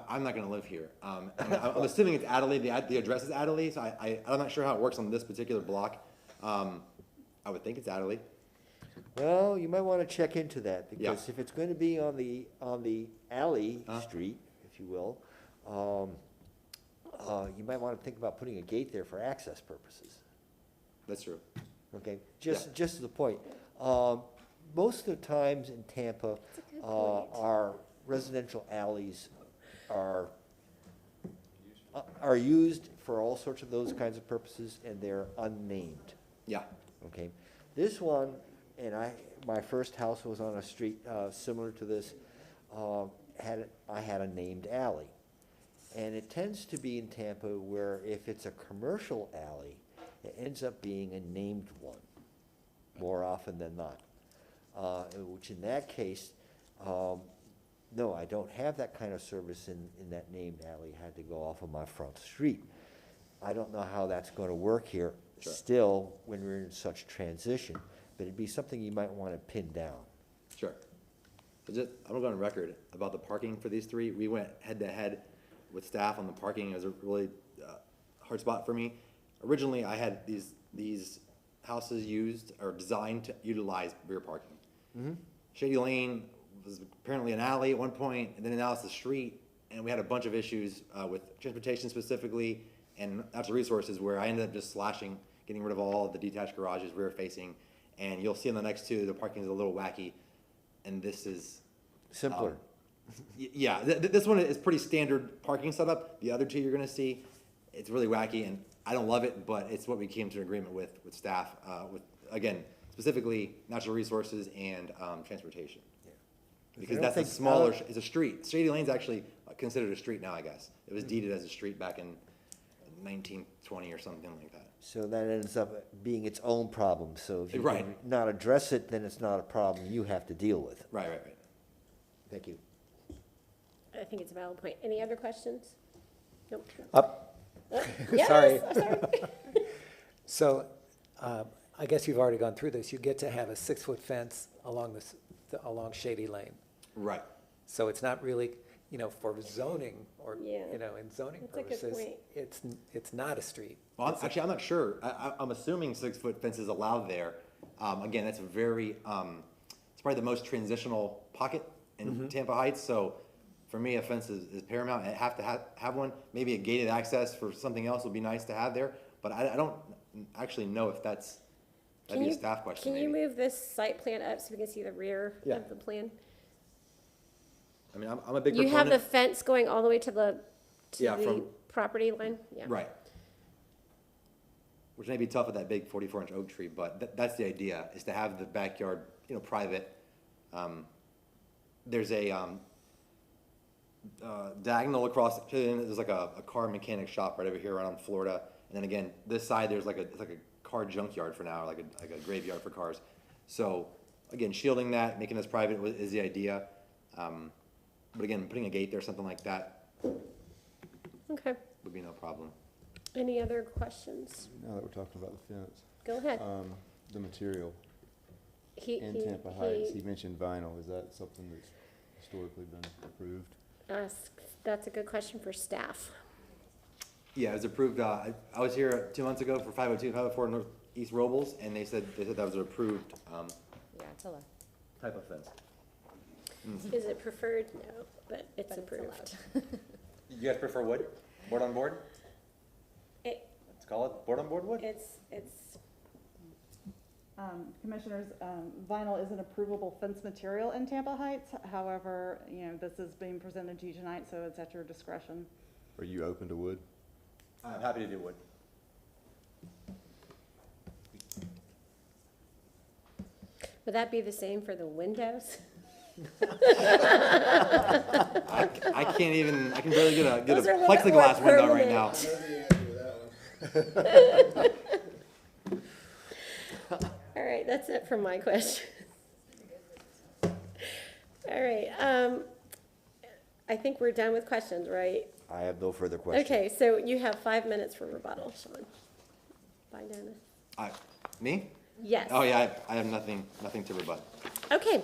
I'm not going to live here. I'm assuming it's Adelaide. The address is Adelaide, so I'm not sure how it works on this particular block. I would think it's Adelaide. Well, you might want to check into that, because if it's going to be on the alley street, if you will, you might want to think about putting a gate there for access purposes. That's true. Okay, just to the point. Most of the times in Tampa, our residential alleys are used for all sorts of those kinds of purposes, and they're unnamed. Yeah. Okay, this one, and my first house was on a street similar to this. I had a named alley, and it tends to be in Tampa where if it's a commercial alley, it ends up being a named one more often than not. Which in that case, no, I don't have that kind of service in that named alley. I had to go off of my front street. I don't know how that's going to work here still when we're in such transition, but it'd be something you might want to pin down. Sure. I'm going to go on record about the parking for these 3. We went head to head with staff on the parking. It was a really hard spot for me. Originally, I had these houses used or designed to utilize rear parking. Shady Lane was apparently an alley at one point, and then now it's the street, and we had a bunch of issues with transportation specifically and natural resources, where I ended up just slashing, getting rid of all of the detached garages rear facing, and you'll see in the next 2 the parking is a little wacky. and this is. Simpler. Yeah, this one is pretty standard parking setup. The other two you're gonna see, it's really wacky, and I don't love it, but it's what we came to an agreement with staff, with, again, specifically natural resources and, transportation. Because I don't that's a think- smaller, it's a street. Shady Lane's actually considered a street now, I guess. It was deeded as a street back in 1920 or something like that. So that ends up being its own problem. So if you Right. can not address it, then it's not a problem you have to deal with. Right. Thank you. I think it's a valid point. Any other questions? Nope. Up. Yes, Sorry. I'm sorry. So, I guess you've already gone through this. You get to have a 6-foot fence along along Shady Lane. Right. So it's not really, for zoning or, Yeah. in zoning That's a good purposes, point. it's not a street. Well, actually, I'm not sure. I'm assuming 6-foot fence is allowed there. Again, that's very, it's probably the most transitional pocket in Tampa Heights, so for me, a fence is paramount. I have to have one. Maybe a gated access for something else would be nice to have there, but I don't actually know if that'd be a staff question, Can you maybe. move this site plan up so we can see the rear Yeah. of the plan? I mean, I'm a big You have the proponent. fence going all the way to the Yeah, from- property line? Yeah. Right. Which may be tough with that big 44-inch oak tree, but that's the idea, is to have the backyard, private. There's a diagonal across, there's like a car mechanic shop right over here, right on Florida. And then again, this side, it's like a car junkyard for now, like a graveyard for cars. So again, shielding that, making this private is the idea. But again, putting a gate there, something like that, Okay. would be no problem. Any other questions? Now that we're talking about the fence, Go ahead. the material He- in he- Tampa Heights, he- he mentioned vinyl. Is that something that's historically been approved? That's a good question for staff. Yeah, it was approved, I was here 2 months ago for 502, 504 Northeast Robles, and they said that was an approved, Yeah, it's allowed. type of fence. Is it preferred? No, but it's approved. You guys prefer wood? Board on board? It- Let's call it board on board wood? It's, Commissioners, vinyl is an approvable fence material in Tampa Heights. However, this is being presented to you tonight, so it's at your discretion. Are you open to wood? I'm happy to do wood. would that be the same for the windows? I can't even, I can barely get a Those are a little bit more plexiglass window right now. All right, that's it for my question. All right, I think we're done with questions, right? I have no further questions. Okay, so you have 5 minutes for rebuttal, Sean. Bye, Dennis. Me? Yes. Oh, yeah, I have nothing to rebut. Okay,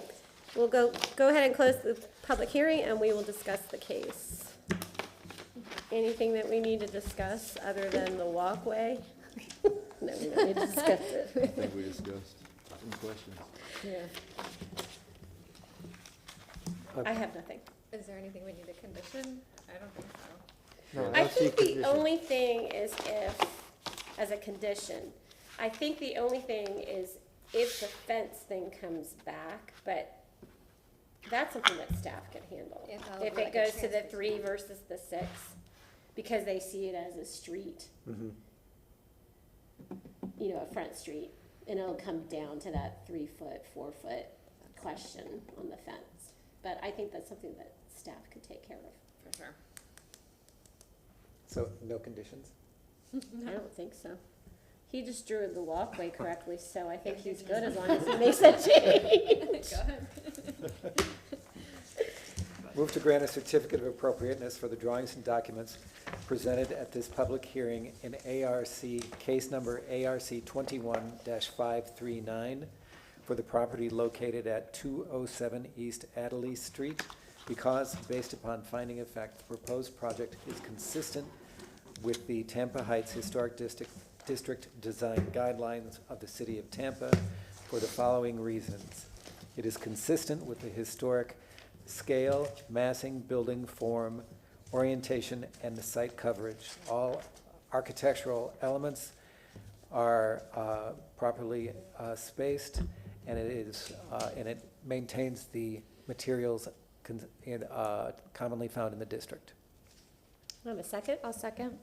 we'll go ahead and close the public hearing, and we will discuss the case. Anything that we need to discuss other than the walkway? No, we don't need to discuss it. I think we discussed some questions. Yeah. I have nothing. Is there anything we need to condition? I don't think so. No, I don't see think the condition. only thing is if, as a condition, I think the only thing is if the fence thing comes back, but that's something that staff can handle. Yeah, that'll If be it like a goes to the transition. 3 versus the 6, because they see it as a street, a front street, and it'll come down to that 3-foot, 4-foot question on the fence. But I think that's something that staff could take care of. For sure. So, no conditions? I don't think so. He just drew the walkway correctly, so I think he's good as long as he makes that change. Go ahead. Move to grant a certificate of appropriateness for the drawings and documents presented at this public hearing in case number ARC 21-539 for the property located at 207 East Adderley Street, because, based upon finding of fact, the proposed project is consistent with the Tampa Heights Historic District Design Guidelines of the City of Tampa for the following reasons. It is consistent with the historic scale, massing, building form, orientation, and the site coverage. All architectural elements are properly spaced, and it maintains the materials commonly found in the district. I have a second? I'll second.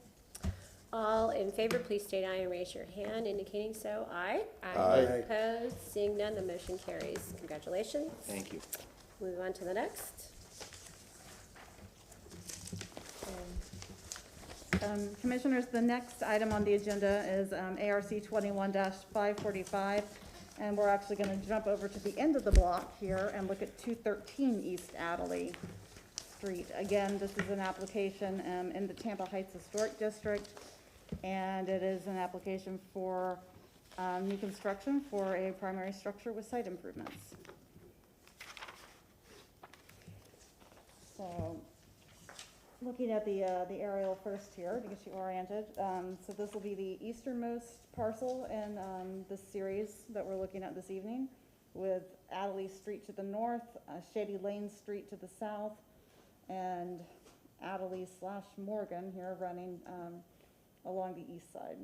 All in favor, please state aye and raise your hand, indicating so. Aye. Aye. Opposed? Seeing none, the motion carries. Congratulations. Thank you. Move on to the next. Commissioners, the next item on the agenda is ARC 21-545, and we're actually going to jump over to the end of the block here and look at 213 East Adderley Street. Again, this is an application in the Tampa Heights Historic District, and it is an application for new construction for a primary structure with site improvements. So, looking at the aerial first here to get you oriented, so this will be the easternmost parcel in this series that we're looking at this evening, with Adderley Street to the north, Shady Lane Street to the south, and Adderley/Morgan here running along the east side.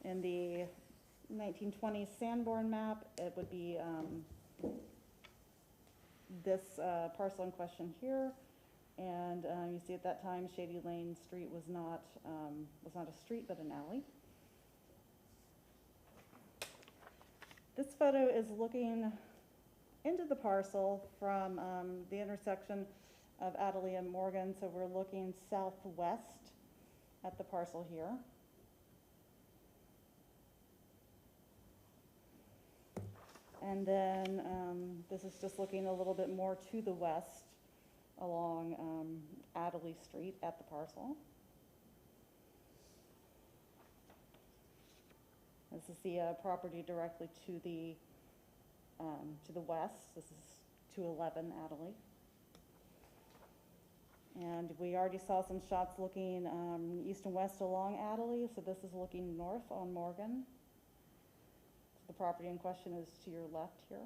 In the 1920s Sanborn map, it would be this parcel in question here. And you see at that time, Shady Lane Street was not a street, but an alley. This photo is looking into the parcel from the intersection of Adderley and Morgan. So we're looking southwest at the parcel here. And then this is just looking a little bit more to the west along Adderley Street at the parcel. This is the property directly to the west. This is 211 Adderley. And we already saw some shots looking east and west along Adderley, so this is looking north on Morgan. So the property in question is to your left here.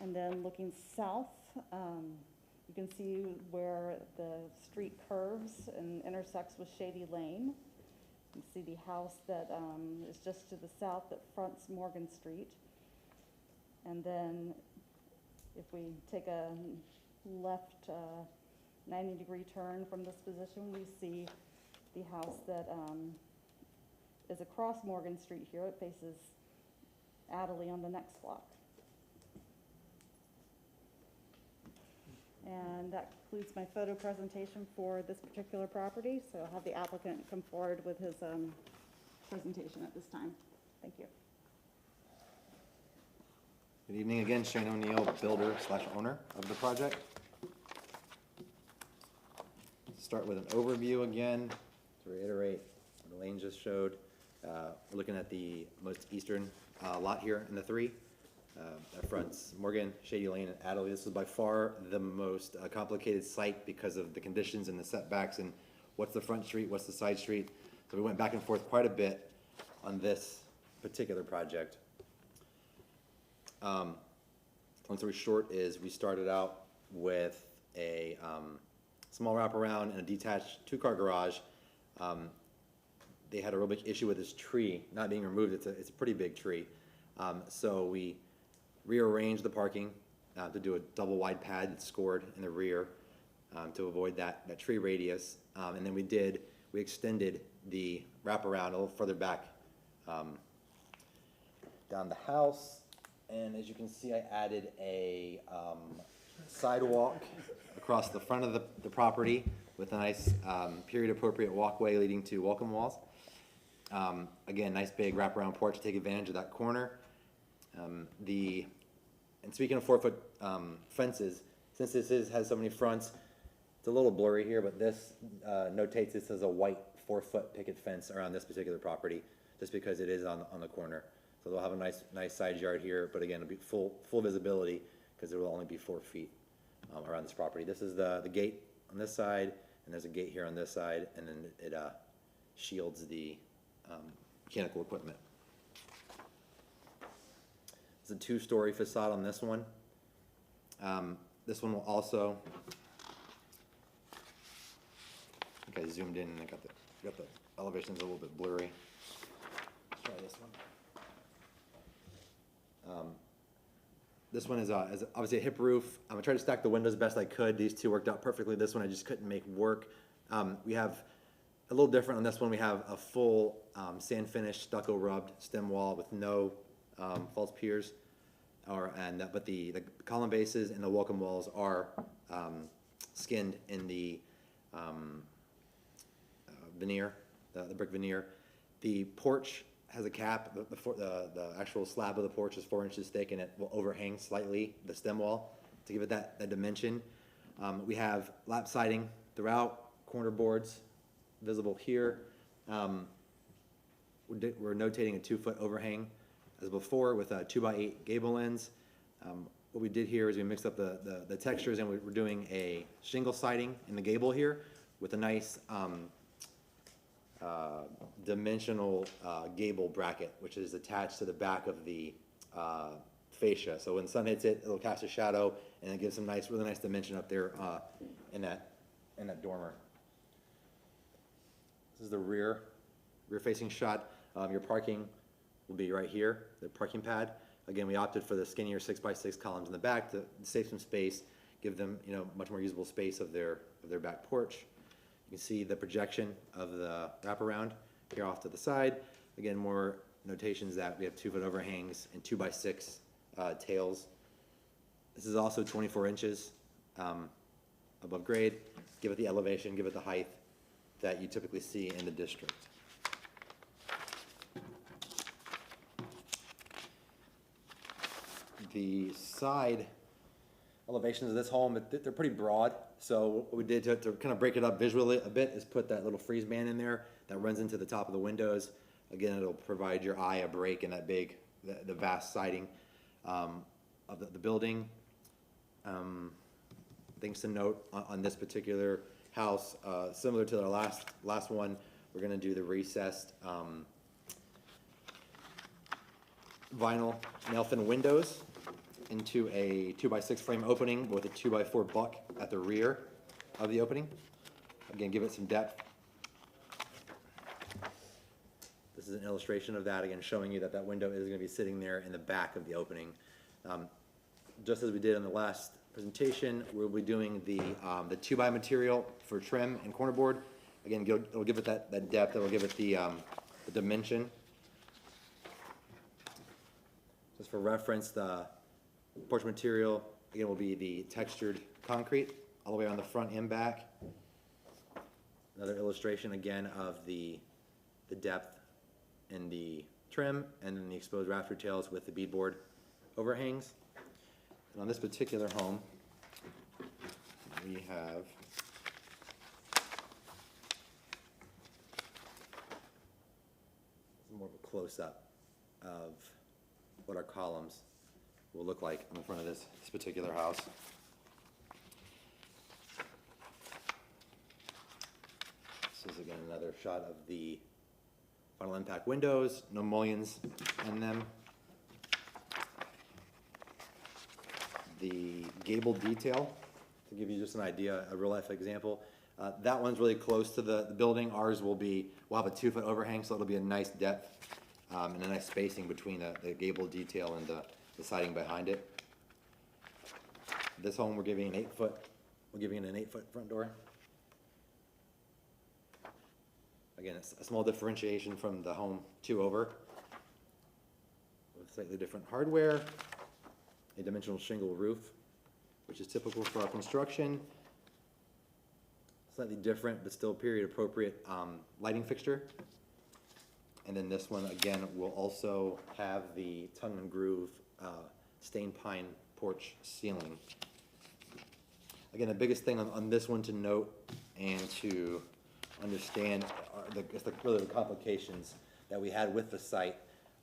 And then looking south, you can see where the street curves and intersects with Shady Lane. You see the house that is just to the south that fronts Morgan Street. And then if we take a left 90-degree turn from this position, we see the house that is across Morgan Street here. It faces Adderley on the next block. And that concludes my photo presentation for this particular property. So I'll have the applicant come forward with his presentation at this time. Thank you. Good evening again, Shane O'Neill, builder/owner of the project. Start with an overview again to reiterate what Elaine just showed. We're looking at the most eastern lot here in the three. That fronts Morgan, Shady Lane, and Adderley. This is by far the most complicated site because of the conditions and the setbacks and what's the front street, what's the side street. So we went back and forth quite a bit on this particular project. Long story short is we started out with a small wraparound and a detached two-car garage. They had a real big issue with this tree not being removed. It's a pretty big tree. So we rearranged the parking to do a double wide pad that's scored in the rear to avoid that tree radius. And then we extended the wraparound a little further back down the house. And as you can see, I added a sidewalk across the front of the property with a nice period-appropriate walkway leading to welcome walls. Again, nice big wraparound porch to take advantage of that corner. And speaking of 4-foot fences, since this has so many fronts, it's a little blurry here, but this notates this as a white 4-foot picket fence around this particular property, just because it is on the corner. So they'll have a nice side yard here, but again, it'll be full visibility because there will only be 4 feet around this property. This is the gate on this side, and there's a gate here on this side, and then it shields the mechanical equipment. It's a 2-story facade on this one. This one will also, I think I zoomed in and I got the elevations a little bit blurry. try this one. This one is obviously a hip roof. I tried to stack the windows best I could. These two worked out perfectly. This one I just couldn't make work. We have a little different on this one. We have a full sand finish stucco rubbed stem wall with no false piers, but the column bases and the welcome walls are skinned in the veneer, the brick veneer. The porch has a cap. The actual slab of the porch is 4 inches thick, and it will overhang slightly the stem wall to give it that dimension. We have lap siding throughout, corner boards visible here. We're notating a 2-foot overhang as before with a 2x8 gable ends. What we did here is we mixed up the textures, and we're doing a shingle siding in the gable here with a nice dimensional gable bracket, which is attached to the back of the fascia. So when the sun hits it, it'll cast a shadow, and it gives some really nice dimension up there in that dormer. This is the rear facing shot. Your parking will be right here, the parking pad. Again, we opted for the skinnier 6x6 columns in the back to save some space, give them much more usable space of their back porch. You can see the projection of the wraparound here off to the side. Again, more notations that we have 2-foot overhangs and 2x6 tails. This is also 24 inches above grade. Give it the elevation, give it the height that you typically see in the district. The side elevations of this home, they're pretty broad. So what we did to kind of break it up visually a bit is put that little freeze band in there that runs into the top of the windows. Again, it'll provide your eye a break in that the vast siding of the building. Things to note on this particular house, similar to the last one, we're going to do the recessed vinyl nail fin windows into a 2x6 frame opening with a 2x4 buck at the rear of the opening. Again, give it some depth. This is an illustration of that, again, showing you that window is going to be sitting there in the back of the opening. Just as we did in the last presentation, we'll be doing the 2x material for trim and corner board. Again, it'll give it that depth, it'll give it the dimension. Just for reference, the porch material, again, will be the textured concrete all the way on the front and back. Another illustration, again, of the depth in the trim, and then the exposed rafter tails with the beadboard overhangs. And on this particular home, we have more of a close-up of what our columns will look like in front of this particular house. This is again another shot of the final impact windows, no mullions in them. The gable detail, to give you just an idea, a real life example, that one's really close to the building. Ours we'll have a 2-foot overhang, so it'll be a nice depth and a nice spacing between the gable detail and the siding behind it. This home we're giving an 8-foot front door. Again, it's a small differentiation from the home 2 over with slightly different hardware, a dimensional shingle roof, which is typical for our construction. Slightly different, but still period appropriate lighting fixture. And then this one, again, will also have the tongue and groove stained pine porch ceiling. Again, the biggest thing on this one to note and to understand are really the complications that we had with the site.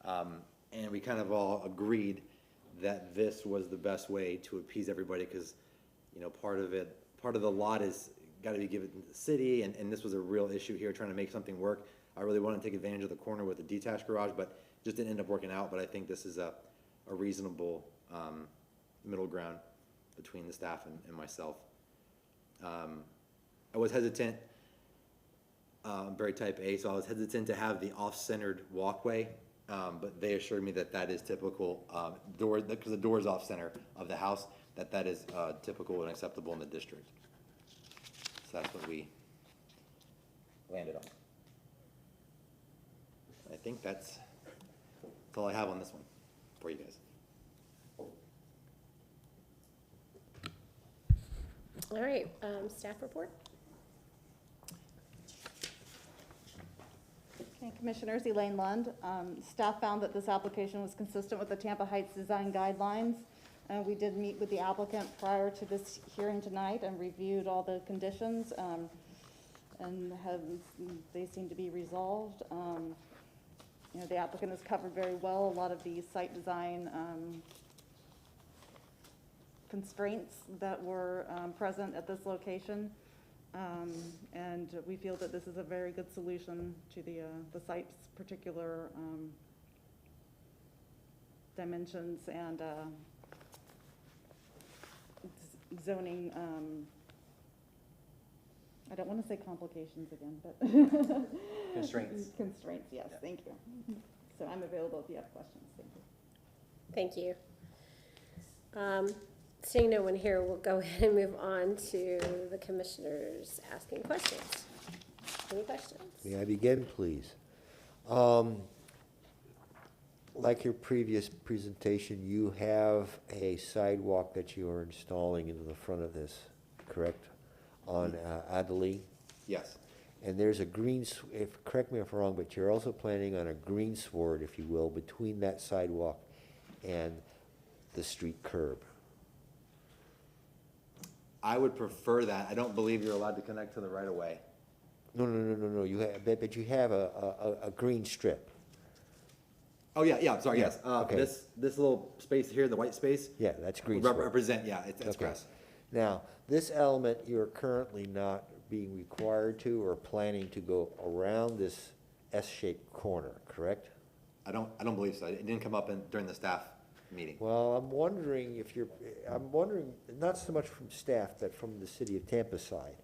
And we kind of all agreed that this was the best way to appease everybody because, part of the lot is got to be given to the city, and this was a real issue here, trying to make something work. I really wanted to take advantage of the corner with the detached garage, but just didn't end up working out. But I think this is a reasonable middle ground between the staff and myself. I was hesitant, very type A, so I was hesitant to have the off-centered walkway but they assured me that that is typical, because the door is off center of the house, that is typical and acceptable in the district. So that's what we landed on. I think that's all I have on this one for you guys. All right, staff report? Okay, Commissioners, Elaine Lund. Staff found that this application was consistent with the Tampa Heights design guidelines. We did meet with the applicant prior to this hearing tonight and reviewed all the conditions, and they seem to be resolved. You know, the applicant has covered very well a lot of the site design constraints that were present at this location. And we feel that this is a very good solution to the site's particular dimensions and zoning, I don't want to say complications again, but Constraints. Constraints, yes, thank you. So I'm available if you have questions, thank you. Thank you. Seeing no one here, we'll go ahead and move on to the commissioners asking questions. Any questions? May I begin, please? Like your previous presentation, you have a sidewalk that you are installing into the front of this, correct? On Adelaide? Yes. And there's a correct me if I'm wrong, but you're also planning on a green sward, if you will, between that sidewalk and the street curb. I would prefer that. I don't believe you're allowed to connect to the right of way. No. You have, but you have a green strip. Oh, yeah, I'm sorry, Yeah, yes. okay. This little space here, the white space. Yeah, that's green would sward. represent, yeah, it's Okay. grass. Now, this element, you're currently not being required to or planning to go around this S-shaped corner, correct? I don't believe so. It didn't come up during the staff meeting. Well, I'm wondering, not so much from staff, but from the city of Tampa side.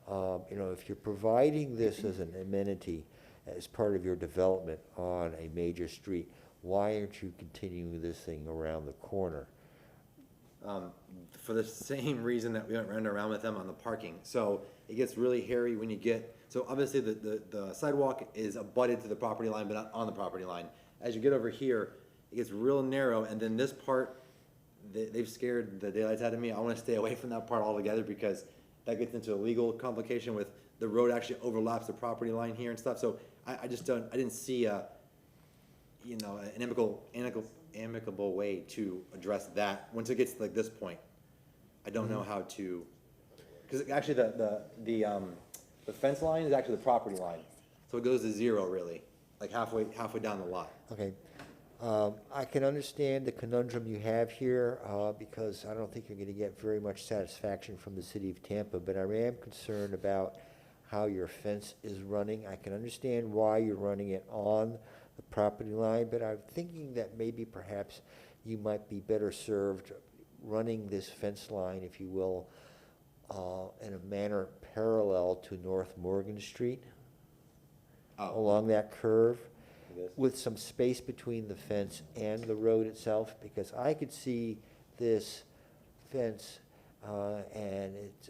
You know, if you're providing this as an amenity as part of your development on a major street, why aren't you continuing this thing around the corner? For the same reason that we went round and around with them on the parking. So it gets really hairy when you so obviously the sidewalk is abutted to the property line, but not on the property line. As you get over here, it gets real narrow, and then this part, they've scared the daylights out of me. I want to stay away from that part altogether because that gets into a legal complication with the road actually overlaps the property line here and stuff. So I didn't see an amicable way to address that. Once it gets to like this point, I don't know how to, because actually the fence line is actually the property line. So it goes to zero really, like halfway down the lot. Okay. I can understand the conundrum you have here because I don't think you're going to get very much satisfaction from the city of Tampa, but I am concerned about how your fence is running. I can understand why you're running it on the property line, but I'm thinking that maybe perhaps you might be better served running this fence line, if you will, in a manner parallel to North Morgan Street along that curve, with some space between the fence and the road itself, because I could see this fence and it's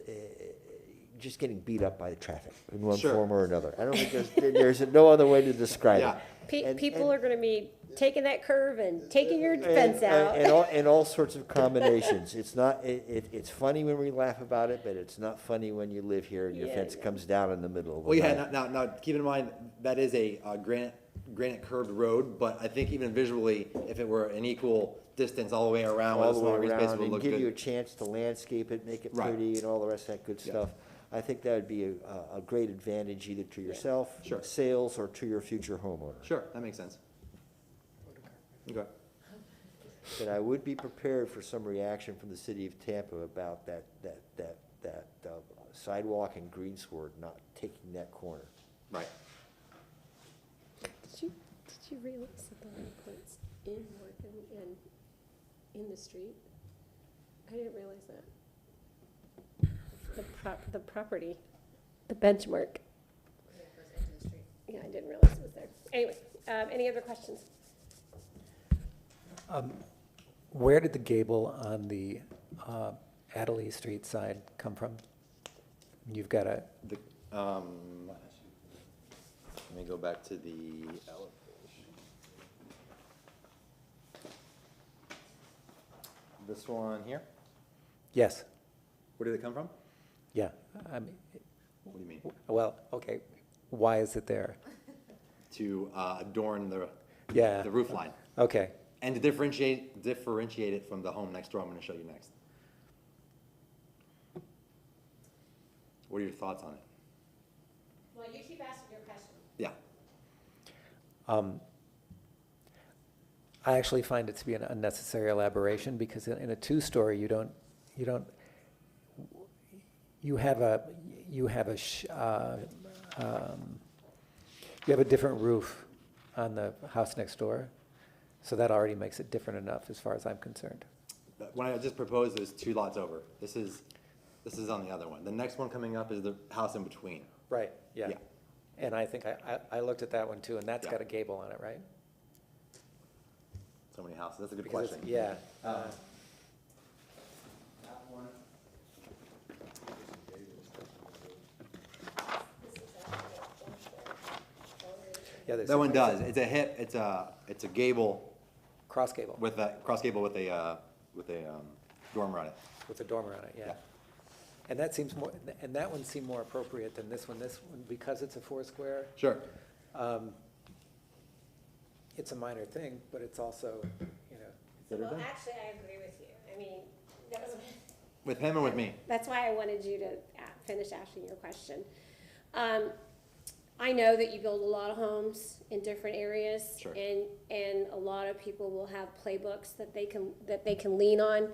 just getting beat up by the traffic in one form or another. I don't think there's no other way to describe it. People are gonna be taking that curve and taking your fence out. And all sorts of combinations. It's not, it's funny when we laugh about it, but it's not funny when you live here and your fence comes down in the middle of the night. Now, keep in mind, that is a granite curved road, but I think even visually, if it were an equal distance all the way around, All the way green space around, would and look give good. you a chance to landscape it, make it Right. pretty, and all the rest of that good stuff. I think that would be a great advantage either to yourself, sales, or to your future homeowner. Sure, that makes sense. Okay. But I would be prepared for some reaction from the city of Tampa about that sidewalk and greensward not taking that corner. Right. Did you realize that the light points in Morgan and in the street? I didn't realize that. The property, the benchmark. Yeah, I didn't realize it was there. Anyway, any other questions? Where did the gable on the Adderley Street side come from? You've got a, The, let me go back to the elevation. This one here, yes, where did it come from? yeah. I mean, What do you mean? well, okay, why is it there? To adorn Yeah. the roof line. Okay, And to differentiate it from the home next door I'm gonna show you next. What are your thoughts on it? Well, you keep asking your question. Yeah. I actually find it to be an unnecessary elaboration because in a two-story, you have a different roof on the house next door, so that already makes it different enough as far as I'm concerned. What I just proposed is 2 lots over. This is on the other one. The next one coming up is the house in between. Right, yeah. Yeah. And I think I looked at that one too, and that's Yeah. got a gable on it, right? So many houses. That's a good Because question. it's- Yeah. Yeah, there's That one some- does. It's a hip. It's a gable Cross gable with a cross gable with a dormer on it. with a dormer on it, yeah. Yeah. And that seems more, and that one seemed more appropriate than this one. This one, because it's a 4-square, Sure. it's a minor thing, but it's also, Well, actually, I agree with you. I mean, that was, With him or with me? that's why I wanted you to finish asking your question. I know that you build a lot of homes in different areas. Sure. And a lot of people will have playbooks that they can lean on.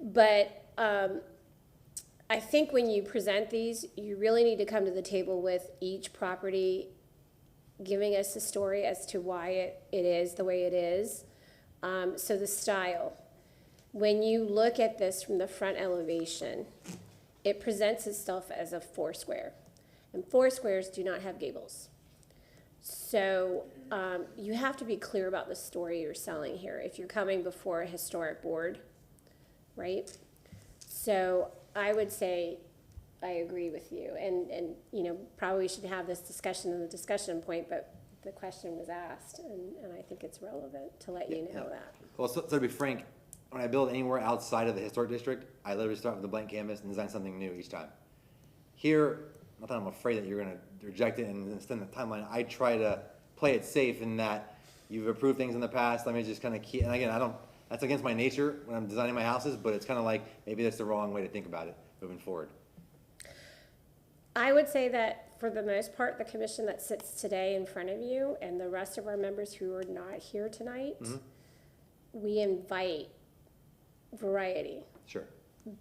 But I think when you present these, you really need to come to the table with each property giving us a story as to why it is the way it is. So the style. When you look at this from the front elevation, it presents itself as a 4-square. And 4-squares do not have gables. So you have to be clear about the story you're selling here if you're coming before a historic board, right? So I would say I agree with you. And probably should have this discussion in the discussion point, but the question was asked, and I think it's relevant to let you know that. Well, so to be frank, when I build anywhere outside of the historic district, I literally start with a blank canvas and design something new each time. Here, not that I'm afraid that you're going to reject it and extend the timeline. I try to play it safe in that you've approved things in the past. Let me just kind of keep, and again, that's against my nature when I'm designing my houses, but it's kind of like maybe that's the wrong way to think about it moving forward. I would say that for the most part, the commission that sits today in front of you and the rest of our members who are not here tonight, we invite variety, Sure.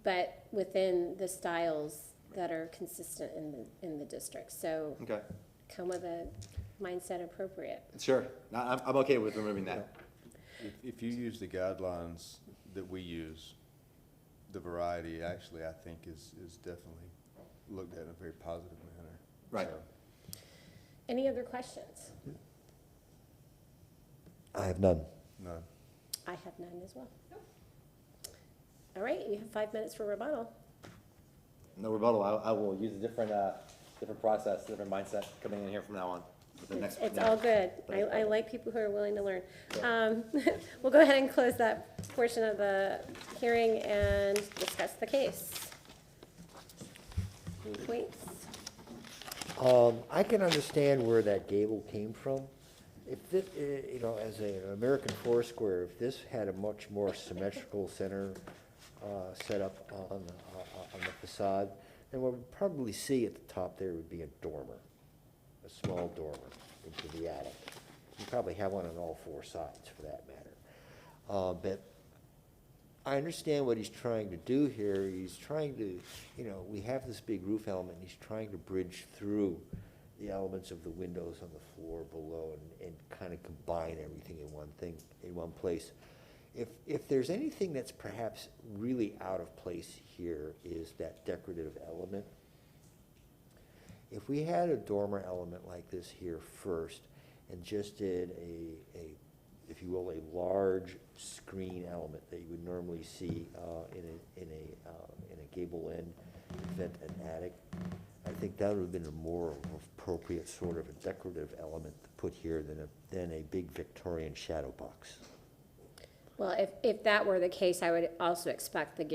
but within the styles that are consistent in the district. So Okay. come with a mindset appropriate. Sure. I'm okay with removing that. If you use the guidelines that we use, the variety actually, I think, is definitely looked at in a very positive manner. Right. So, Any other questions? I have none. no. I have none as well. All right, you have 5 minutes for rebuttal. No rebuttal. I will use a different process, different mindset coming in here from now on. with the next- It's yeah. all good. I like people who are willing to learn. We'll go ahead and close that portion of the hearing and discuss the case. Any points? I can understand where that gable came from. If this, as an American 4-square, if this had a much more symmetrical center set up on the facade, then what we'd probably see at the top there would be a dormer, a small dormer into the attic. You probably have one on all 4 sides for that matter. But I understand what he's trying to do here. He's trying to, we have this big roof element, and he's trying to bridge through the elements of the windows on the floor below and kind of combine everything in one place. If there's anything that's perhaps really out of place here is that decorative element. If we had a dormer element like this here first and just did a if you will, a large screen element that you would normally see in a gable end, vent and attic. I think that would have been a more appropriate sort of a decorative element to put here than a big Victorian shadow box. Well, if that were the case, I would also expect the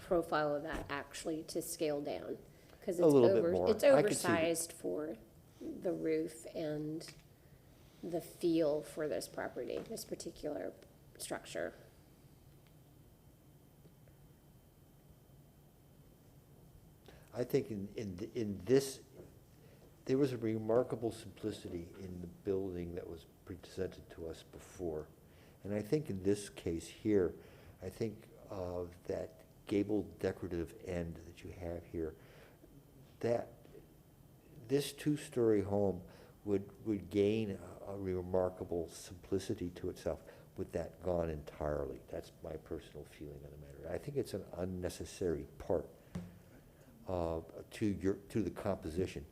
profile of that actually to scale down. Because A little bit more. it's I could see- oversized for the roof and the feel for this property, this particular structure. I think in this, there was a remarkable simplicity in the building that was presented to us before. And I think in this case here, I think of that gable decorative end that you have here, that this two-story home would gain a remarkable simplicity to itself with that gone entirely. That's my personal feeling on the matter. I think it's an unnecessary part to the composition,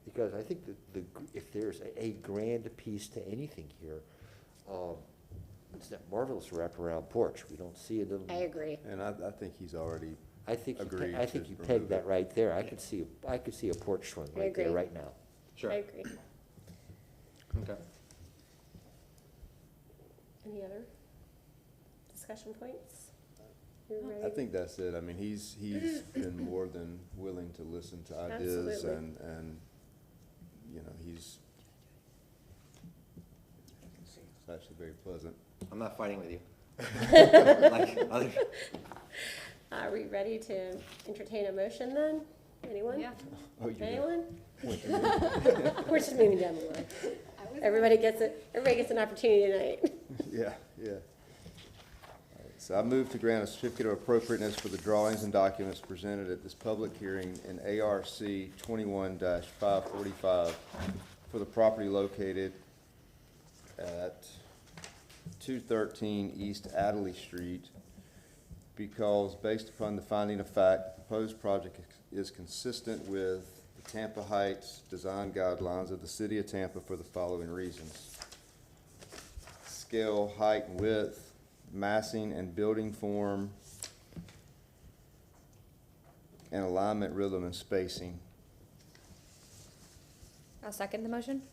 because I think that if there's a grand piece to anything here, it's that marvelous wraparound porch. We don't see it. I agree. And I think he's already I think agreed I think to you remove pegged that it. right there. I could see a porch swing I right there agree. right now. Sure. I agree. Okay. Any other discussion points? You're I ready? think that's it. I mean, he's been more than willing to listen to ideas Absolutely. and, you know, it's actually very pleasant. I'm not fighting with you. Like others. Are we ready to entertain a motion then? Anyone? Yeah. Oh, you're gonna Anyone? point to me. We're just moving down the line. Everybody gets an opportunity tonight. Yeah, yeah. All right, so I move to grant a certificate of appropriateness for the drawings and documents presented at this public hearing in ARC 21-545 for the property located at 213 East Adderley Street, because based upon the finding of fact, the proposed project is consistent with the Tampa Heights design guidelines of the City of Tampa for the following reasons: scale, height, and width, massing and building form, and alignment, rhythm, and spacing. I'll second the motion.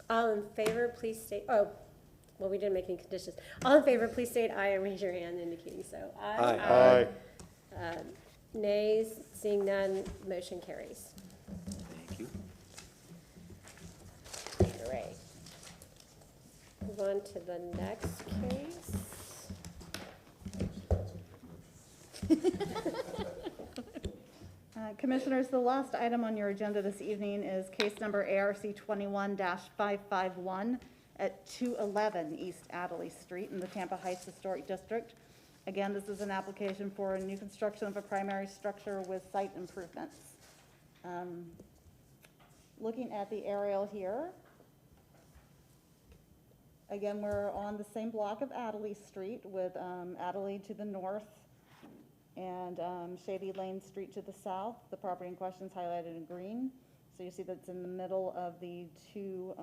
All in favor, please state, well, we didn't make any conditions. All in favor, please state aye and raise your hand indicating so. Aye. Nays, seeing none, motion carries. Thank you. All right. Move on to the next case. Commissioners, the last item on your agenda this evening is case number ARC 21-551 at 211 East Adderley Street in the Tampa Heights Historic District. Again, this is an application for a new construction of a primary structure with site improvements. Looking at the aerial here, again, we're on the same block of Adderley Street with Adderley to the north and Shady Lane Street to the south. The property in question is highlighted in green. So you see that's in the middle of the two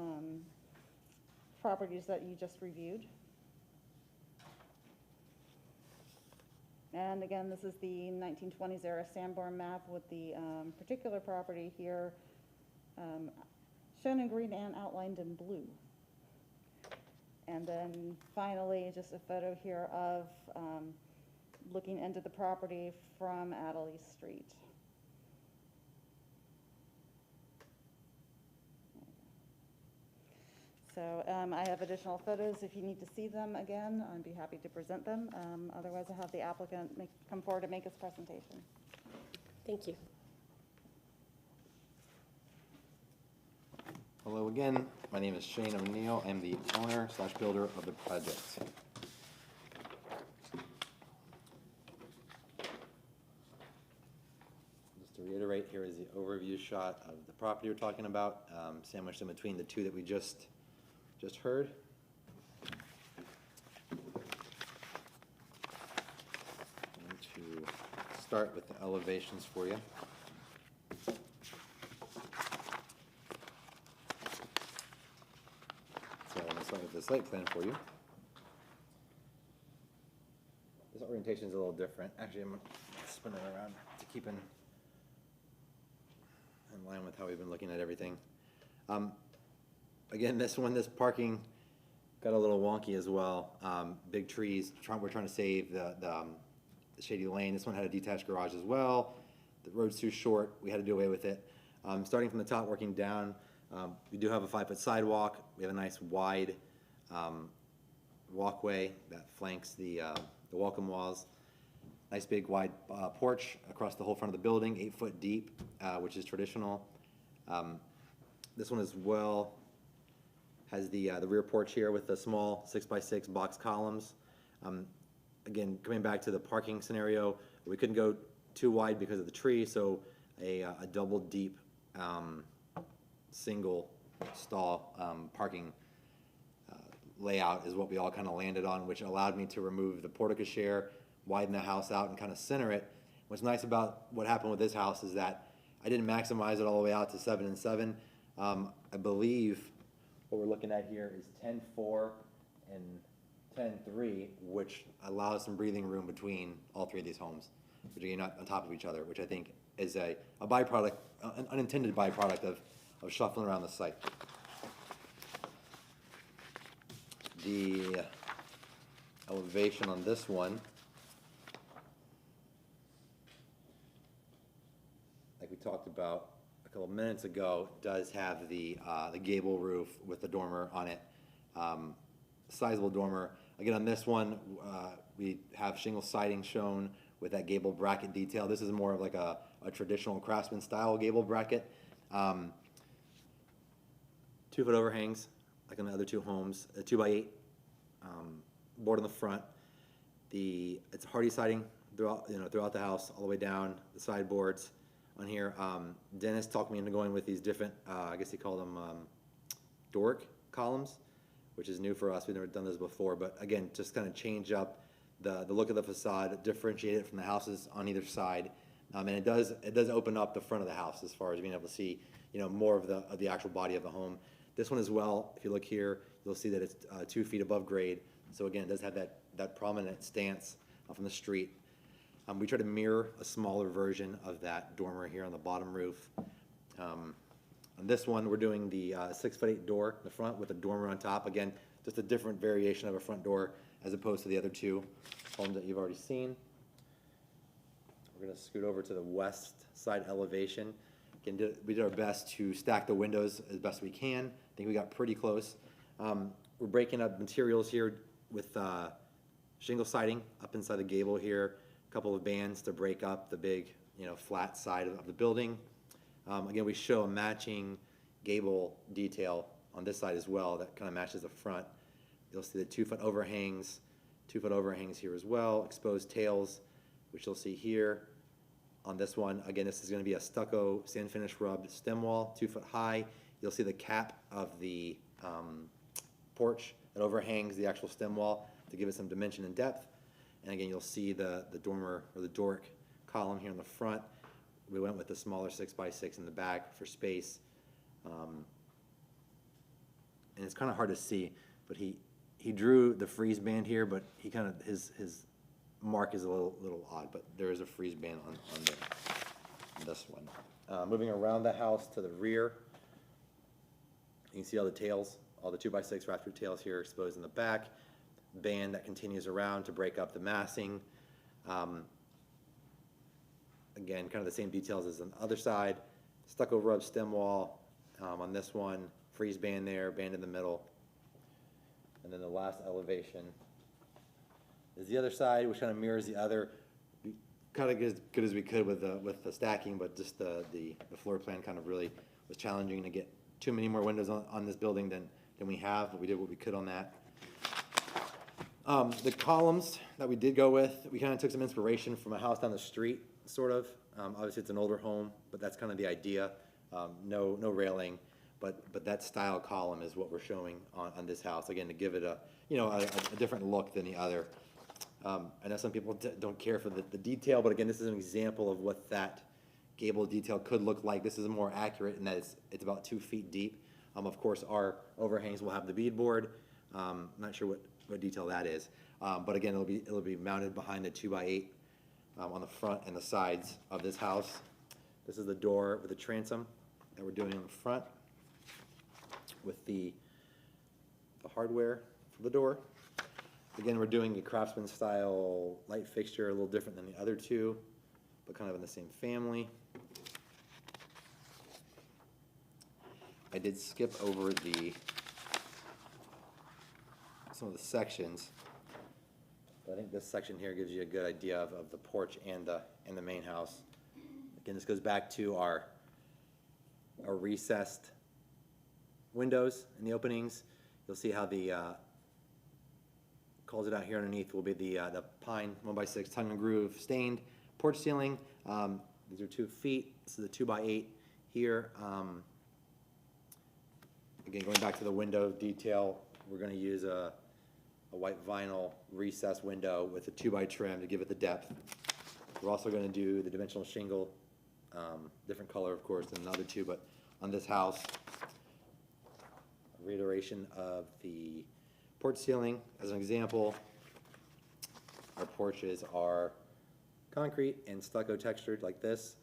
properties that you just reviewed. And again, this is the 1920s era Sanborn map with the particular property here shown in green and outlined in blue. And then finally, just a photo here of looking into the property from Adderley Street. So I have additional photos if you need to see them again. I'd be happy to present them. Otherwise, I'll have the applicant come forward and make his presentation. Thank you. Hello again. My name is Shane O'Neill. I'm the owner/builder of the project. Just to reiterate, here is the overview shot of the property we're talking about, sandwiched in between the two that we just heard. I'm going to start with the elevations for you. So I'm going to start with this site plan for you. This orientation is a little different. Actually, I'm gonna spin it around to keep in line with how we've been looking at everything. Again, this parking got a little wonky as well. Big trees, we're trying to save the Shady Lane. This one had a detached garage as well. The road's too short, we had to do away with it. Starting from the top, working down, we do have a 5-foot sidewalk. We have a nice wide walkway that flanks the welcome walls. Nice big wide porch across the whole front of the building, 8 foot deep, which is traditional. This one as well has the rear porch here with the small 6x6 box columns. Again, coming back to the parking scenario, we couldn't go too wide because of the tree, so a double deep single stall parking layout is what we all kind of landed on, which allowed me to remove the portico share, widen the house out, and kind of center it. What's nice about what happened with this house is that I didn't maximize it all the way out to 7 and 7. I believe what we're looking at here is 10-4 and 10-3, which allows some breathing room between all three of these homes, which are not on top of each other, which I think is a byproduct, an unintended byproduct of shuffling around the site. The elevation on this one, like we talked about a couple of minutes ago, does have the gable roof with the dormer on it. Sizable dormer. Again, on this one, we have shingle siding shown with that gable bracket detail. This is more of like a traditional Craftsman style gable bracket. 2 foot overhangs, like on the other two homes, a 2x8 board on the front. It's hardy siding throughout the house, all the way down the sideboards. On here, Dennis talked me into going with these different, I guess he called them Doric columns, which is new for us. We've never done this before, but again, just kind of change up the look of the facade, differentiate it from the houses on either side, and it does open up the front of the house as far as being able to see more of the actual body of the home. This one as well, if you look here, you'll see that it's 2 feet above grade. So again, it does have that prominent stance from the street. We try to mirror a smaller version of that dormer here on the bottom roof. On this one, we're doing the 6'8" door in the front with a dormer on top. Again, just a different variation of a front door as opposed to the other two homes that you've already seen. We're going to scoot over to the west side elevation. Again, we did our best to stack the windows as best we can. I think we got pretty close. We're breaking up materials here with shingle siding up inside the gable here. A couple of bands to break up the big, flat side of the building. Again, we show a matching gable detail on this side as well that kind of matches the front. You'll see the 2 foot overhangs, 2 foot overhangs here as well, exposed tails, which you'll see here. On this one, again, this is going to be a stucco sand finish rubbed stem wall, 2 foot high. You'll see the cap of the porch that overhangs the actual stem wall to give it some dimension and depth. And again, you'll see the dormer or the Doric column here in the front. We went with the smaller 6x6 in the back for space. And it's kind of hard to see, but he drew the freeze band here, but he kind of, his mark is a little odd, but there is a freeze band on this one. Moving around the house to the rear, you can see all the tails, all the 2x6 rafter tails here exposed in the back. Band that continues around to break up the massing. Again, kind of the same details as on the other side. Stucco rub stem wall on this one, freeze band there, band in the middle. And then the last elevation is the other side, which kind of mirrors the other. We kind of as good as we could with the stacking, but just the floor plan kind of really was challenging to get too many more windows on this building than we have, but we did what we could on that. The columns that we did go with, we kind of took some inspiration from a house down the street, sort of. Obviously, it's an older home, but that's kind of the idea. No railing, but that style column is what we're showing on this house. Again, to give it a different look than the other. I know some people don't care for the detail, but again, this is an example of what that gable detail could look like. This is more accurate in that it's about 2 feet deep. Of course, our overhangs will have the beadboard. I'm not sure what detail that is. But again, it'll be mounted behind the 2x8 on the front and the sides of this house. This is the door with the transom that we're doing on the front with the hardware for the door. Again, we're doing a Craftsman style light fixture, a little different than the other two, but kind of in the same family. I did skip over some of the sections. But I think this section here gives you a good idea of the porch and the main house. Again, this goes back to our recessed windows in the openings. You'll see how the calls it out here underneath will be the pine 1x6 tongue and groove stained porch ceiling. These are 2 feet. This is a 2x8 here. Again, going back to the window detail, we're going to use a white vinyl recessed window with a 2x trim to give it the depth. We're also going to do the dimensional shingle, different color, of course, than the other two, but on this house, a reiteration of the porch ceiling. As an example, our porches are concrete and stucco textured like this,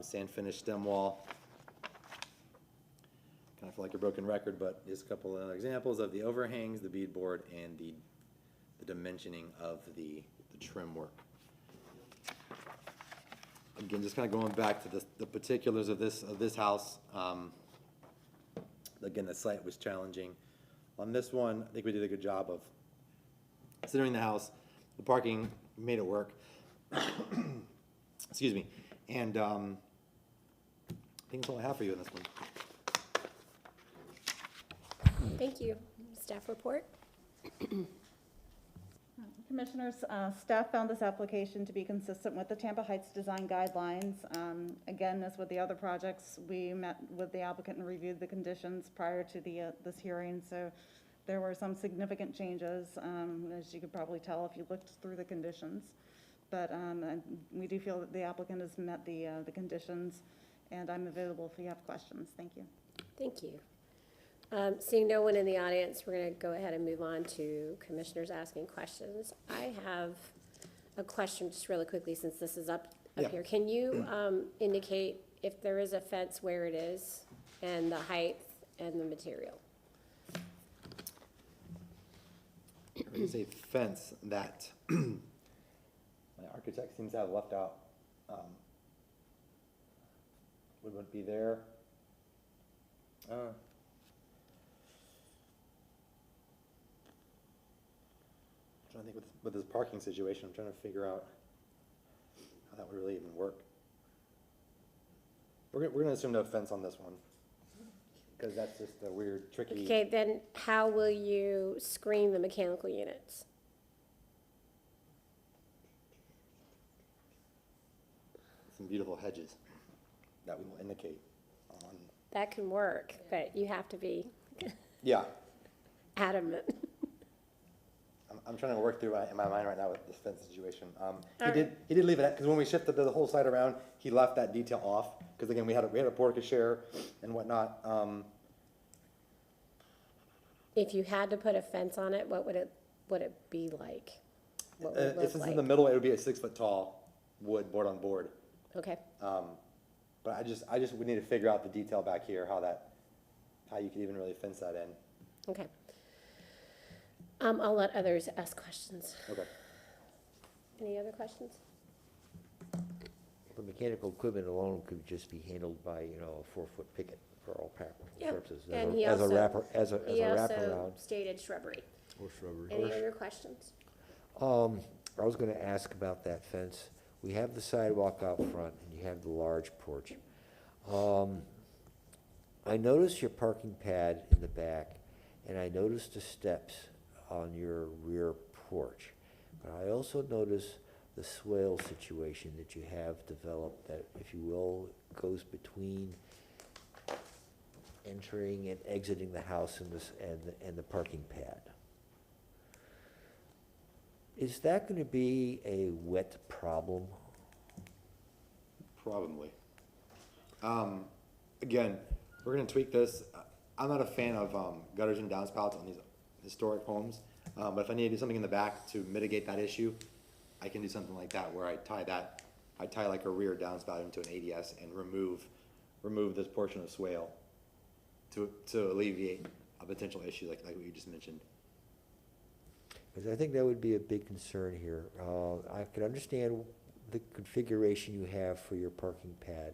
sand finished stem wall. Kind of feel like a broken record, but just a couple of examples of the overhangs, the beadboard, and the dimensioning of the trim work. Again, just kind of going back to the particulars of this house. Again, the site was challenging. On this one, I think we did a good job of considering the house. The parking made it work. Excuse me. And I think that's all I have for you in this one. Thank you. Staff report? Commissioners, staff found this application to be consistent with the Tampa Heights design guidelines. Again, as with the other projects, we met with the applicant and reviewed the conditions prior to this hearing, so there were some significant changes, as you could probably tell if you looked through the conditions. But we do feel that the applicant has met the conditions, and I'm available if you have questions. Thank you. Thank you. Seeing no one in the audience, we're going to go ahead and move on to commissioners asking questions. I have a question just really quickly since this is up here. Can you indicate if there is a fence, where it is, and the height and the material? There is a fence that my architect seems to have left out. Would be there. I think with this parking situation, I'm trying to figure out how that would really even work. We're going to assume no fence on this one, because that's just a weird, tricky. Okay, then how will you screen the mechanical units? Some beautiful hedges that we will indicate on. That can work, but you have to be adamant. I'm trying to work through in my mind right now with this fence situation. He did leave it because when we shifted the whole site around, he left that detail off because again we had a portico share and whatnot. If you had to put a fence on it, what would it be like? What would it look If it's like? in the middle, it would be a 6 foot tall wood board on board. Okay. But I just we need to figure out the detail back here how you could even really fence that in. Okay. I'll let others ask questions. Okay. Any other questions? The mechanical equipment alone could just be handled by, a 4-foot picket for all purposes. And he As a also wraparound. stated shrubbery. Or shrubbery. Any other questions? I was gonna ask about that fence. We have the sidewalk out front and you have the large porch. I noticed your parking pad in the back and I noticed the steps on your rear porch. But I also noticed the swale situation that you have developed that, if you will, goes between entering and exiting the house and the parking pad. Is that going to be a wet problem? Probably. Again, we're going to tweak this. I'm not a fan of gutters and downspouts on these historic homes. But if I need to do something in the back to mitigate that issue, I can do something like that where I tie like a rear downspout into an ADS and remove this portion of swale to alleviate a potential issue like what you just mentioned. Because I think that would be a big concern here. I could understand the configuration you have for your parking pad,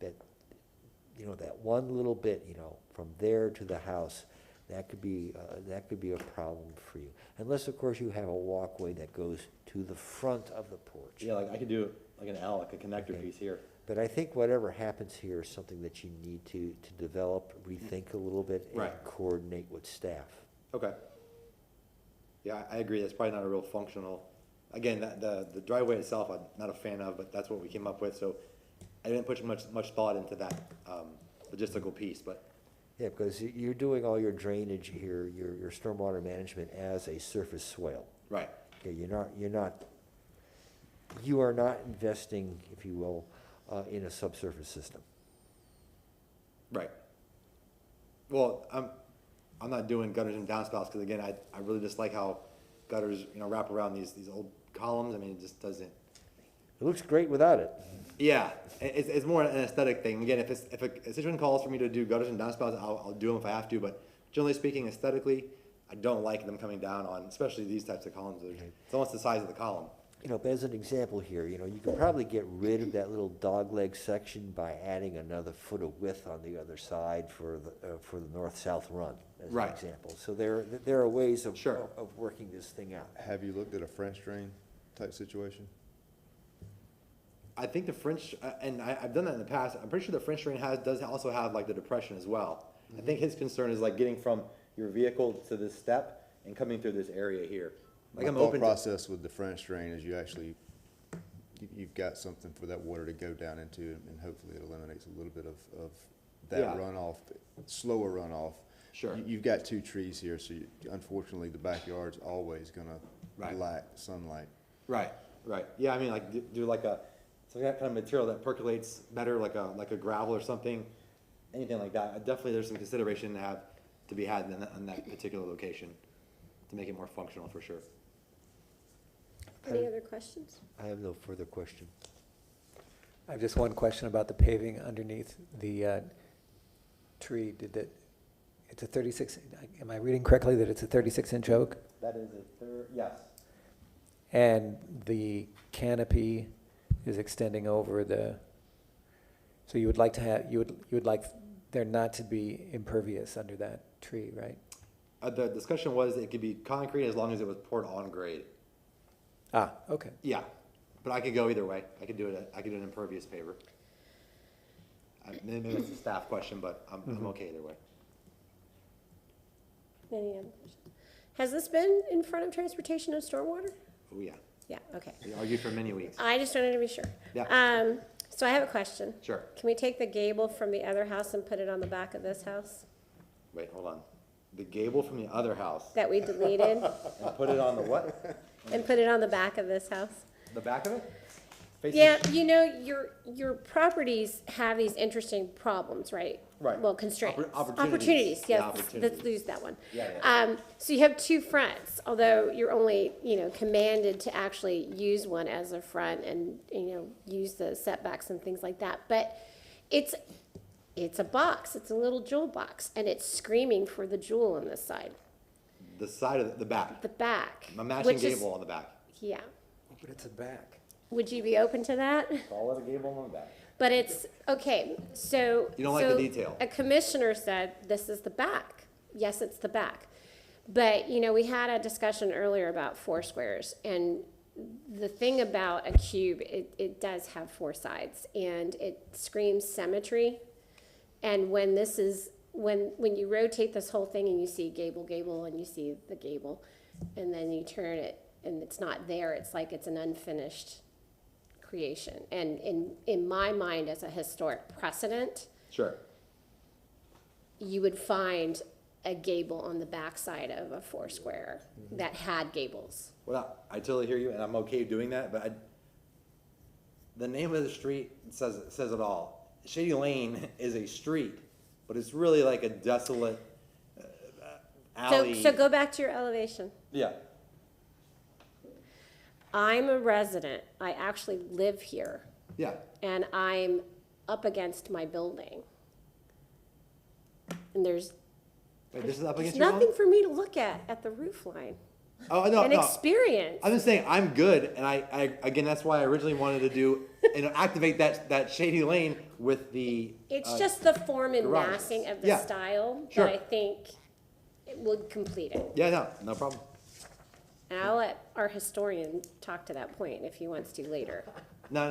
that, that one little bit, from there to the house, that could be a problem for you. Unless, of course, you have a walkway that goes to the front of the porch. Yeah, like I could do like an L, like a connector piece here. But I think whatever happens here is something that you need to develop, rethink a little bit, and Right. coordinate with staff. Okay. Yeah, I agree. That's probably not a real functional. Again, the driveway itself, I'm not a fan of, but that's what we came up with. So I didn't put much thought into that logistical piece, but Yeah, because you're doing all your drainage here, your stormwater management as a surface swale. right. Okay, you are not investing, if you will, in a subsurface system. Right. Well, I'm not doing gutters and downspouts because again, I really dislike how gutters, wrap around these old columns. I mean, it just doesn't. It looks great without it. Yeah, it's more an aesthetic thing. Again, if a situation calls for me to do gutters and downspouts, I'll do them if I have to. But generally speaking, aesthetically, I don't like them coming down on, especially these types of columns. It's almost the size of the column. But as an example here, you could probably get rid of that little dogleg section by adding another foot of width on the other side for the north-south run, as Right. an example. So there are ways of, Sure. of working this thing out. Have you looked at a French drain type situation? I think the French, and I've done that in the past. I'm pretty sure the French drain does also have like the depression as well. I think his concern is like getting from your vehicle to this step and coming through this area here. Like My I'm thought open to. process with the French drain is you've got something for that water to go down into, and hopefully it eliminates a little bit of that Yeah. runoff, slower runoff. Sure. You've got two trees here, so unfortunately the backyard's always gonna Right. lack sunlight. Right. Yeah, I mean, like do like some kind of material that percolates better, like a gravel or something, anything like that. Definitely, there's some consideration to be had in that particular location to make it more functional for sure. Any other questions? I have no further question. I have just one question about the paving underneath the tree. It's a 36, am I reading correctly that it's a 36-inch oak? That is yes. And the canopy is extending over so you would like to have, you would like there not to be impervious under that tree, right? The discussion was it could be concrete as long as it was poured on grade. Ah, okay. Yeah, but I could go either way. I could do an impervious paver. Maybe that's a staff question, but I'm okay either way. Any other questions? Has this been in front of Transportation and Stormwater? Oh, yeah. Yeah, okay. We argued for many weeks. I just wanted to be sure. Yeah. So I have a question. Sure. Can we take the gable from the other house and put it on the back of this house Wait, hold on. The gable from the other house. that we deleted And put it on the what? and put it on the back of this house? The back of it? Facing- Yeah, your properties have these interesting problems, right? Right. Well, constraints. Opportunities. Yes, Yeah, let's opportunities. lose that one. Yeah. So you have two fronts, although you're only, commanded to actually use one as a front and, use the setbacks and things like that. But it's a box, it's a little jewel box, and it's screaming for the jewel on this side, The side of the back. the back. A matching which is- gable on the back. Yeah. But it's a back. Would you be open to that? Call it a gable on the back. But it's, okay, so. You don't like the detail. A commissioner said, this is the back. Yes, it's the back. But, we had a discussion earlier about four squares. And the thing about a cube, it does have four sides. And it screams symmetry. And when you rotate this whole thing and you see gable, and you see the gable, and then you turn it and it's not there, it's like it's an unfinished creation. And in my mind, as a historic precedent, Sure. you would find a gable on the backside of a four square that had gables. Well, I totally hear you, and I'm okay doing that, but the name of the street says it all. Shady Lane is a street, but it's really like a desolate, alley. So go back to your elevation. Yeah. I'm a resident. I actually live here, Yeah. and I'm up against my building. And there's Wait, this is up there's against your nothing building? for me to look at the roof line. Oh, no, An no. experience. I'm just saying, I'm good, and again, that's why I originally wanted to do, activate that Shady Lane with the. It's just the form and garages. massing of the Yeah, style sure. that I think it would complete it. Yeah, no problem. And I'll let our historian talk to that point if he wants to later. No,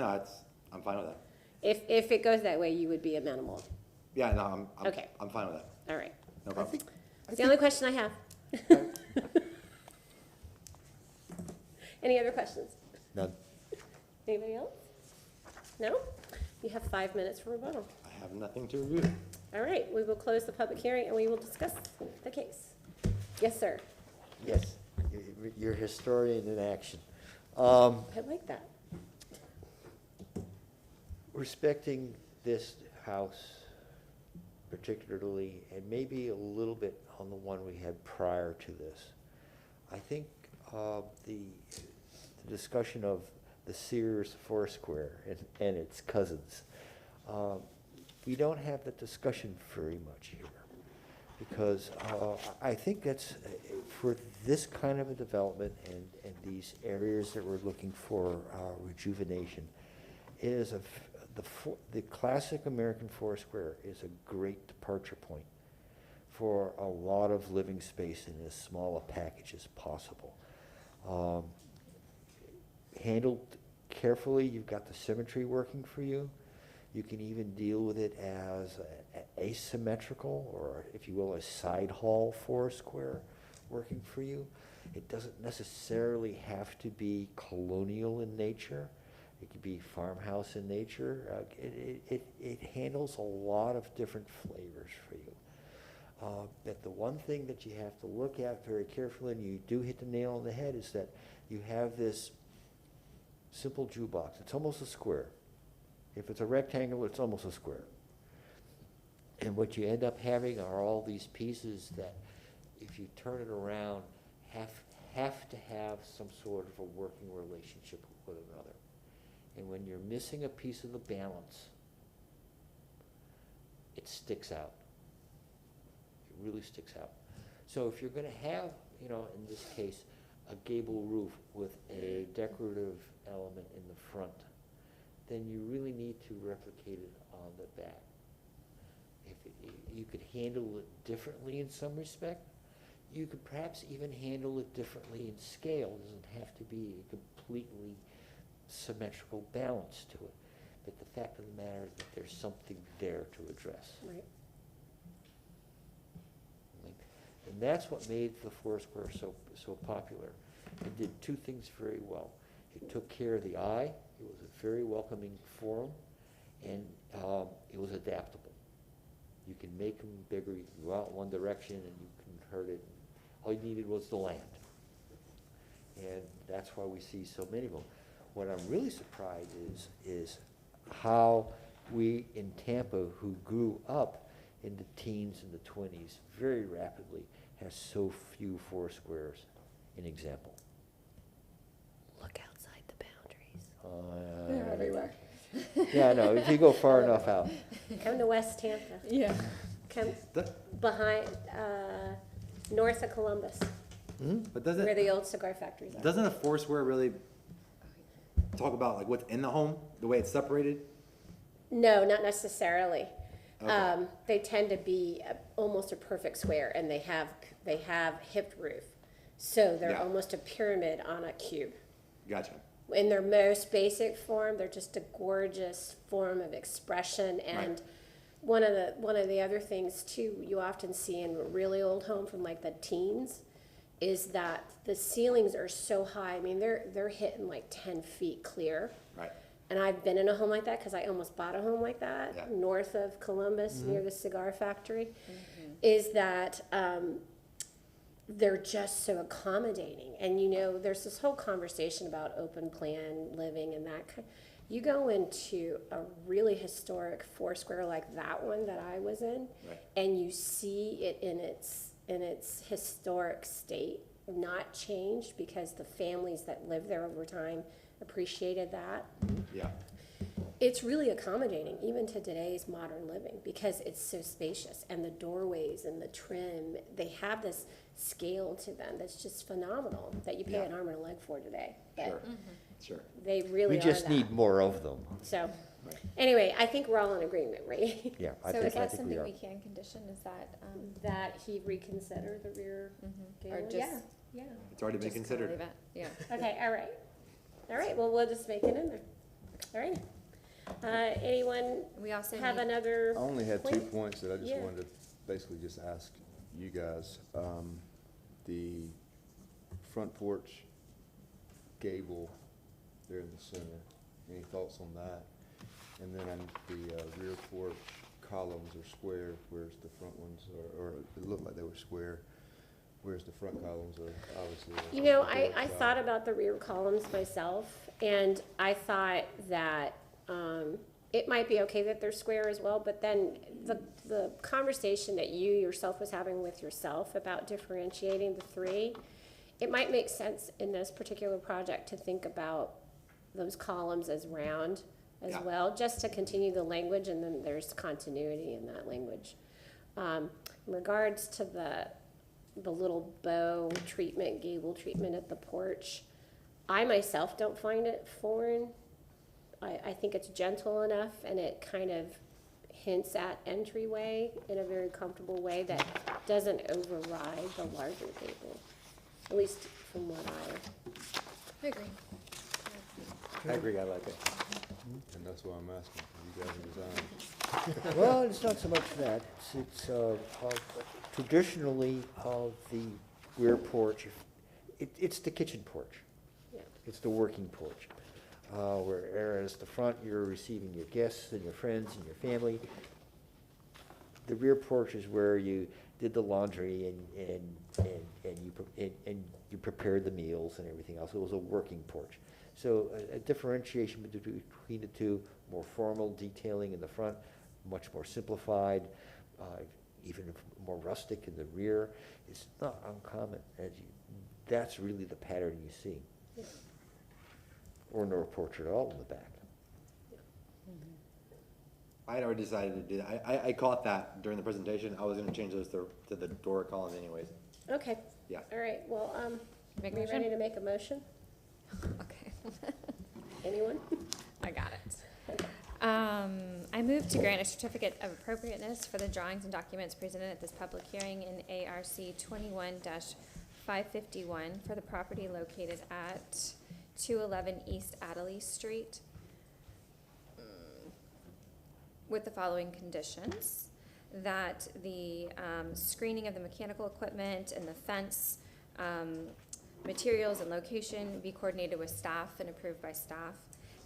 I'm fine with that. If it goes that way, you would be amenable. Yeah, no, Okay. I'm fine with that. All right. No problem. It's the only question I have. Any other questions? None. Anybody else? No? You have 5 minutes for rebuttal. I have nothing to review. All right, we will close the public hearing and we will discuss the case. Yes, sir. Yes, you're a historian in action. I like that. Respecting this house particularly, and maybe a little bit on the one we had prior to this, I think the discussion of the Sears Foursquare and its cousins, we don't have that discussion very much here. Because I think that's, for this kind of a development and these areas that we're looking for rejuvenation, is the classic American Foursquare is a great departure point for a lot of living space in as small a package as possible. Handled carefully, you've got the symmetry working for you. You can even deal with it as asymmetrical, or if you will, a side hall Foursquare working for you. It doesn't necessarily have to be colonial in nature. It could be farmhouse in nature. It handles a lot of different flavors for you. But the one thing that you have to look at very carefully, and you do hit the nail on the head, is that you have this simple jukebox. It's almost a square. If it's a rectangle, it's almost a square. And what you end up having are all these pieces that, if you turn it around, have to have some sort of a working relationship with another. And when you're missing a piece of the balance, it sticks out. It really sticks out. So if you're going to have, in this case, a gable roof with a decorative element in the front, then you really need to replicate it on the back. You could handle it differently in some respect. You could perhaps even handle it differently in scale. It doesn't have to be a completely symmetrical balance to it. But the fact of the matter is that there's something there to address. Right. And that's what made the Foursquare so popular. It did two things very well. It took care of the eye. It was a very welcoming forum, and it was adaptable. You can make them bigger. You can go out in one direction, and you can hurt it. All you needed was the land, and that's why we see so many of them. What I'm really surprised is how we in Tampa, who grew up in the teens and the 20s very rapidly, has so few Foursquares. An example. Look outside the boundaries. They're everywhere. Yeah, I know. If you go far enough out. Come to West Tampa. Yeah. Come behind, north of Columbus, But where the old cigar factories are. doesn't a Foursquare really talk about like what's in the home, the way it's separated? No, not necessarily. Okay. They tend to be almost a perfect square, and they have hipped roof. So they're Yeah. almost a pyramid on a cube. Gotcha. In their most basic form, they're just a gorgeous form of expression. And one of the other things too you often see in a really old home from like the teens is that the ceilings are so high. I mean, they're hitting like 10 feet clear. Right. And I've been in a home like that because I almost bought a home like that Yeah. north of Columbus near the cigar factory. Is that they're just so accommodating. And there's this whole conversation about open plan living and that kind. You go into a really historic Foursquare like that one that I was in, Right. and you see it in its in its historic state, not changed, because the families that lived there over time appreciated that. Yeah. It's really accommodating, even to today's modern living, because it's so spacious, and the doorways and the trim, they have this scale to them that's just phenomenal, that you pay an arm and a leg for today. But Sure, sure. they really We are just that. need more of them. So, anyway, I think we're all in agreement, right? Yeah, I So think, is that I think we something are. we can condition, is that, That he reconsider the rear or gable? just? Yeah, It's already been just kinda considered. leave it? Yeah. yeah. Okay, all right. All right, well, we'll just make it in there. All right. Anyone We also have need, another? I only had 2 point? points that I just Yeah. wanted to basically just ask you guys. The front porch gable there in the center, any thoughts on that? And then on the rear porch columns are square, whereas the front ones are, or it looked like they were square, whereas the front columns are obviously. You know, on the I dark side. thought about the rear columns myself, and I thought that it might be okay that they're square as well, but then the conversation that you yourself was having with yourself about differentiating the three, it might make sense in this particular project to think about those columns as round as Yeah. well, just to continue the language, and then there's continuity in that language. In regards to the little bow treatment, gable treatment at the porch, I myself don't find it foreign. I think it's gentle enough, and it kind of hints at entryway in a very comfortable way that doesn't override the larger gable, at least from what I agree. I agree, I like it. And that's why I'm asking, you guys are designing. Well, it's not so much that, it's traditionally, the rear porch, it's the kitchen porch. Yeah. It's the working porch. Whereas the front, you're receiving your guests and your friends and your family. The rear porch is where you did the laundry and you prepared the meals and everything else. It was a working porch. So a differentiation between the two, more formal detailing in the front, much more simplified, even more rustic in the rear. It's not uncommon. That's really the pattern you see. Yeah. Or no porch at all in the back. I had already decided to do that. I caught that during the presentation. I was gonna change those to the door column anyways. Okay. Yeah. All right, well, Make a are we motion? ready to make a motion? Okay. Anyone? I got it. I move to grant a certificate of appropriateness for the drawings and documents presented at this public hearing in ARC 21-551 for the property located at 211 East Adderley Street, with the following conditions: that the screening of the mechanical equipment and the fence materials and location be coordinated with staff and approved by staff,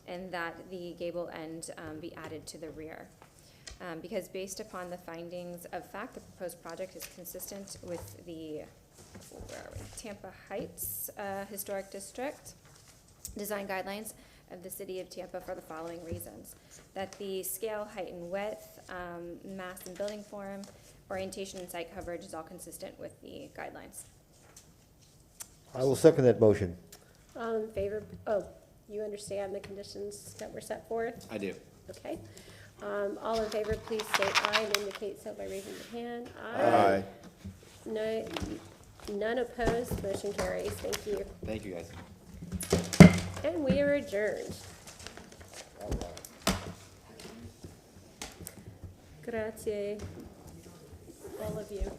and that the gable end be added to the rear. Because based upon the findings of fact, the proposed project is consistent with the Tampa Heights Historic District design guidelines of the city of Tampa for the following reasons: that the scale, height, and width, mass and building form, orientation, and site coverage is all consistent with the guidelines. I will second that motion. All in favor? Oh, you understand the conditions that were set forth? I do. Okay. All in favor, please state aye and indicate so by raising your hand. Aye. No, none opposed, motion carries. Thank you. Thank you, guys. And we are adjourned. Grazie, all of you.